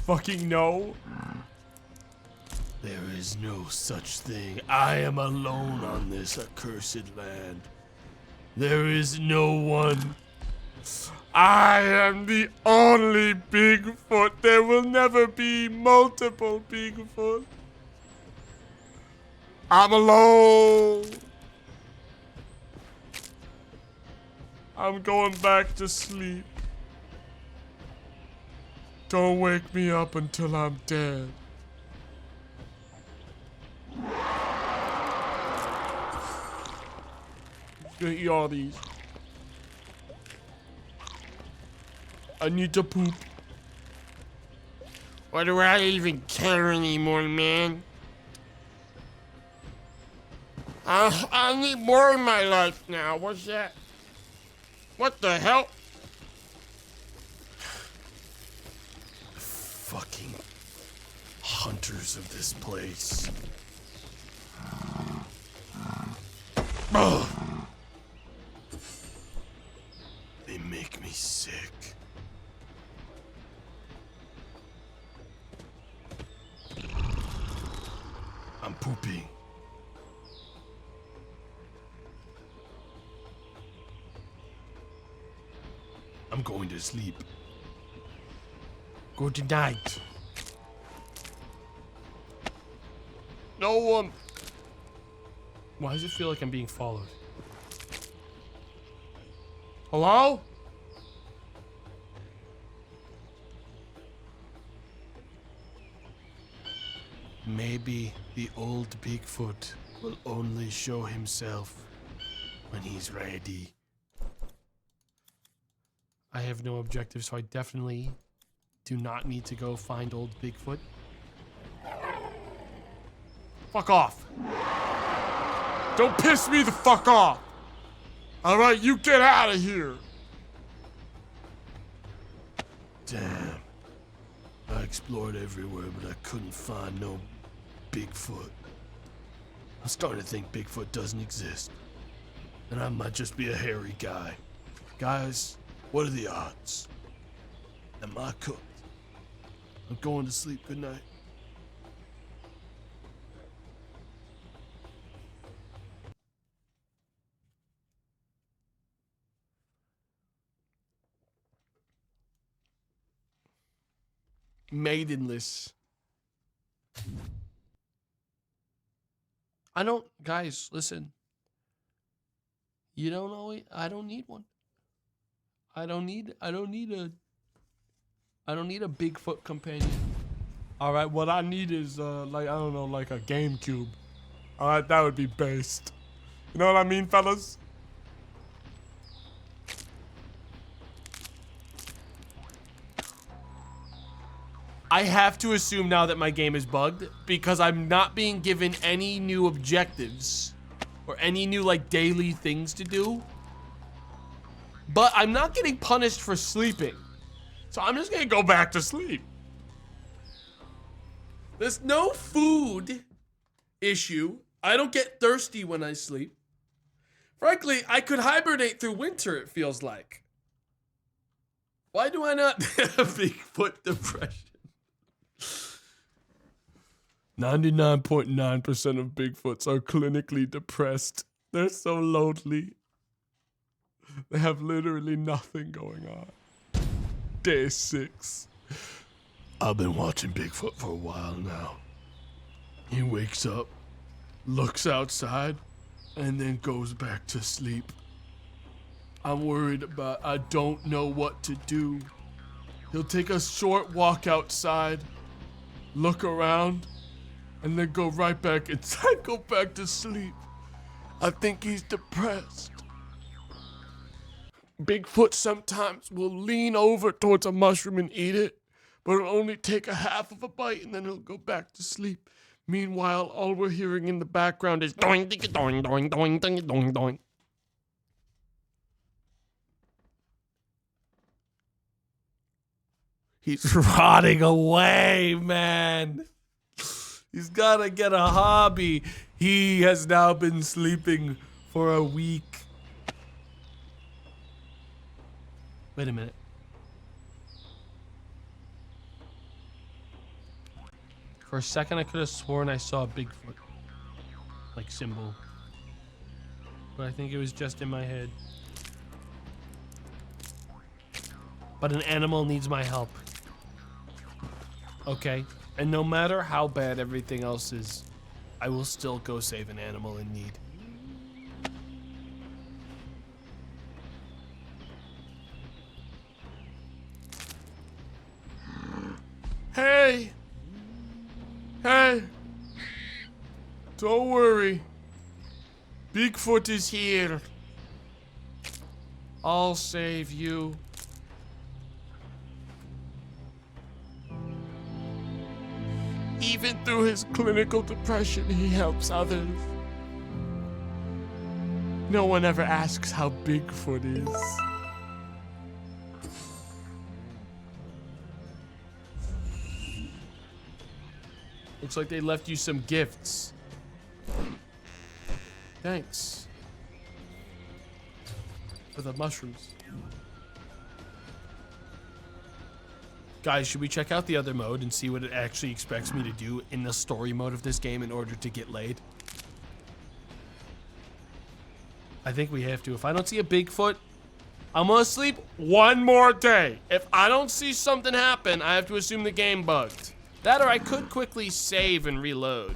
Fucking no. There is no such thing. I am alone on this accursed land. There is no one. I am the only Bigfoot. There will never be multiple Bigfoot. I'm alone. I'm going back to sleep. Don't wake me up until I'm dead. Gonna eat all these. I need to poop. What do I even care anymore, man? I need more in my life now. What's that? What the hell? Fucking hunters of this place. Ugh. They make me sick. I'm pooping. I'm going to sleep. Good night. No one. Why does it feel like I'm being followed? Hello? Maybe the old Bigfoot will only show himself when he's ready. I have no objective, so I definitely do not need to go find old Bigfoot. Fuck off. Don't piss me the fuck off. All right, you get out of here. Damn. I explored everywhere, but I couldn't find no Bigfoot. I'm starting to think Bigfoot doesn't exist. And I might just be a hairy guy. Guys, what are the odds? Am I cooked? I'm going to sleep. Good night. Maidenless. I don't, guys, listen. You don't know it. I don't need one. I don't need a Bigfoot companion. All right, what I need is like, I don't know, like a GameCube. All right, that would be based. You know what I mean, fellas? I have to assume now that my game is bugged because I'm not being given any new objectives or any new like daily things to do. But I'm not getting punished for sleeping. So I'm just gonna go back to sleep. There's no food issue. I don't get thirsty when I sleep. Frankly, I could hibernate through winter, it feels like. Why do I not have Bigfoot depression? 99.9% of Bigfoots are clinically depressed. They're so lonely. They have literally nothing going on. Day 6. I've been watching Bigfoot for a while now. He wakes up, looks outside, and then goes back to sleep. I'm worried about, I don't know what to do. He'll take a short walk outside, look around, and then go right back inside, go back to sleep. I think he's depressed. Bigfoot sometimes will lean over towards a mushroom and eat it, but it'll only take a half of a bite and then he'll go back to sleep. Meanwhile, all we're hearing in the background is doing, doing, doing, doing, doing, doing, doing. He's rotting away, man. He's gotta get a hobby. He has now been sleeping for a week. Wait a minute. For a second, I could have sworn I saw a Bigfoot, like, symbol. But I think it was just in my head. But an animal needs my help. Okay. And no matter how bad everything else is, I will still go save an animal in need. Hey! Hey! Don't worry. Bigfoot is here. I'll save you. Even through his clinical depression, he helps others. No one ever asks how Bigfoot is. Looks like they left you some gifts. Thanks. For the mushrooms. Guys, should we check out the other mode and see what it actually expects me to do in the story mode of this game in order to get laid? I think we have to. If I don't see a Bigfoot, I'm gonna sleep one more day. If I don't see something happen, I have to assume the game bugged. That or I could quickly save and reload.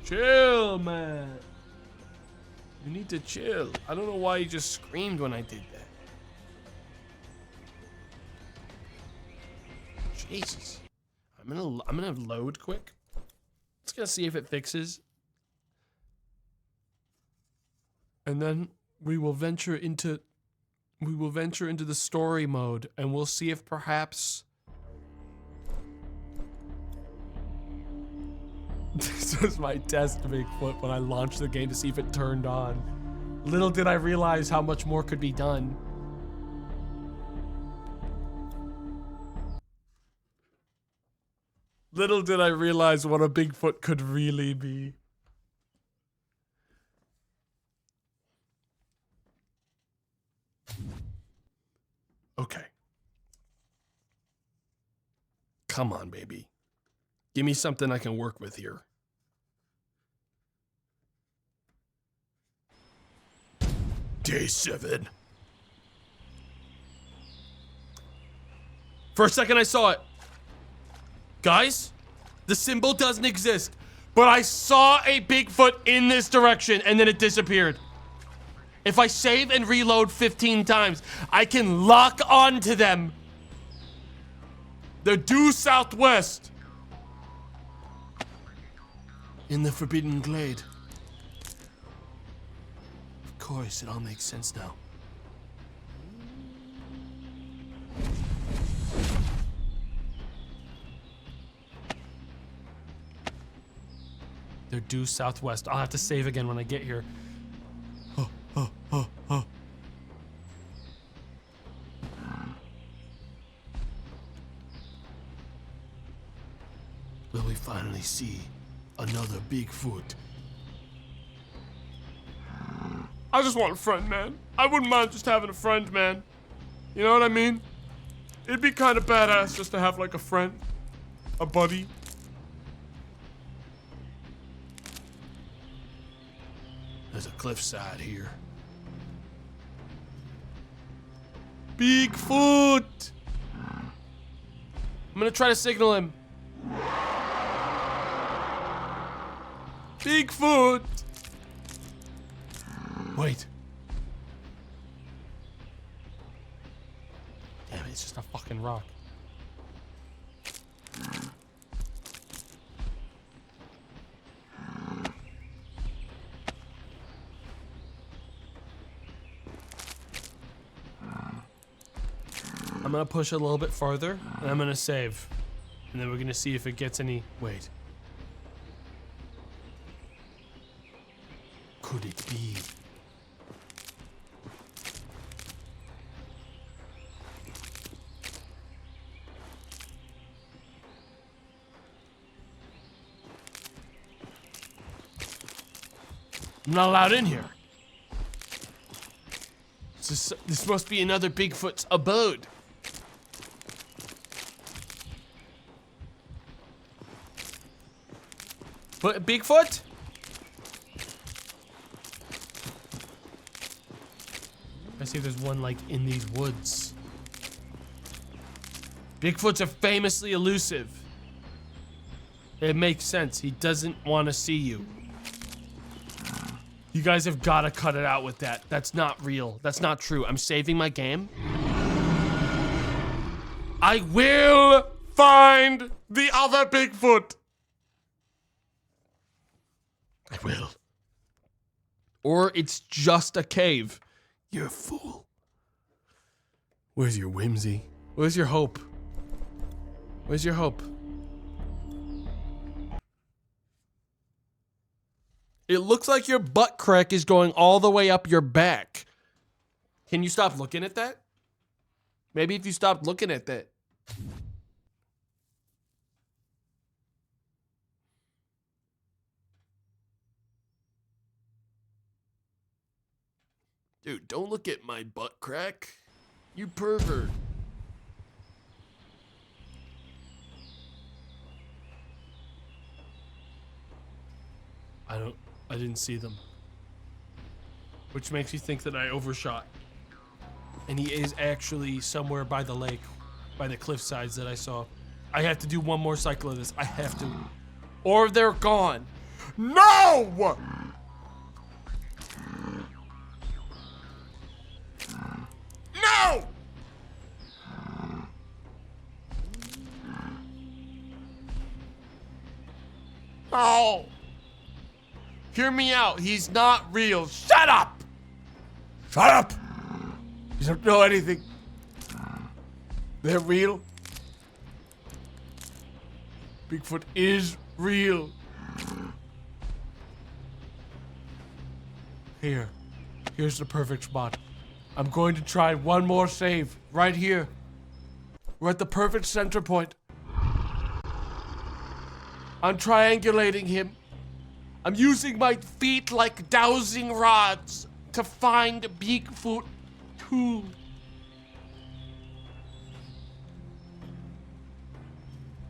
Chill, man. You need to chill. I don't know why you just screamed when I did that. Jesus. I'm gonna load quick. Let's gonna see if it fixes. And then we will venture into the story mode, and we'll see if perhaps this was my test Bigfoot when I launched the game to see if it turned on. Little did I realize how much more could be done. Little did I realize what a Bigfoot could really be. Okay. Come on, baby. Give me something I can work with here. Day 7. For a second I saw it. Guys, the symbol doesn't exist, but I saw a Bigfoot in this direction and then it disappeared. If I save and reload 15 times, I can lock onto them. They're due southwest. In the Forbidden Glade. Of course, it all makes sense now. They're due southwest. I'll have to save again when I get here. Will we finally see another Bigfoot? I just want a friend, man. I wouldn't mind just having a friend, man. You know what I mean? It'd be kind of badass just to have like a friend, a buddy. There's a cliffside here. Bigfoot! I'm gonna try to signal him. Bigfoot! Wait. Damn it, it's just a fucking rock. I'm gonna push a little bit farther, and I'm gonna save. And then we're gonna see if it gets any... Wait. Could it be? I'm not allowed in here. This must be another Bigfoot's abode. But Bigfoot? I see there's one like in these woods. Bigfoots are famously elusive. It makes sense. He doesn't want to see you. You guys have got to cut it out with that. That's not real. That's not true. I'm saving my game. I will find the other Bigfoot. I will. Or it's just a cave. You're a fool. Where's your whimsy? Where's your hope? Where's your hope? It looks like your butt crack is going all the way up your back. Can you stop looking at that? Maybe if you stopped looking at that. Dude, don't look at my butt crack. You pervert. I didn't see them. Which makes you think that I overshot. And he is actually somewhere by the lake, by the cliff sides that I saw. I have to do one more cycle of this. I have to. Or they're gone. No! No! Oh! Hear me out. He's not real. Shut up! Shut up! You don't know anything. They're real. Bigfoot is real. Here's the perfect spot. I'm going to try one more save right here. We're at the perfect center point. I'm triangulating him. I'm using my feet like dowsing rods to find Bigfoot 2.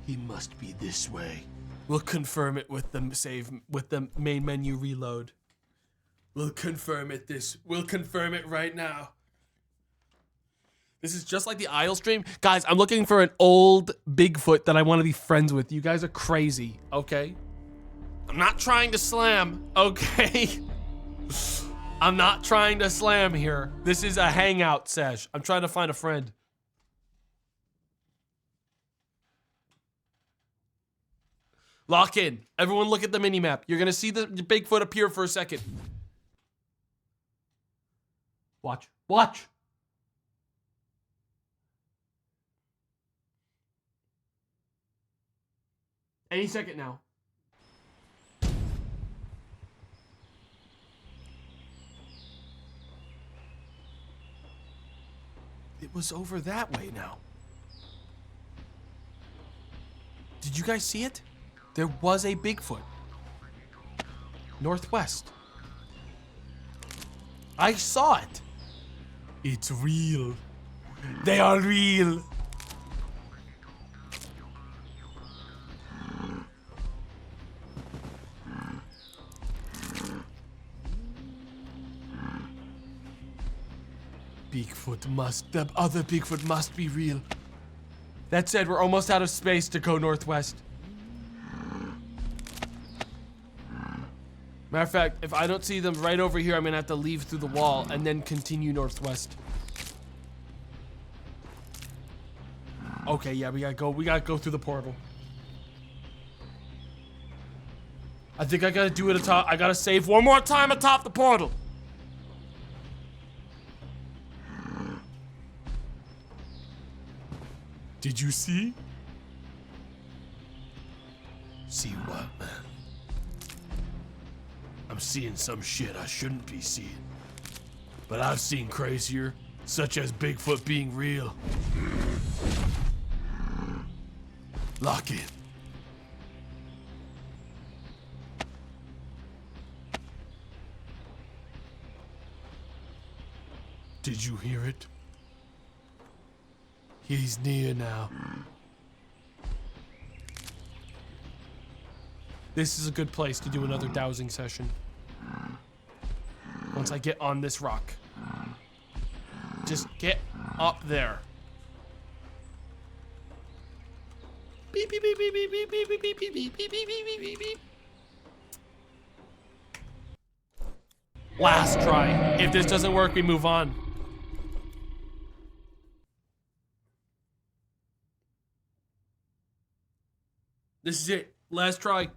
He must be this way. We'll confirm it with the main menu reload. We'll confirm it right now. This is just like the Isle stream. Guys, I'm looking for an old Bigfoot that I want to be friends with. You guys are crazy, okay? I'm not trying to slam, okay? I'm not trying to slam here. This is a hangout sesh. I'm trying to find a friend. Lock in. Everyone look at the minimap. You're gonna see the Bigfoot appear for a second. Watch. Watch! Any second now. It was over that way now. Did you guys see it? There was a Bigfoot. Northwest. I saw it. It's real. They are real. The other Bigfoot must be real. That said, we're almost out of space to go northwest. Matter of fact, if I don't see them right over here, I'm gonna have to leave through the wall and then continue northwest. Okay, yeah, we gotta go through the portal. I think I gotta do it atop. I gotta save one more time atop the portal. Did you see? See what, man? I'm seeing some shit I shouldn't be seeing. But I've seen crazier, such as Bigfoot being real. Lock in. Did you hear it? He's near now. This is a good place to do another dowsing session. Once I get on this rock. Just get up there. Beep, beep, beep, beep, beep, beep, beep, beep, beep, beep, beep, beep, beep, beep, beep, beep. Last try. If this doesn't work, we move on. This is it. Last try.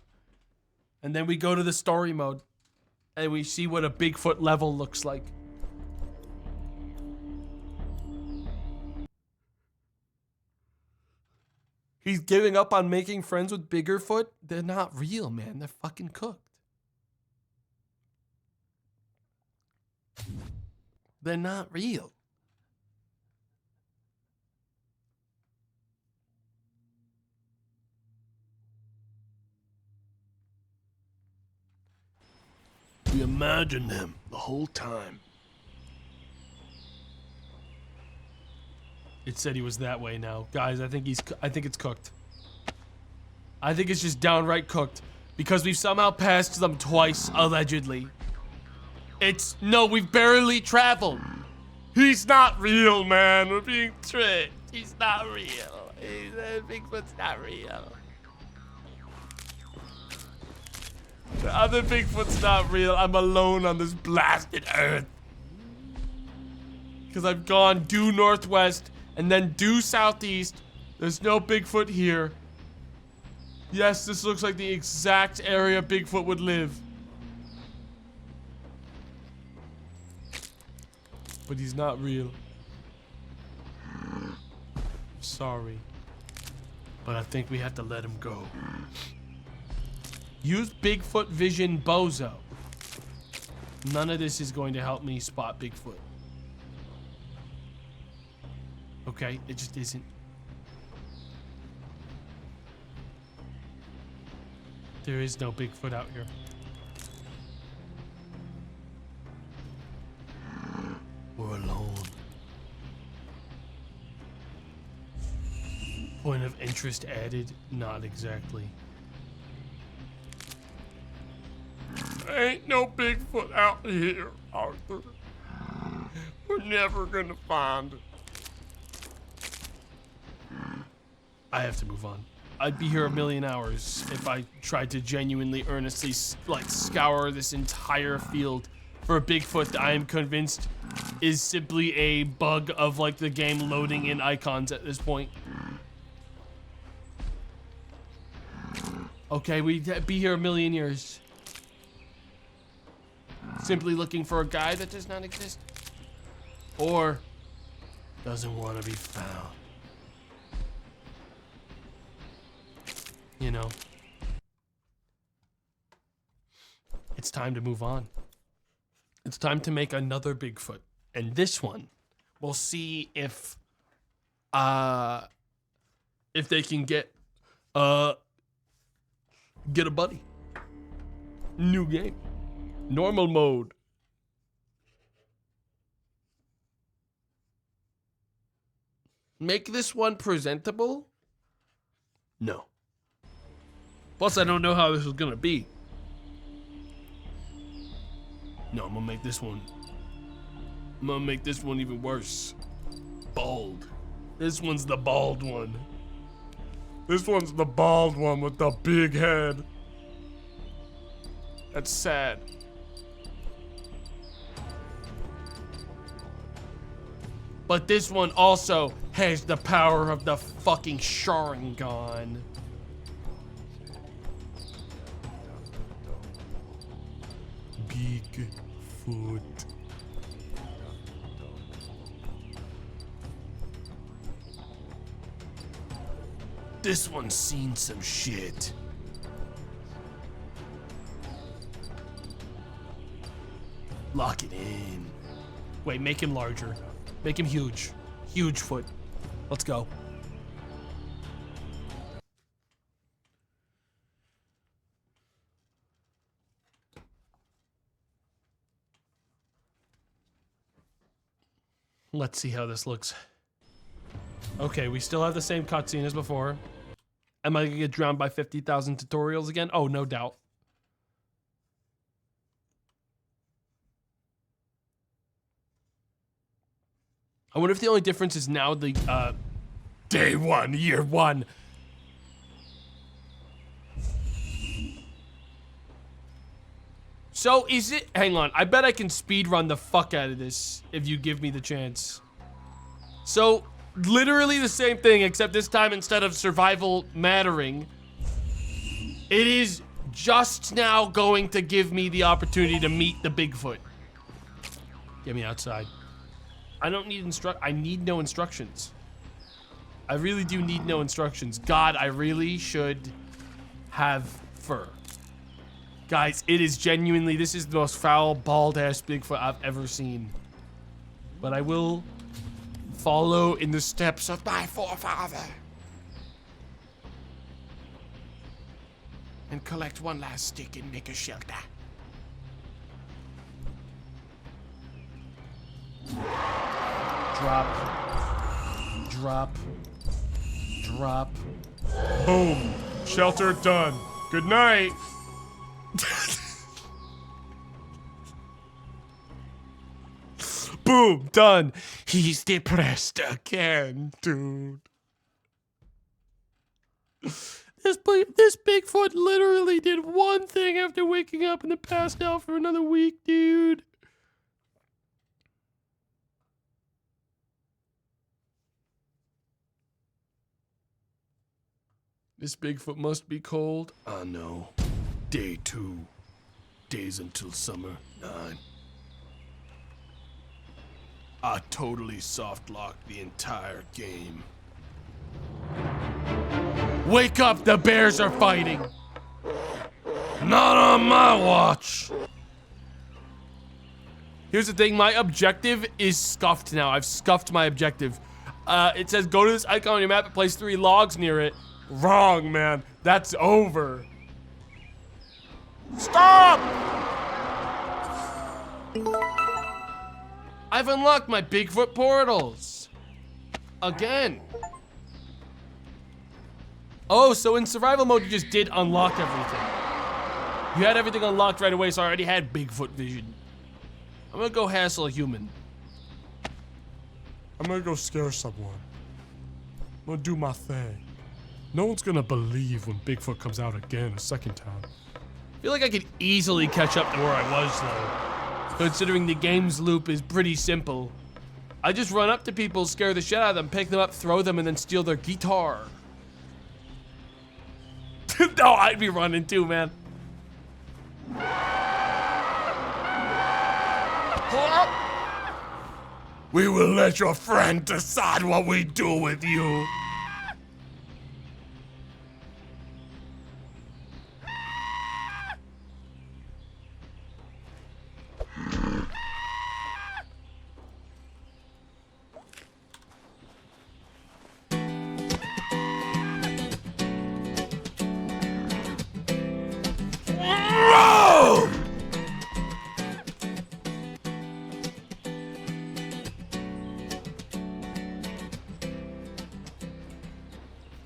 And then we go to the story mode. And we see what a Bigfoot level looks like. He's giving up on making friends with Biggerfoot? They're not real, man. They're fucking cooked. They're not real. We imagined him the whole time. It said he was that way now. Guys, I think it's cooked. I think it's just downright cooked. Because we've somehow passed them twice, allegedly. No, we've barely traveled. He's not real, man. We're being tricked. He's not real. Bigfoot's not real. The other Bigfoot's not real. I'm alone on this blasted earth. Because I've gone due northwest and then due southeast. There's no Bigfoot here. Yes, this looks like the exact area Bigfoot would live. But he's not real. Sorry. But I think we have to let him go. Use Bigfoot Vision Bozo. None of this is going to help me spot Bigfoot. Okay, it just isn't. There is no Bigfoot out here. We're alone. Point of interest added? Not exactly. Ain't no Bigfoot out here, Arthur. We're never gonna find it. I have to move on. I'd be here a million hours if I tried to genuinely, earnestly, scour this entire field for a Bigfoot that I am convinced is simply a bug of, the game loading in icons at this point. Okay, we'd be here a million years. Simply looking for a guy that does not exist. Or doesn't want to be found. You know. It's time to move on. It's time to make another Bigfoot. And this one, we'll see if they can get a buddy. New game. Normal mode. Make this one presentable? No. Plus, I don't know how this is gonna be. No, I'm gonna make this one. I'm gonna make this one even worse. Bald. This one's the bald one. This one's the bald one with the big head. That's sad. But this one also has the power of the fucking Sharingan. Bigfoot. This one's seen some shit. Lock it in. Wait, make him larger. Make him huge. Huge foot. Let's go. Let's see how this looks. Okay, we still have the same cutscene as before. Am I gonna get drowned by 50,000 tutorials again? Oh, no doubt. I wonder if the only difference is now the, day 1, year 1. So is it, hang on, I bet I can speed run the fuck out of this if you give me the chance. So, literally the same thing, except this time instead of survival mattering, it is just now going to give me the opportunity to meet the Bigfoot. Get me outside. I don't need I need no instructions. I really do need no instructions. God, I really should have fur. Guys, it is genuinely, this is the most foul, bald-ass Bigfoot I've ever seen. But I will follow in the steps of my forefather. And collect one last stick and make a shelter. Drop. Drop. Drop. Boom. Shelter done. Good night. Boom, done. He's depressed again, dude. This Bigfoot literally did one thing after waking up and then passed out for another week, dude. This Bigfoot must be cold. I know. Day 2. Days until summer 9. I totally soft locked the entire game. Wake up, the bears are fighting. Not on my watch. Here's the thing, my objective is scuffed now. I've scuffed my objective. It says go to this icon on your map and place 3 logs near it. Wrong, man. That's over. Stop! I've unlocked my Bigfoot portals. Again. Oh, so in survival mode, you just did unlock everything. You had everything unlocked right away, so I already had Bigfoot vision. I'm gonna go hassle a human. I'm gonna go scare someone. I'm gonna do my thing. No one's gonna believe when Bigfoot comes out again a second time. I feel like I could easily catch up to where I was, though. Considering the game's loop is pretty simple. I just run up to people, scare the shit out of them, pick them up, throw them, and then steal their guitar. No, I'd be running too, man. We will let your friend decide what we do with you.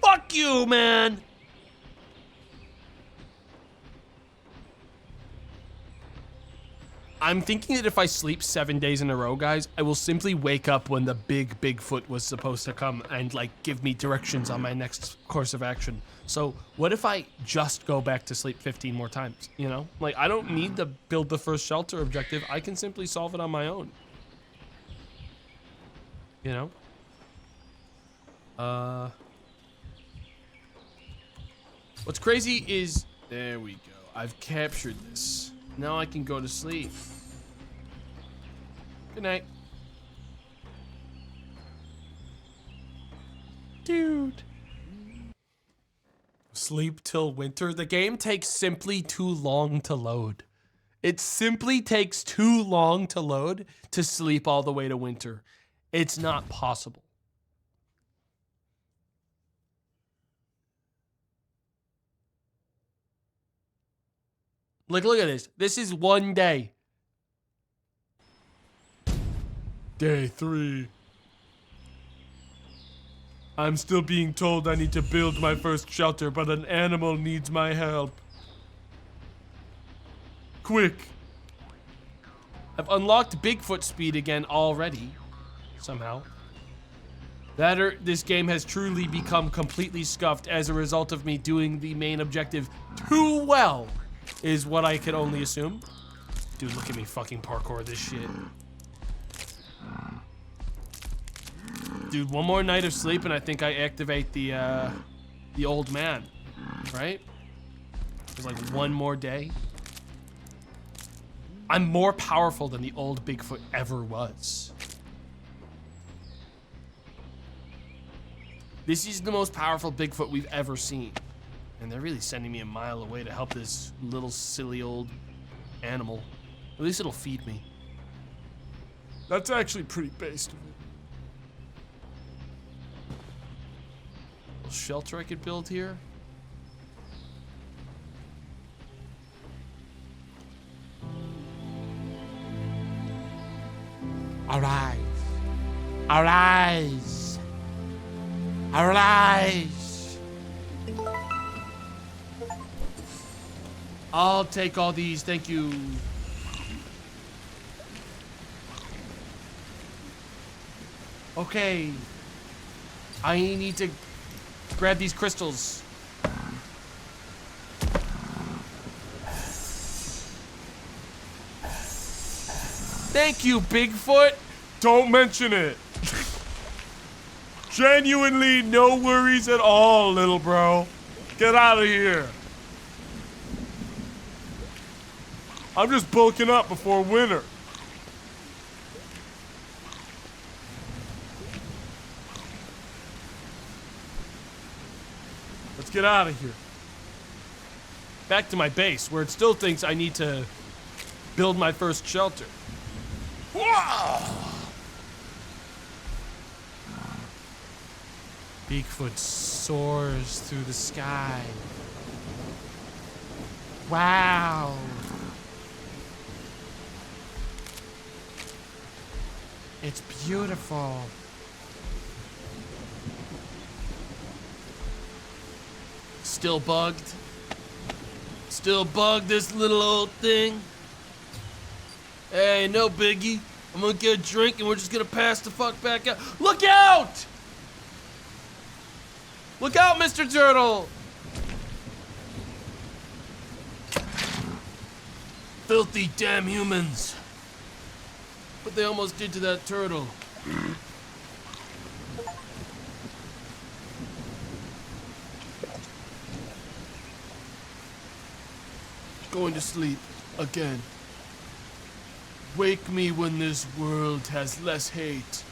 Fuck you, man! I'm thinking that if I sleep 7 days in a row, guys, I will simply wake up when the big Bigfoot was supposed to come and, like, give me directions on my next course of action. So, what if I just go back to sleep 15 more times, you know? Like, I don't need to build the first shelter objective. I can simply solve it on my own. You know? What's crazy is, there we go. I've captured this. Now I can go to sleep. Good night. Dude. Sleep till winter. The game takes simply too long to load. It simply takes too long to load to sleep all the way to winter. It's not possible. Like, look at this. This is 1 day. Day 3. I'm still being told I need to build my first shelter, but an animal needs my help. Quick. I've unlocked Bigfoot speed again already. Somehow. This game has truly become completely scuffed as a result of me doing the main objective too well, is what I can only assume. Dude, look at me fucking parkour this shit. Dude, one more night of sleep and I think I activate the old man, right? There's like one more day. I'm more powerful than the old Bigfoot ever was. This is the most powerful Bigfoot we've ever seen. And they're really sending me a mile away to help this little silly old animal. At least it'll feed me. That's actually pretty based of it. Little shelter I could build here. Arise. Arise. Arise. I'll take all these, thank you. Okay. I need to grab these crystals. Thank you, Bigfoot. Don't mention it. Genuinely no worries at all, little bro. Get out of here. I'm just bulking up before winter. Let's get out of here. Back to my base, where it still thinks I need to build my first shelter. Bigfoot soars through the sky. Wow. It's beautiful. Still bugged. Still bugged, this little old thing. Hey, no biggie. I'm gonna get a drink and we're just gonna pass the fuck back out. Look out! Look out, Mr. Turtle! Filthy damn humans. What they almost did to that turtle. Going to sleep again. Wake me when this world has less hate.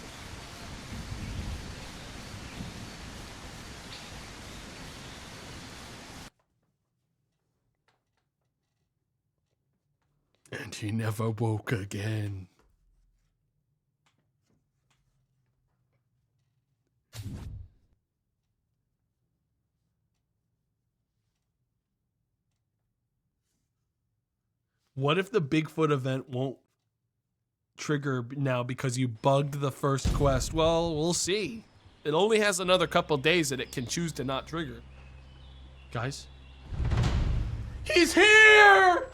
And he never woke again. What if the Bigfoot event won't trigger now because you bugged the first quest? Well, we'll see. It only has another couple days that it can choose to not trigger. Guys? He's here!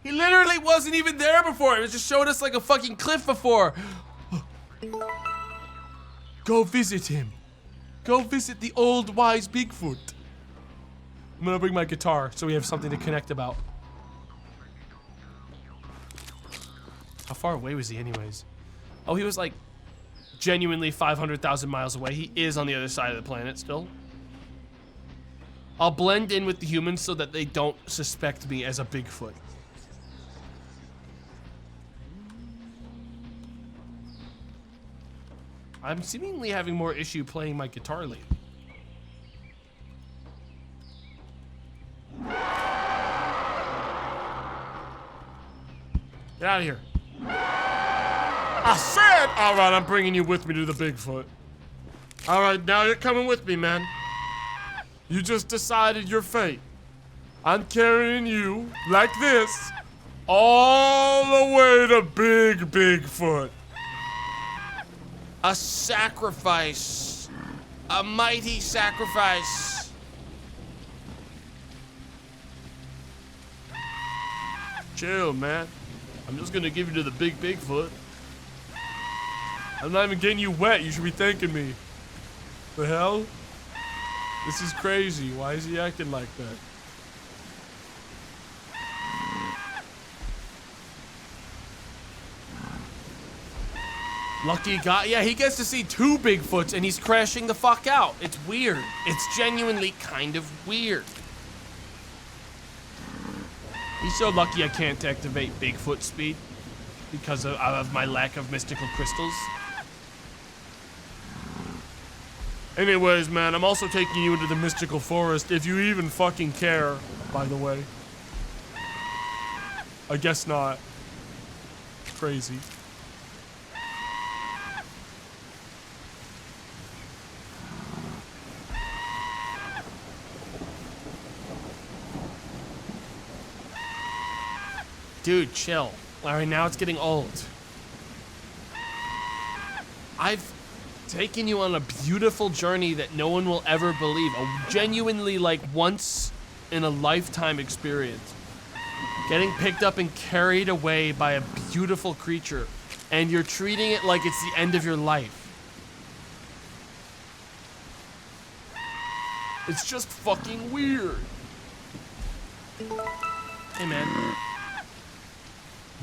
He literally wasn't even there before. It was just showing us like a fucking cliff before. Go visit him. Go visit the old wise Bigfoot. I'm gonna bring my guitar so we have something to connect about. How far away was he anyways? Oh, he was like genuinely 500,000 miles away. He is on the other side of the planet still. I'll blend in with the humans so that they don't suspect me as a Bigfoot. I'm seemingly having more issue playing my guitar lately. Get out of here. I said, all right, I'm bringing you with me to the Bigfoot. All right, now you're coming with me, man. You just decided your fate. I'm carrying you like this all the way to Bigfoot. A sacrifice A mighty sacrifice. Chill, man. I'm just gonna give you to the big Bigfoot. I'm not even getting you wet. You should be thanking me. The hell? This is crazy. Why is he acting like that? Lucky guy. Yeah, he gets to see 2 Bigfoots and he's crashing the fuck out. It's weird. It's genuinely kind of weird. He's so lucky I can't activate Bigfoot speed because of my lack of mystical crystals. Anyways, man, I'm also taking you into the mystical forest, if you even fucking care, by the way. I guess not. Crazy. Dude, chill. Alright, now it's getting old. I've taken you on a beautiful journey that no one will ever believe. A genuinely, like, once in a lifetime experience. Getting picked up and carried away by a beautiful creature. And you're treating it like it's the end of your life. It's just fucking weird. Hey, man.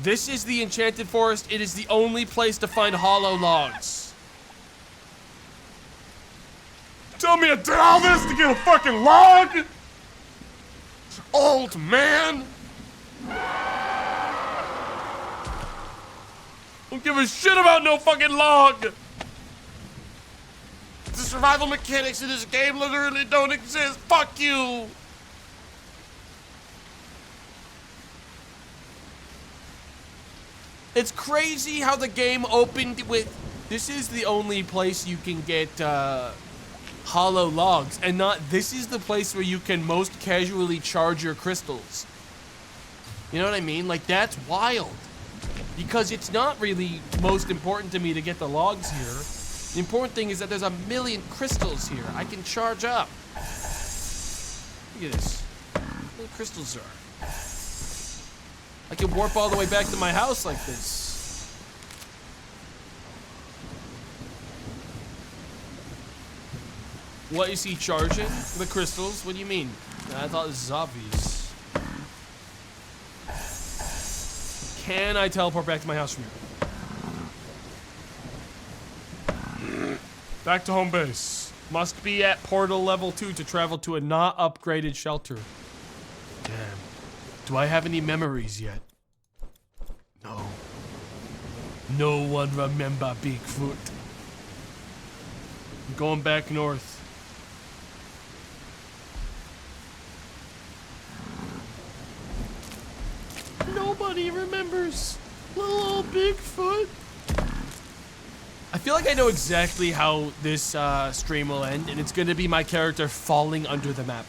This is the Enchanted Forest. It is the only place to find hollow logs. Tell me I did all this to get a fucking log? Old man! Don't give a shit about no fucking log! The survival mechanics in this game literally don't exist. Fuck you! It's crazy how the game opened with, this is the only place you can get hollow logs, and not, this is the place where you can most casually charge your crystals. You know what I mean? Like, that's wild. Because it's not really most important to me to get the logs here. The important thing is that there's a million crystals here. I can charge up. Look at this. What the crystals are. I can warp all the way back to my house like this. What is he charging? The crystals? What do you mean? I thought this was obvious. Can I teleport back to my house from here? Back to home base. Must be at portal level 2 to travel to a not upgraded shelter. Damn. Do I have any memories yet? No. No one remember Bigfoot. I'm going back north. Nobody remembers little old Bigfoot. I feel like I know exactly how this stream will end, and it's gonna be my character falling under the map.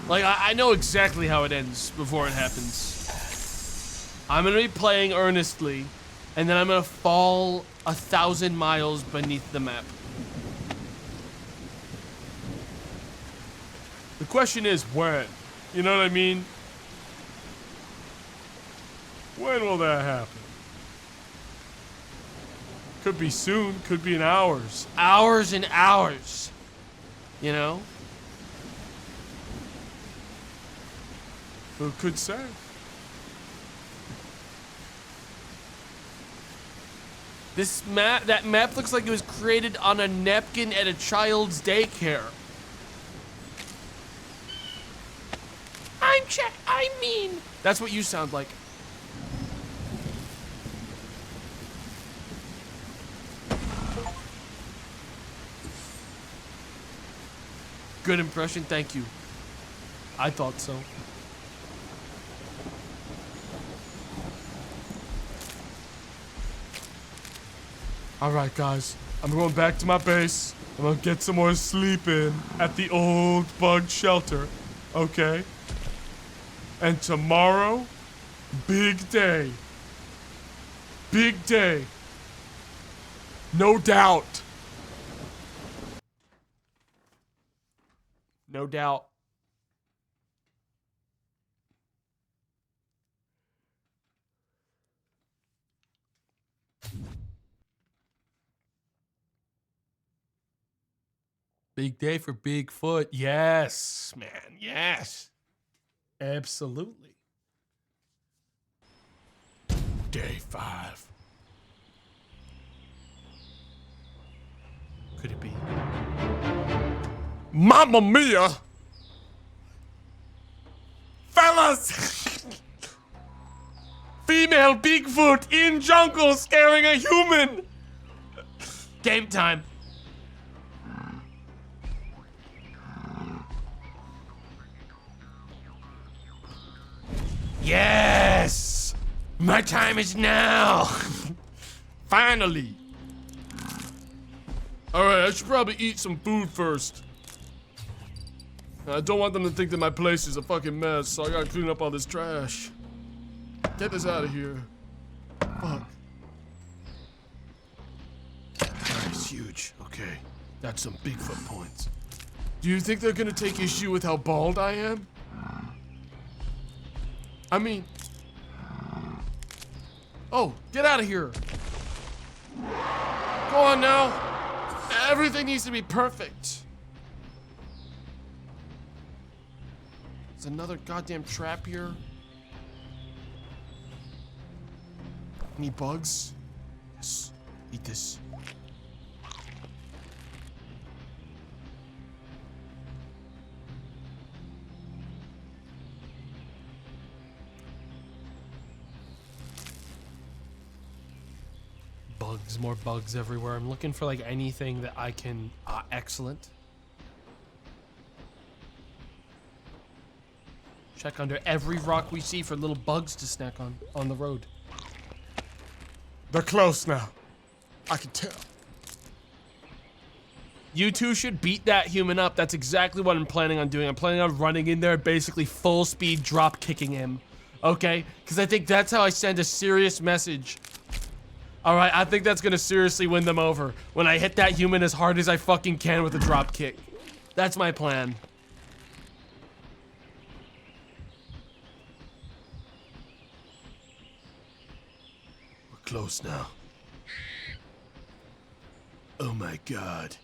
Like, I know exactly how it ends before it happens. I'm gonna be playing earnestly, and then I'm gonna fall 1,000 miles beneath the map. The question is when? You know what I mean? When will that happen? Could be soon, could be in hours. Hours and hours. You know? Who could say? This map, that map looks like it was created on a napkin at a child's daycare. I mean, that's what you sound like. Good impression, thank you. I thought so. Alright guys, I'm going back to my base. I'm gonna get some more sleep in at the old bug shelter. Okay? And tomorrow, big day. Big day. No doubt. no doubt. Big day for Bigfoot. Yes, man. Yes. Absolutely. Day 5. Could it be? Mamma mia! Fellas! Female Bigfoot in jungle scaring a human! Game time. Yes! My time is now! Finally! Alright, I should probably eat some food first. I don't want them to think that my place is a fucking mess, so I gotta clean up all this trash. Get this out of here. Fuck. Nice, huge. Okay. That's some Bigfoot points. Do you think they're gonna take issue with how bald I am? I mean... Oh, get out of here. Go on now. Everything needs to be perfect. There's another goddamn trap here. Any bugs? Yes. Eat this. Bugs, more bugs everywhere. I'm looking for like anything that I can, excellent. Check under every rock we see for little bugs to snack on the road. They're close now. I can tell. You two should beat that human up. That's exactly what I'm planning on doing. I'm planning on running in there, basically full speed drop kicking him. Okay? Because I think that's how I send a serious message. Alright, I think that's gonna seriously win them over. When I hit that human as hard as I fucking can with a drop kick. That's my plan. We're close now. Oh my god.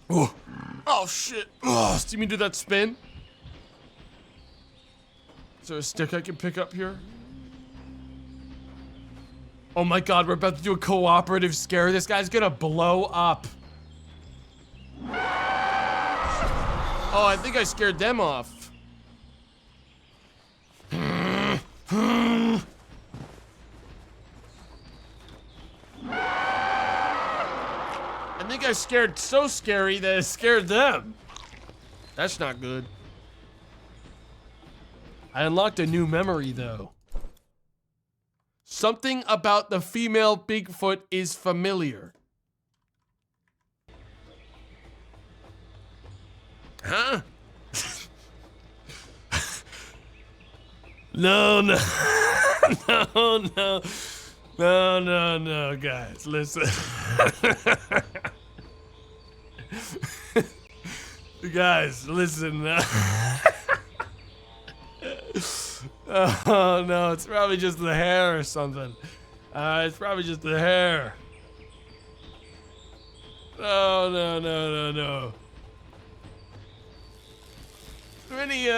Oh, oh shit. Oh, see me do that spin? Is there a stick I can pick up here? Oh my god, we're about to do a cooperative scare. This guy's gonna blow up. Oh, I think I scared them off. I think I scared so scary that it scared them. That's not good. I unlocked a new memory though. Something about the female Bigfoot is familiar. Huh? No, no. No, guys, listen. Guys, listen. Oh no, it's probably just the hair or something. It's probably just the hair. No. Is there any,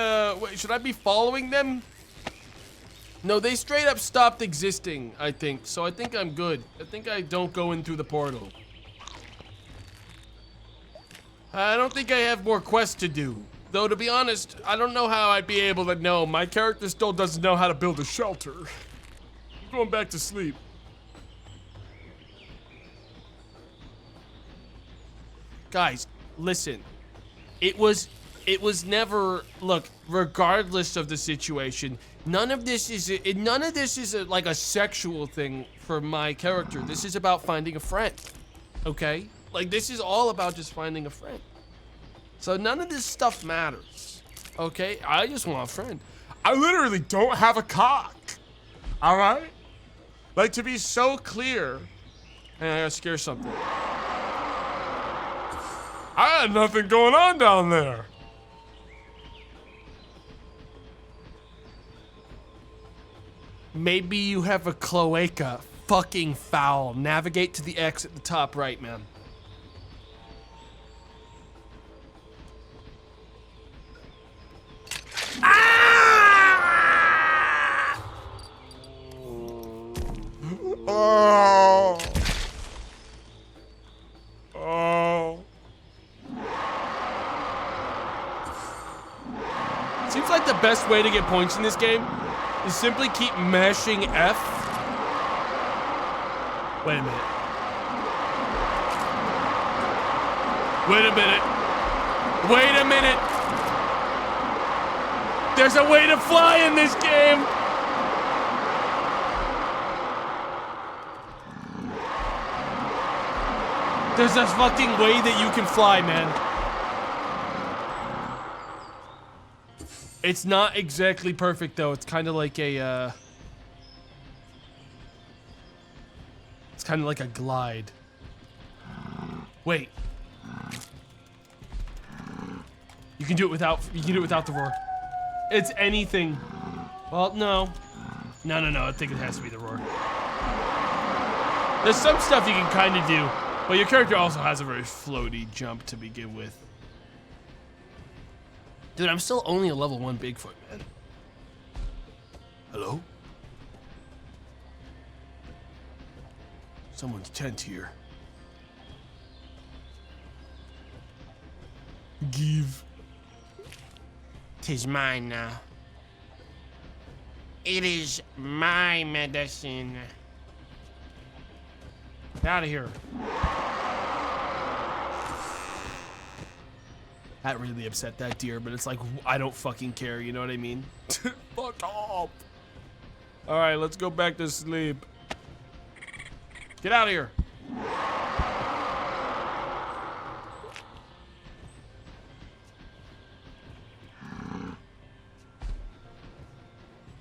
wait, should I be following them? No, they straight up stopped existing, I think. So I think I'm good. I think I don't go in through the portal. I don't think I have more quests to do. Though, to be honest, I don't know how I'd be able to know. My character still doesn't know how to build a shelter. I'm going back to sleep. Guys, listen. It was never, look, regardless of the situation, none of this is like a sexual thing for my character. This is about finding a friend, okay? Like, this is all about just finding a friend. So none of this stuff matters, okay? I just want a friend. I literally don't have a cock, all right? Like, to be so clear, and I gotta scare something. I had nothing going on down there. Maybe you have a cloaca. Fucking foul. Navigate to the X at the top right, man. Ah! Oh. Oh. Seems like the best way to get points in this game is simply keep mashing F. Wait a minute. Wait a minute. Wait a minute. There's a way to fly in this game. There's a fucking way that you can fly, man. It's not exactly perfect though. It's kind of like a it's kind of like a glide. Wait. You can do it without the roar. It's anything. Well, no. No. I think it has to be the roar. There's some stuff you can kind of do, but your character also has a very floaty jump to begin with. Dude, I'm still only a level 1 Bigfoot, man. Hello? Someone's tent here. Give. 'Tis mine now. It is my medicine. Get out of here. That really upset that deer, but it's like, I don't fucking care, you know what I mean? Fuck off. All right, let's go back to sleep. Get out of here.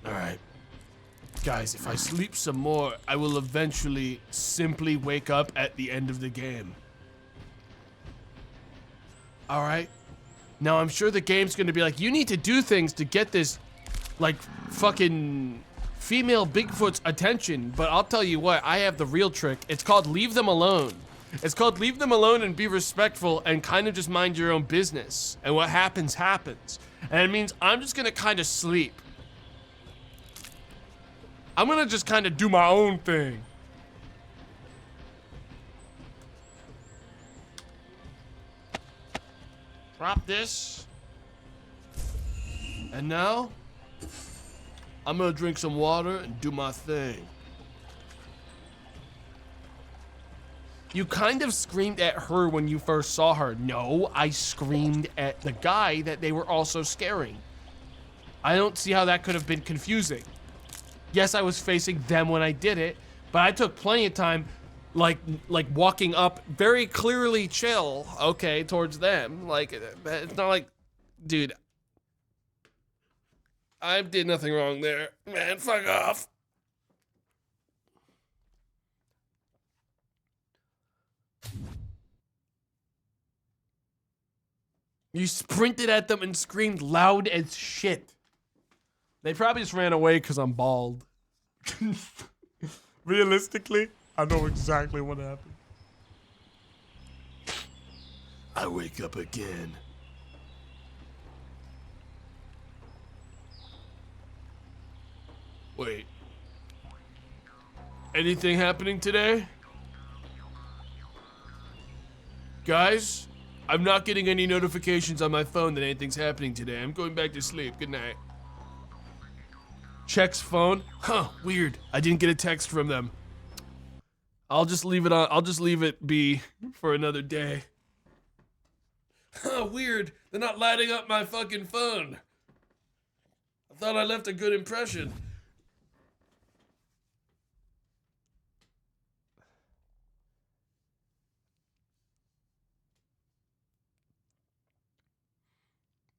All right. Guys, if I sleep some more, I will eventually simply wake up at the end of the game. All right? Now, I'm sure the game's gonna be like, you need to do things to get this, like, fucking female Bigfoot's attention. But I'll tell you what, I have the real trick. It's called leave them alone. It's called leave them alone and be respectful and kind of just mind your own business. And what happens, happens. And it means I'm just gonna kind of sleep. I'm gonna just kind of do my own thing. Drop this. And now, I'm gonna drink some water and do my thing. You kind of screamed at her when you first saw her. No, I screamed at the guy that they were also scaring. I don't see how that could have been confusing. Yes, I was facing them when I did it, but I took plenty of time like walking up very clearly chill, okay, towards them. Like, it's not like, dude, I did nothing wrong there. Man, fuck off. You sprinted at them and screamed loud as shit. They probably just ran away because I'm bald. Realistically, I know exactly what happened. I wake up again. Wait. Anything happening today? Guys, I'm not getting any notifications on my phone that anything's happening today. I'm going back to sleep. Good night. Checks phone. Huh, weird. I didn't get a text from them. I'll just leave it on. I'll just leave it be for another day. Huh, weird. They're not lighting up my fucking phone. I thought I left a good impression.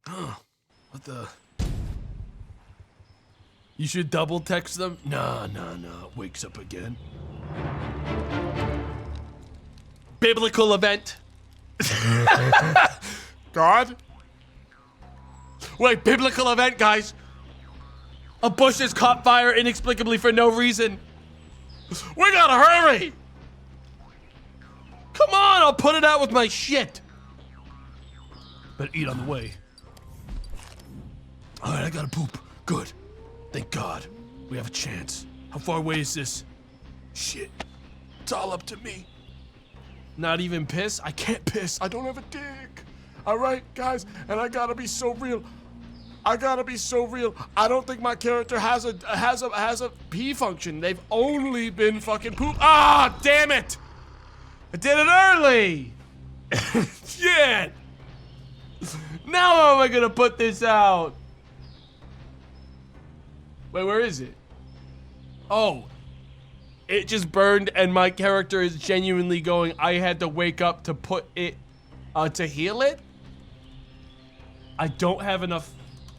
Huh. What the? You should double text them? No. Wakes up again. Biblical event. God? Wait, biblical event, guys. A bush has caught fire inexplicably for no reason. We gotta hurry! Come on, I'll put it out with my shit. Better eat on the way. All right, I gotta poop. Good. Thank God. We have a chance. How far away is this? Shit. It's all up to me. Not even piss? I can't piss. I don't have a dick. All right, guys, and I gotta be so real. I gotta be so real. I don't think my character has a pee function. They've only been fucking poop. Ah, damn it! I did it early. Shit. Now how am I gonna put this out? Wait, where is it? Oh, it just burned, and my character is genuinely going. I had to wake up to put it, to heal it. I don't have enough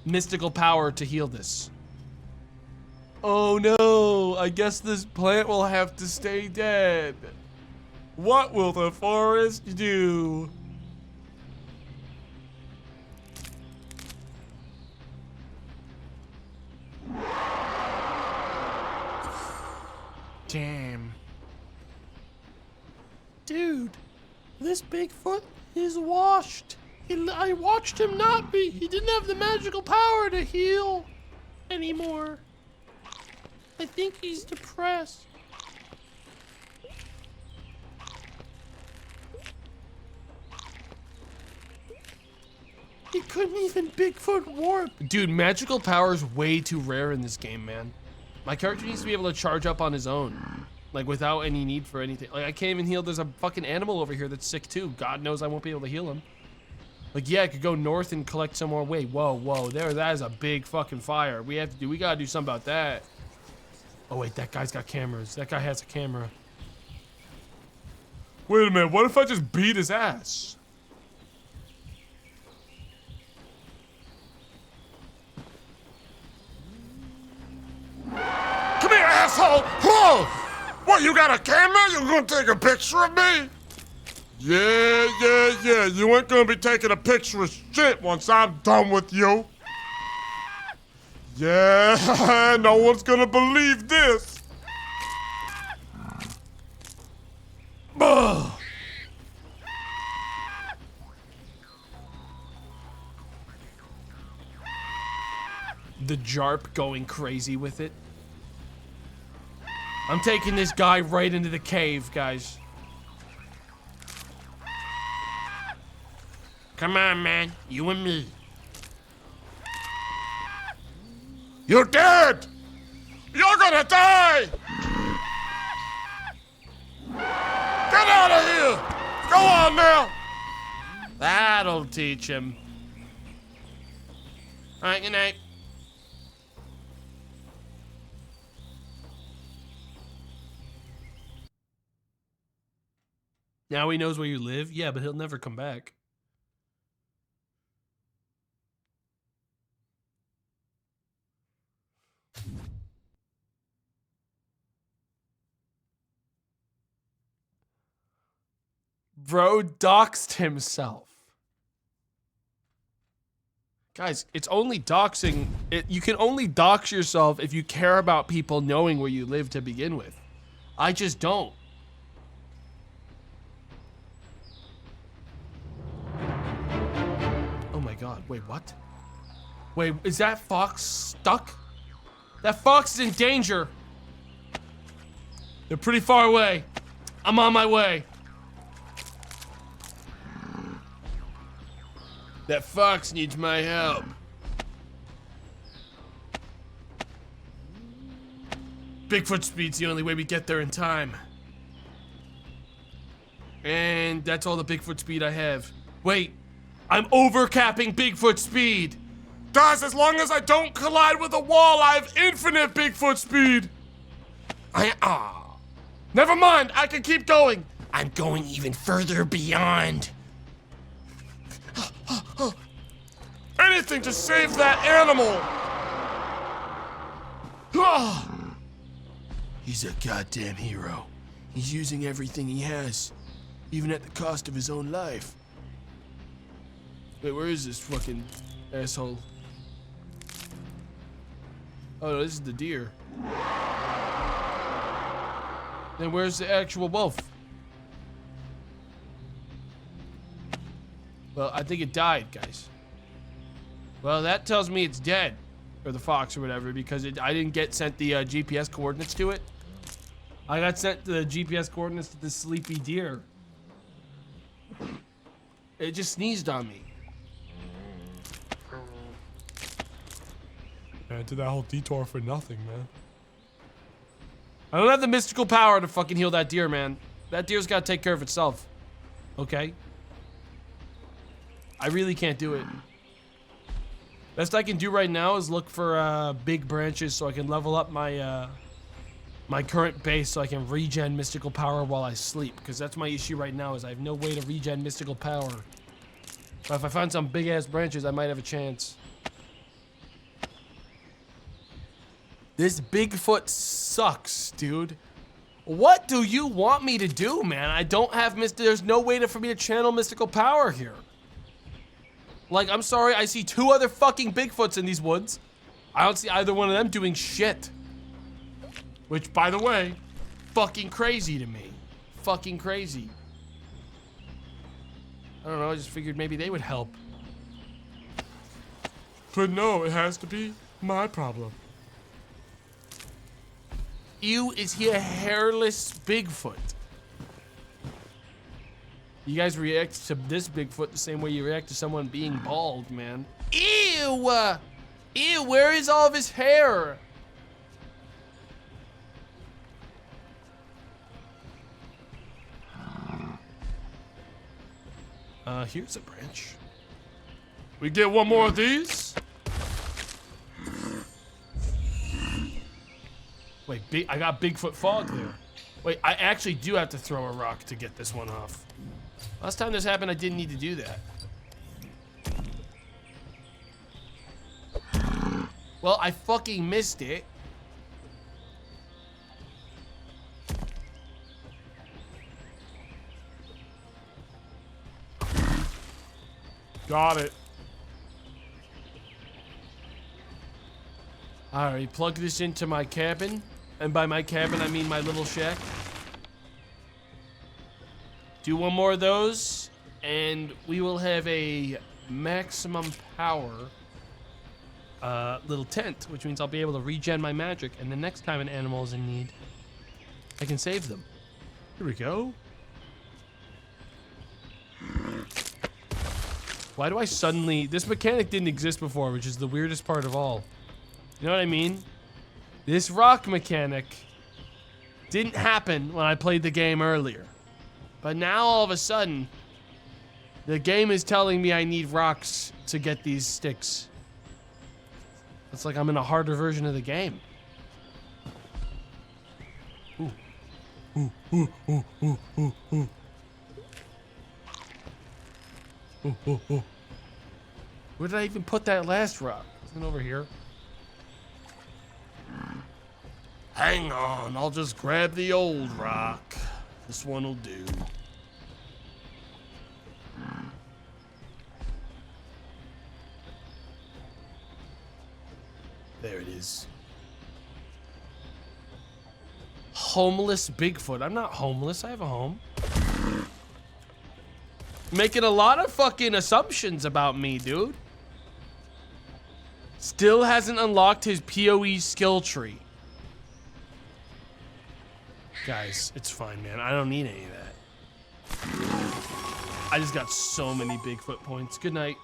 mystical power to heal this. Oh no, I guess this plant will have to stay dead. What will the forest do? Damn. Dude, this Bigfoot is washed. I watched him not be. He didn't have the magical power to heal anymore. I think he's depressed. He couldn't even Bigfoot warp. Dude, magical power is way too rare in this game, man. My character needs to be able to charge up on his own. Like, without any need for anything. Like, I can't even heal. There's a fucking animal over here that's sick, too. God knows I won't be able to heal him. Like, yeah, I could go north and collect some more. Wait, whoa. That is a big fucking fire. We gotta do something about that. Oh, wait, that guy's got cameras. That guy has a camera. Wait a minute. What if I just beat his ass? Come here, asshole! Whoa! What, you got a camera? You gonna take a picture of me? Yeah. You ain't gonna be taking a picture of shit once I'm done with you. Yeah, no one's gonna believe this. Ugh. The Jarp going crazy with it. I'm taking this guy right into the cave, guys. Come on, man. You and me. You're dead! You're gonna die! Get out of here! Go on now! That'll teach him. All right, good night. Now he knows where you live? Yeah, but he'll never come back. Bro doxed himself. Guys, it's only doxing. You can only dox yourself if you care about people knowing where you live to begin with. I just don't. Oh my God, wait, what? Wait, is that fox stuck? That fox is in danger. They're pretty far away. I'm on my way. That fox needs my help. Bigfoot speed's the only way we get there in time. And that's all the Bigfoot speed I have. Wait, I'm overcapping Bigfoot speed. Guys, as long as I don't collide with a wall, I have infinite Bigfoot speed. Never mind, I can keep going. I'm going even further beyond. Anything to save that animal! He's a goddamn hero. He's using everything he has, even at the cost of his own life. Wait, where is this fucking asshole? Oh, no, this is the deer. Then where's the actual wolf? Well, I think it died, guys. Well, that tells me it's dead. Or the fox or whatever, because I didn't get sent the GPS coordinates to it. I got sent the GPS coordinates to the sleepy deer. It just sneezed on me. I did that whole detour for nothing, man. I don't have the mystical power to fucking heal that deer, man. That deer's gotta take care of itself. Okay? I really can't do it. Best I can do right now is look for big branches so I can level up my my current base so I can regen mystical power while I sleep. Because that's my issue right now is I have no way to regen mystical power. But if I find some big ass branches, I might have a chance. This Bigfoot sucks, dude. What do you want me to do, man? I don't have there's no way for me to channel mystical power here. Like, I'm sorry, I see 2 other fucking Bigfoots in these woods. I don't see either one of them doing shit. Which, by the way, fucking crazy to me. Fucking crazy. I don't know, I just figured maybe they would help. But no, it has to be my problem. Ew, is he a hairless Bigfoot? You guys react to this Bigfoot the same way you react to someone being bald, man. Ew! Ew, where is all of his hair? Here's a branch. We get one more of these? Wait, I got Bigfoot fog there. Wait, I actually do have to throw a rock to get this one off. Last time this happened, I didn't need to do that. Well, I fucking missed it. Got it. Alright, plug this into my cabin. And by my cabin, I mean my little shack. Do one more of those, and we will have a maximum power little tent, which means I'll be able to regen my magic, and the next time an animal is in need, I can save them. Here we go. Why do I suddenly... This mechanic didn't exist before, which is the weirdest part of all. You know what I mean? This rock mechanic didn't happen when I played the game earlier. But now all of a sudden, the game is telling me I need rocks to get these sticks. It's like I'm in a harder version of the game. Ooh. Ooh, ooh, ooh, ooh, ooh, ooh. Ooh, ooh, ooh. Where did I even put that last rock? Isn't it over here? Hang on, I'll just grab the old rock. This one will do. There it is. Homeless Bigfoot. I'm not homeless. I have a home. Making a lot of fucking assumptions about me, dude. Still hasn't unlocked his PoE skill tree. Guys, it's fine, man. I don't need any of that. I just got so many Bigfoot points. Good night.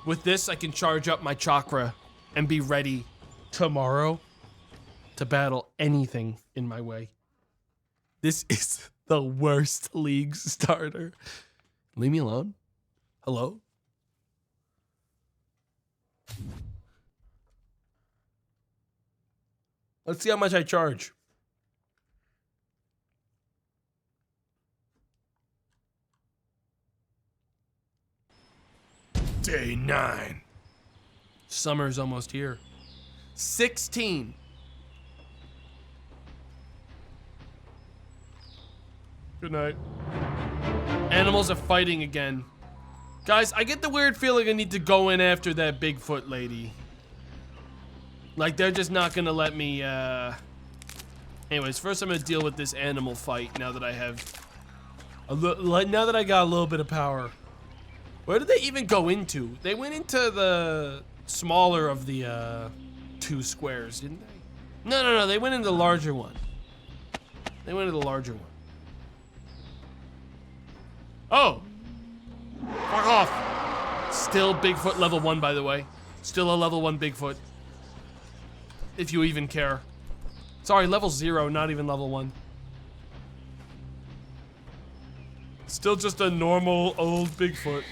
With this, I can charge up my chakra and be ready tomorrow to battle anything in my way. This is the worst league starter. Leave me alone. Hello? Let's see how much I charge. Day 9. Summer's almost here. 16. Good night. Animals are fighting again. Guys, I get the weird feeling I need to go in after that Bigfoot lady. Like, they're just not gonna let me, Anyways, first I'm gonna deal with this animal fight now that I have... now that I got a little bit of power. Where did they even go into? They went into the smaller of the, 2 squares, didn't they? No, they went into the larger one. They went into the larger one. Oh! Fuck off! Still Bigfoot level 1, by the way. Still a level 1 Bigfoot. If you even care. Sorry, level 0, not even level 1. Still just a normal old Bigfoot.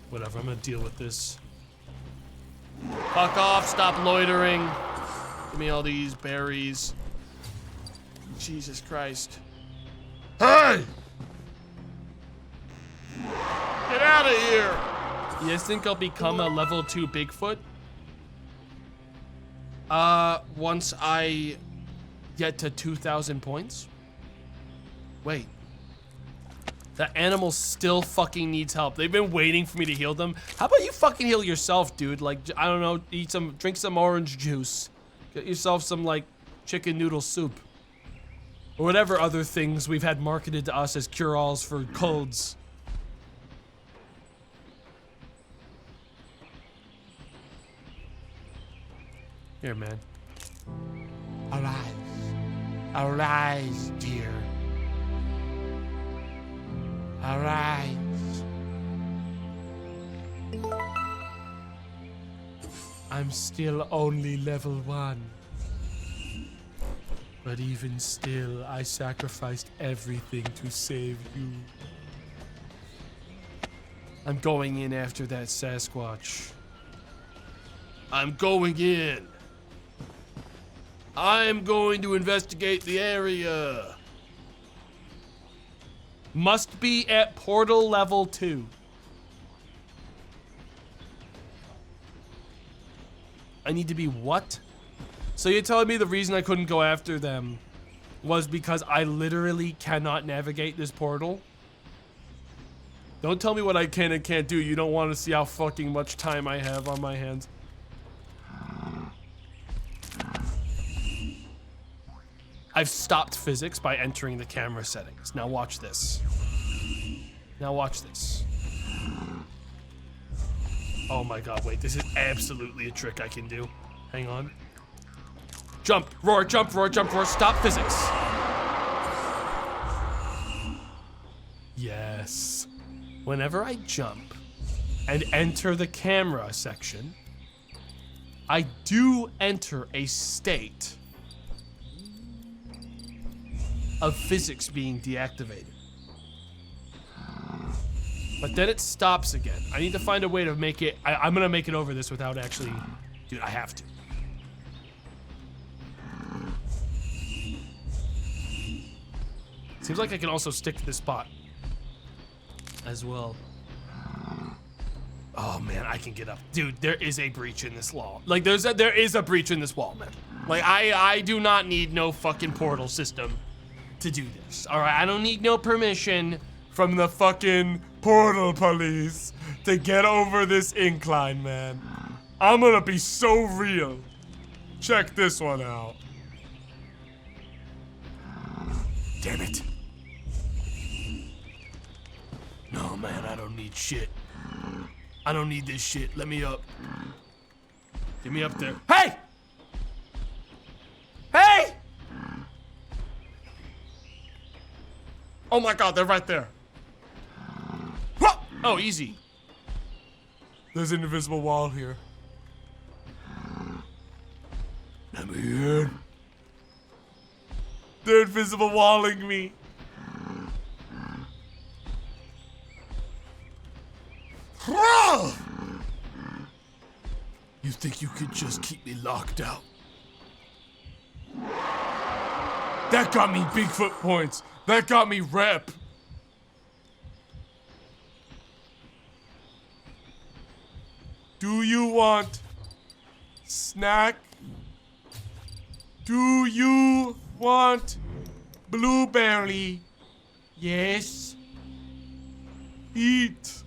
Whatever, I'm gonna deal with this. Fuck off, stop loitering. Give me all these berries. Jesus Christ. Hey! Get out of here! You guys think I'll become a level 2 Bigfoot? Once I get to 2,000 points? Wait. That animal still fucking needs help. They've been waiting for me to heal them. How about you fucking heal yourself, dude? Like, I don't know, drink some orange juice. Get yourself some, like, chicken noodle soup. Or whatever other things we've had marketed to us as cure-alls for colds. Here, man. Arise. Arise, dear. Arise. I'm still only level 1. But even still, I sacrificed everything to save you. I'm going in after that Sasquatch. I'm going in. I'm going to investigate the area. Must be at portal level 2. I need to be what? So you're telling me the reason I couldn't go after them was because I literally cannot navigate this portal? Don't tell me what I can and can't do. You don't want to see how fucking much time I have on my hands. I've stopped physics by entering the camera settings. Now watch this. Now watch this. Oh my god, wait, this is absolutely a trick I can do. Hang on. Jump, roar, jump, roar, jump, roar, stop physics. Yes. Whenever I jump and enter the camera section, I do enter a state of physics being deactivated. But then it stops again. I need to find a way to make it, I'm gonna make it over this without actually, dude, I have to. Seems like I can also stick to this spot as well. Oh man, I can get up. Dude, there is a breach in this wall. Like there is a breach in this wall, man. Like I do not need no fucking portal system to do this. All right, I don't need no permission from the fucking portal police to get over this incline, man. I'm gonna be so real. Check this one out. Damn it. No, man, I don't need shit. I don't need this shit. Let me up. Get me up there. Hey! Hey! Oh my god, they're right there. Oh, easy. There's an invisible wall here. Let me in. They're invisible walling me. You think you could just keep me locked out? That got me Bigfoot points. That got me rep. Do you want snack? Do you want blueberry? Yes. Eat.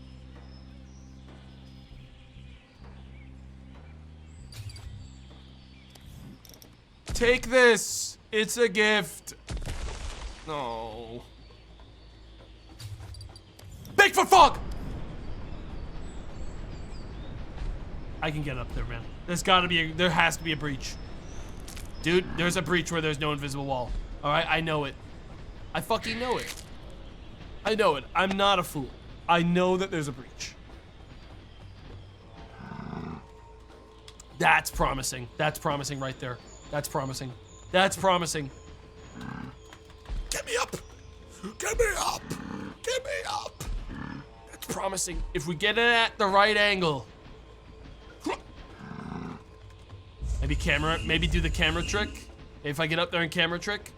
Take this. It's a gift. No. Bigfoot fog! I can get up there, man. There has to be a breach. Dude, there's a breach where there's no invisible wall. Alright, I know it. I fucking know it. I know it. I'm not a fool. I know that there's a breach. That's promising. That's promising right there. That's promising. That's promising. Get me up! Get me up! Get me up! That's promising. If we get it at the right angle. Maybe do the camera trick. If I get up there and camera trick.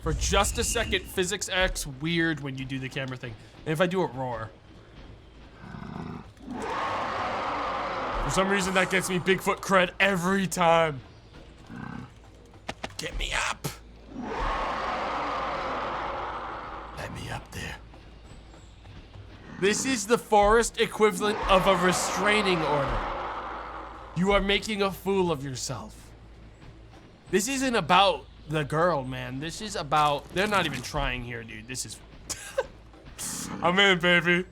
For just a second, physics acts weird when you do the camera thing. And if I do it roar. For some reason that gets me Bigfoot cred every time. Get me up. Let me up there. This is the forest equivalent of a restraining order. You are making a fool of yourself. This isn't about the girl, man. This is about... They're not even trying here, dude. This is... I'm in, baby.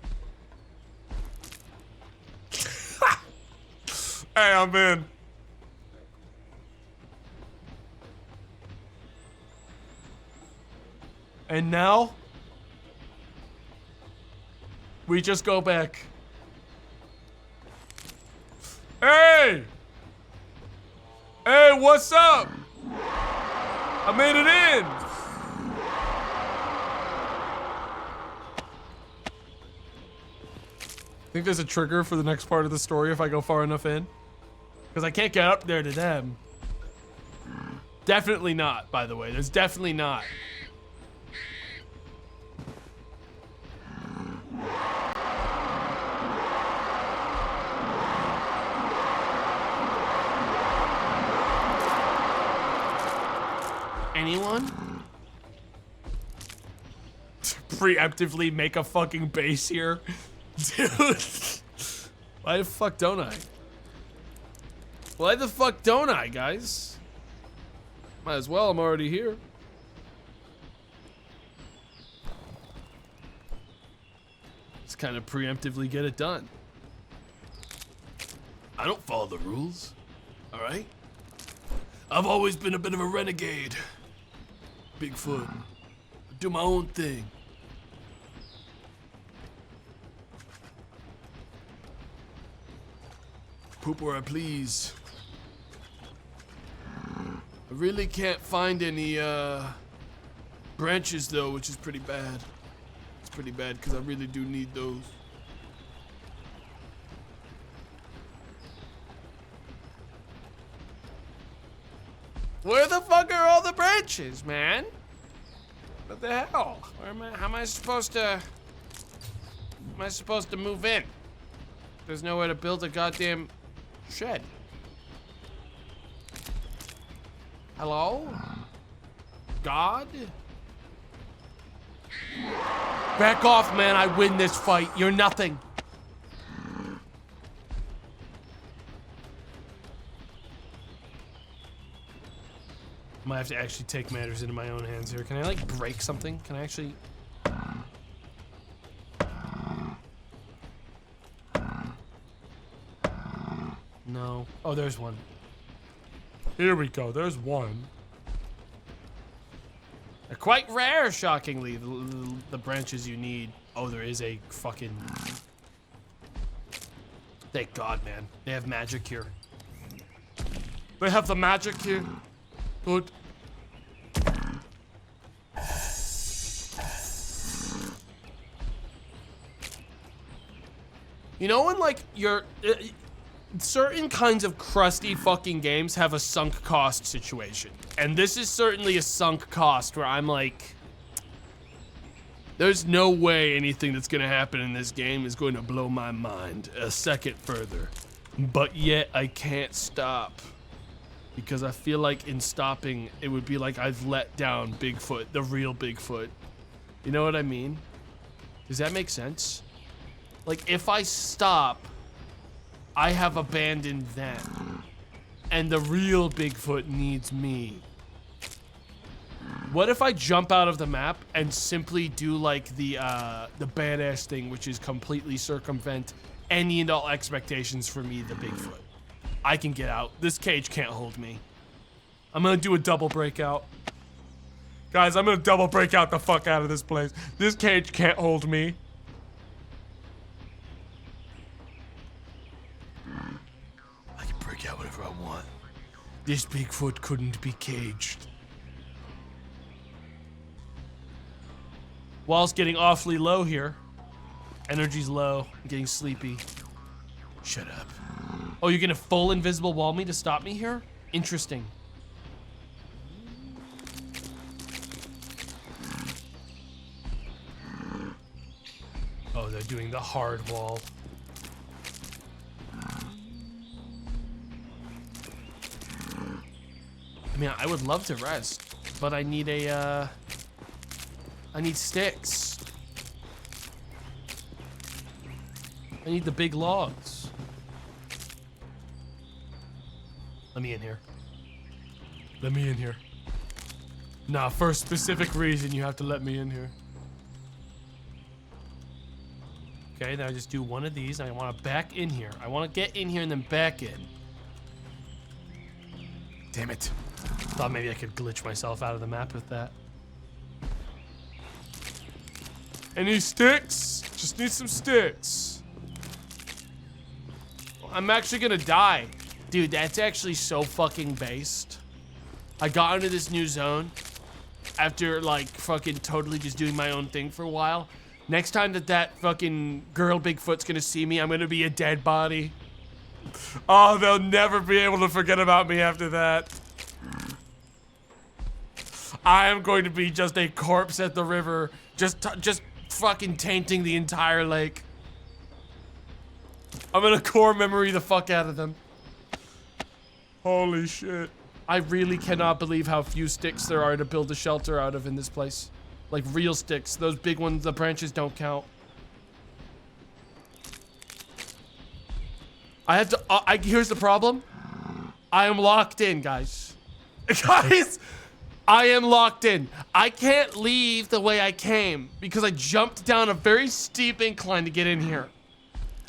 Hey, I'm in. And now... we just go back. Hey! Hey, what's up? I made it in! Think there's a trigger for the next part of the story if I go far enough in? Because I can't get up there to them. Definitely not, by the way. There's definitely not. Anyone? Preemptively make a fucking base here? Dude. Why the fuck don't I? Why the fuck don't I, guys? Might as well, I'm already here. Just kind of preemptively get it done. I don't follow the rules, all right? I've always been a bit of a renegade. Bigfoot. Do my own thing. Poop where I please. I really can't find any branches though, which is pretty bad. It's pretty bad because I really do need those. Where the fuck are all the branches, man? What the hell? How am I supposed to move in? There's nowhere to build a goddamn shed. Hello? God? Back off, man. I win this fight. You're nothing. Might have to actually take matters into my own hands here. Can I like break something? Can I actually? No. Oh, there's one. Here we go. There's one. They're quite rare, shockingly, the branches you need. Oh, there is a fucking... Thank God, man. They have magic here. They have the magic here. Good. You know when, like, certain kinds of crusty fucking games have a sunk cost situation. And this is certainly a sunk cost where I'm like, there's no way anything that's gonna happen in this game is going to blow my mind a second further. But yet I can't stop. Because I feel like in stopping, it would be like I've let down Bigfoot, the real Bigfoot. You know what I mean? Does that make sense? Like, if I stop, I have abandoned them. And the real Bigfoot needs me. What if I jump out of the map and simply do like the badass thing, which is completely circumvent any and all expectations for me, the Bigfoot? I can get out. This cage can't hold me. I'm gonna do a double breakout. Guys, I'm gonna double break out the fuck out of this place. This cage can't hold me. I can break out whenever I want. This Bigfoot couldn't be caged. Wall's getting awfully low here. Energy's low. I'm getting sleepy. Shut up. Oh, you're gonna full invisible wall me to stop me here? Interesting. Oh, they're doing the hard wall. I mean, I would love to rest, but I need a, I need sticks. I need the big logs. Let me in here. Let me in here. Nah, for a specific reason, you have to let me in here. Okay, then I just do one of these, and I want to back in here. I want to get in here and then back in. Damn it. Thought maybe I could glitch myself out of the map with that. Any sticks? Just need some sticks. I'm actually gonna die. Dude, that's actually so fucking based. I got into this new zone after like fucking totally just doing my own thing for a while. Next time that fucking girl Bigfoot's gonna see me, I'm gonna be a dead body. Oh, they'll never be able to forget about me after that. I am going to be just a corpse at the river, just fucking tainting the entire lake. I'm gonna core memory the fuck out of them. Holy shit. I really cannot believe how few sticks there are to build a shelter out of in this place. Like real sticks. Those big ones, the branches don't count. I have to, here's the problem. I am locked in, guys. Guys, I am locked in. I can't leave the way I came because I jumped down a very steep incline to get in here.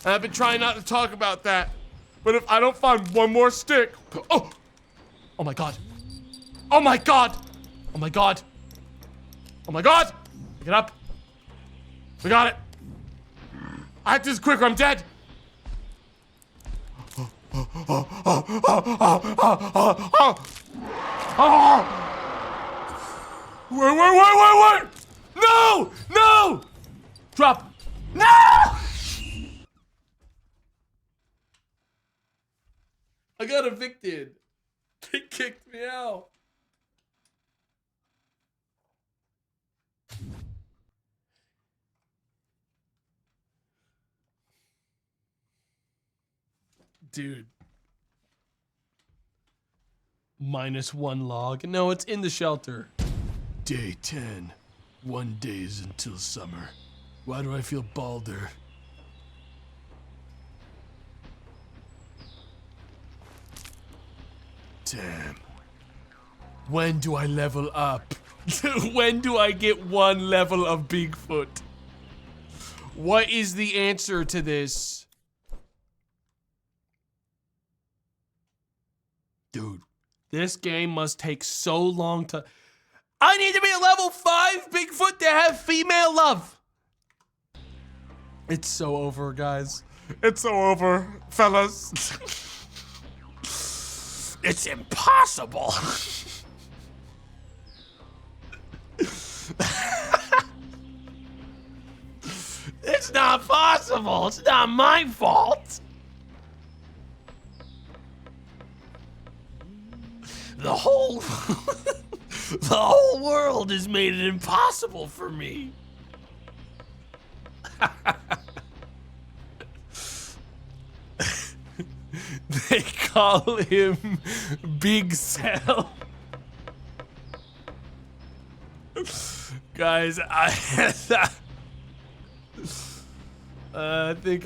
And I've been trying not to talk about that. But if I don't find one more stick, oh! Oh my god. Oh my god! Oh my god! Oh my god! Pick it up. We got it. I have to do this quick or I'm dead. Wait! No! No! Drop. No! I got evicted. They kicked me out. Dude. -1 log. No, it's in the shelter. Day 10. 1 days until summer. Why do I feel balder? Damn. When do I level up? When do I get 1 level of Bigfoot? What is the answer to this? Dude, this game must take so long to... I need to be a level 5 Bigfoot to have female love. It's so over, guys. It's so over, fellas. It's impossible. It's not possible. It's not my fault. The whole the whole world has made it impossible for me. They call him big cell. Guys, I think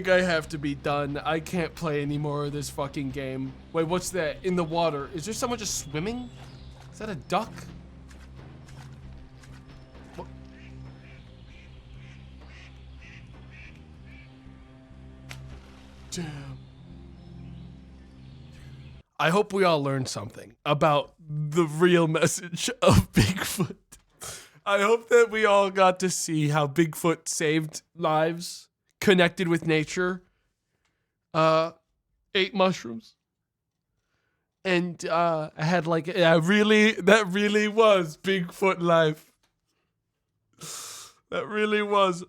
I have to be done. I can't play any more of this fucking game. Wait, what's that in the water? Is there someone just swimming? Is that a duck? What? Damn. I hope we all learned something about the real message of Bigfoot. I hope that we all got to see how Bigfoot saved lives, connected with nature, ate mushrooms, and had like that really was Bigfoot life. That really was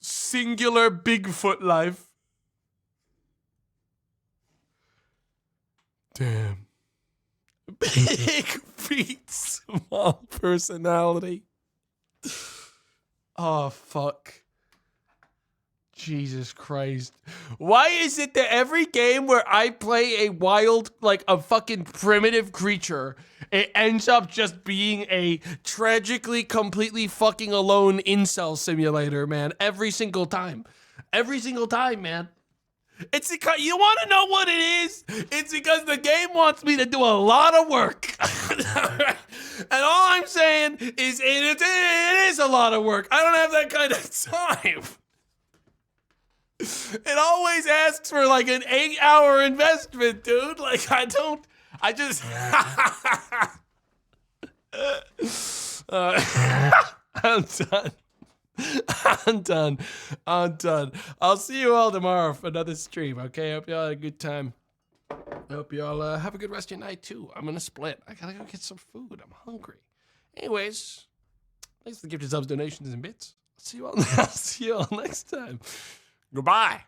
singular Bigfoot life. Damn. Big feet, small personality. Oh, fuck. Jesus Christ. Why is it that every game where I play a wild, like a fucking primitive creature, it ends up just being a tragically, completely fucking alone incel simulator, man? Every single time. Every single time, man. It's because, you want to know what it is? It's because the game wants me to do a lot of work. And all I'm saying is it is a lot of work. I don't have that kind of time. It always asks for like an 8-hour investment, dude. Like I just I'm done. I'm done. I'll see you all tomorrow for another stream, okay? I hope you all had a good time. I hope you all have a good rest of your night, too. I'm gonna split. I gotta go get some food. I'm hungry. Anyways, thanks for the gift of subs, donations, and bits. I'll see you all next time. Goodbye.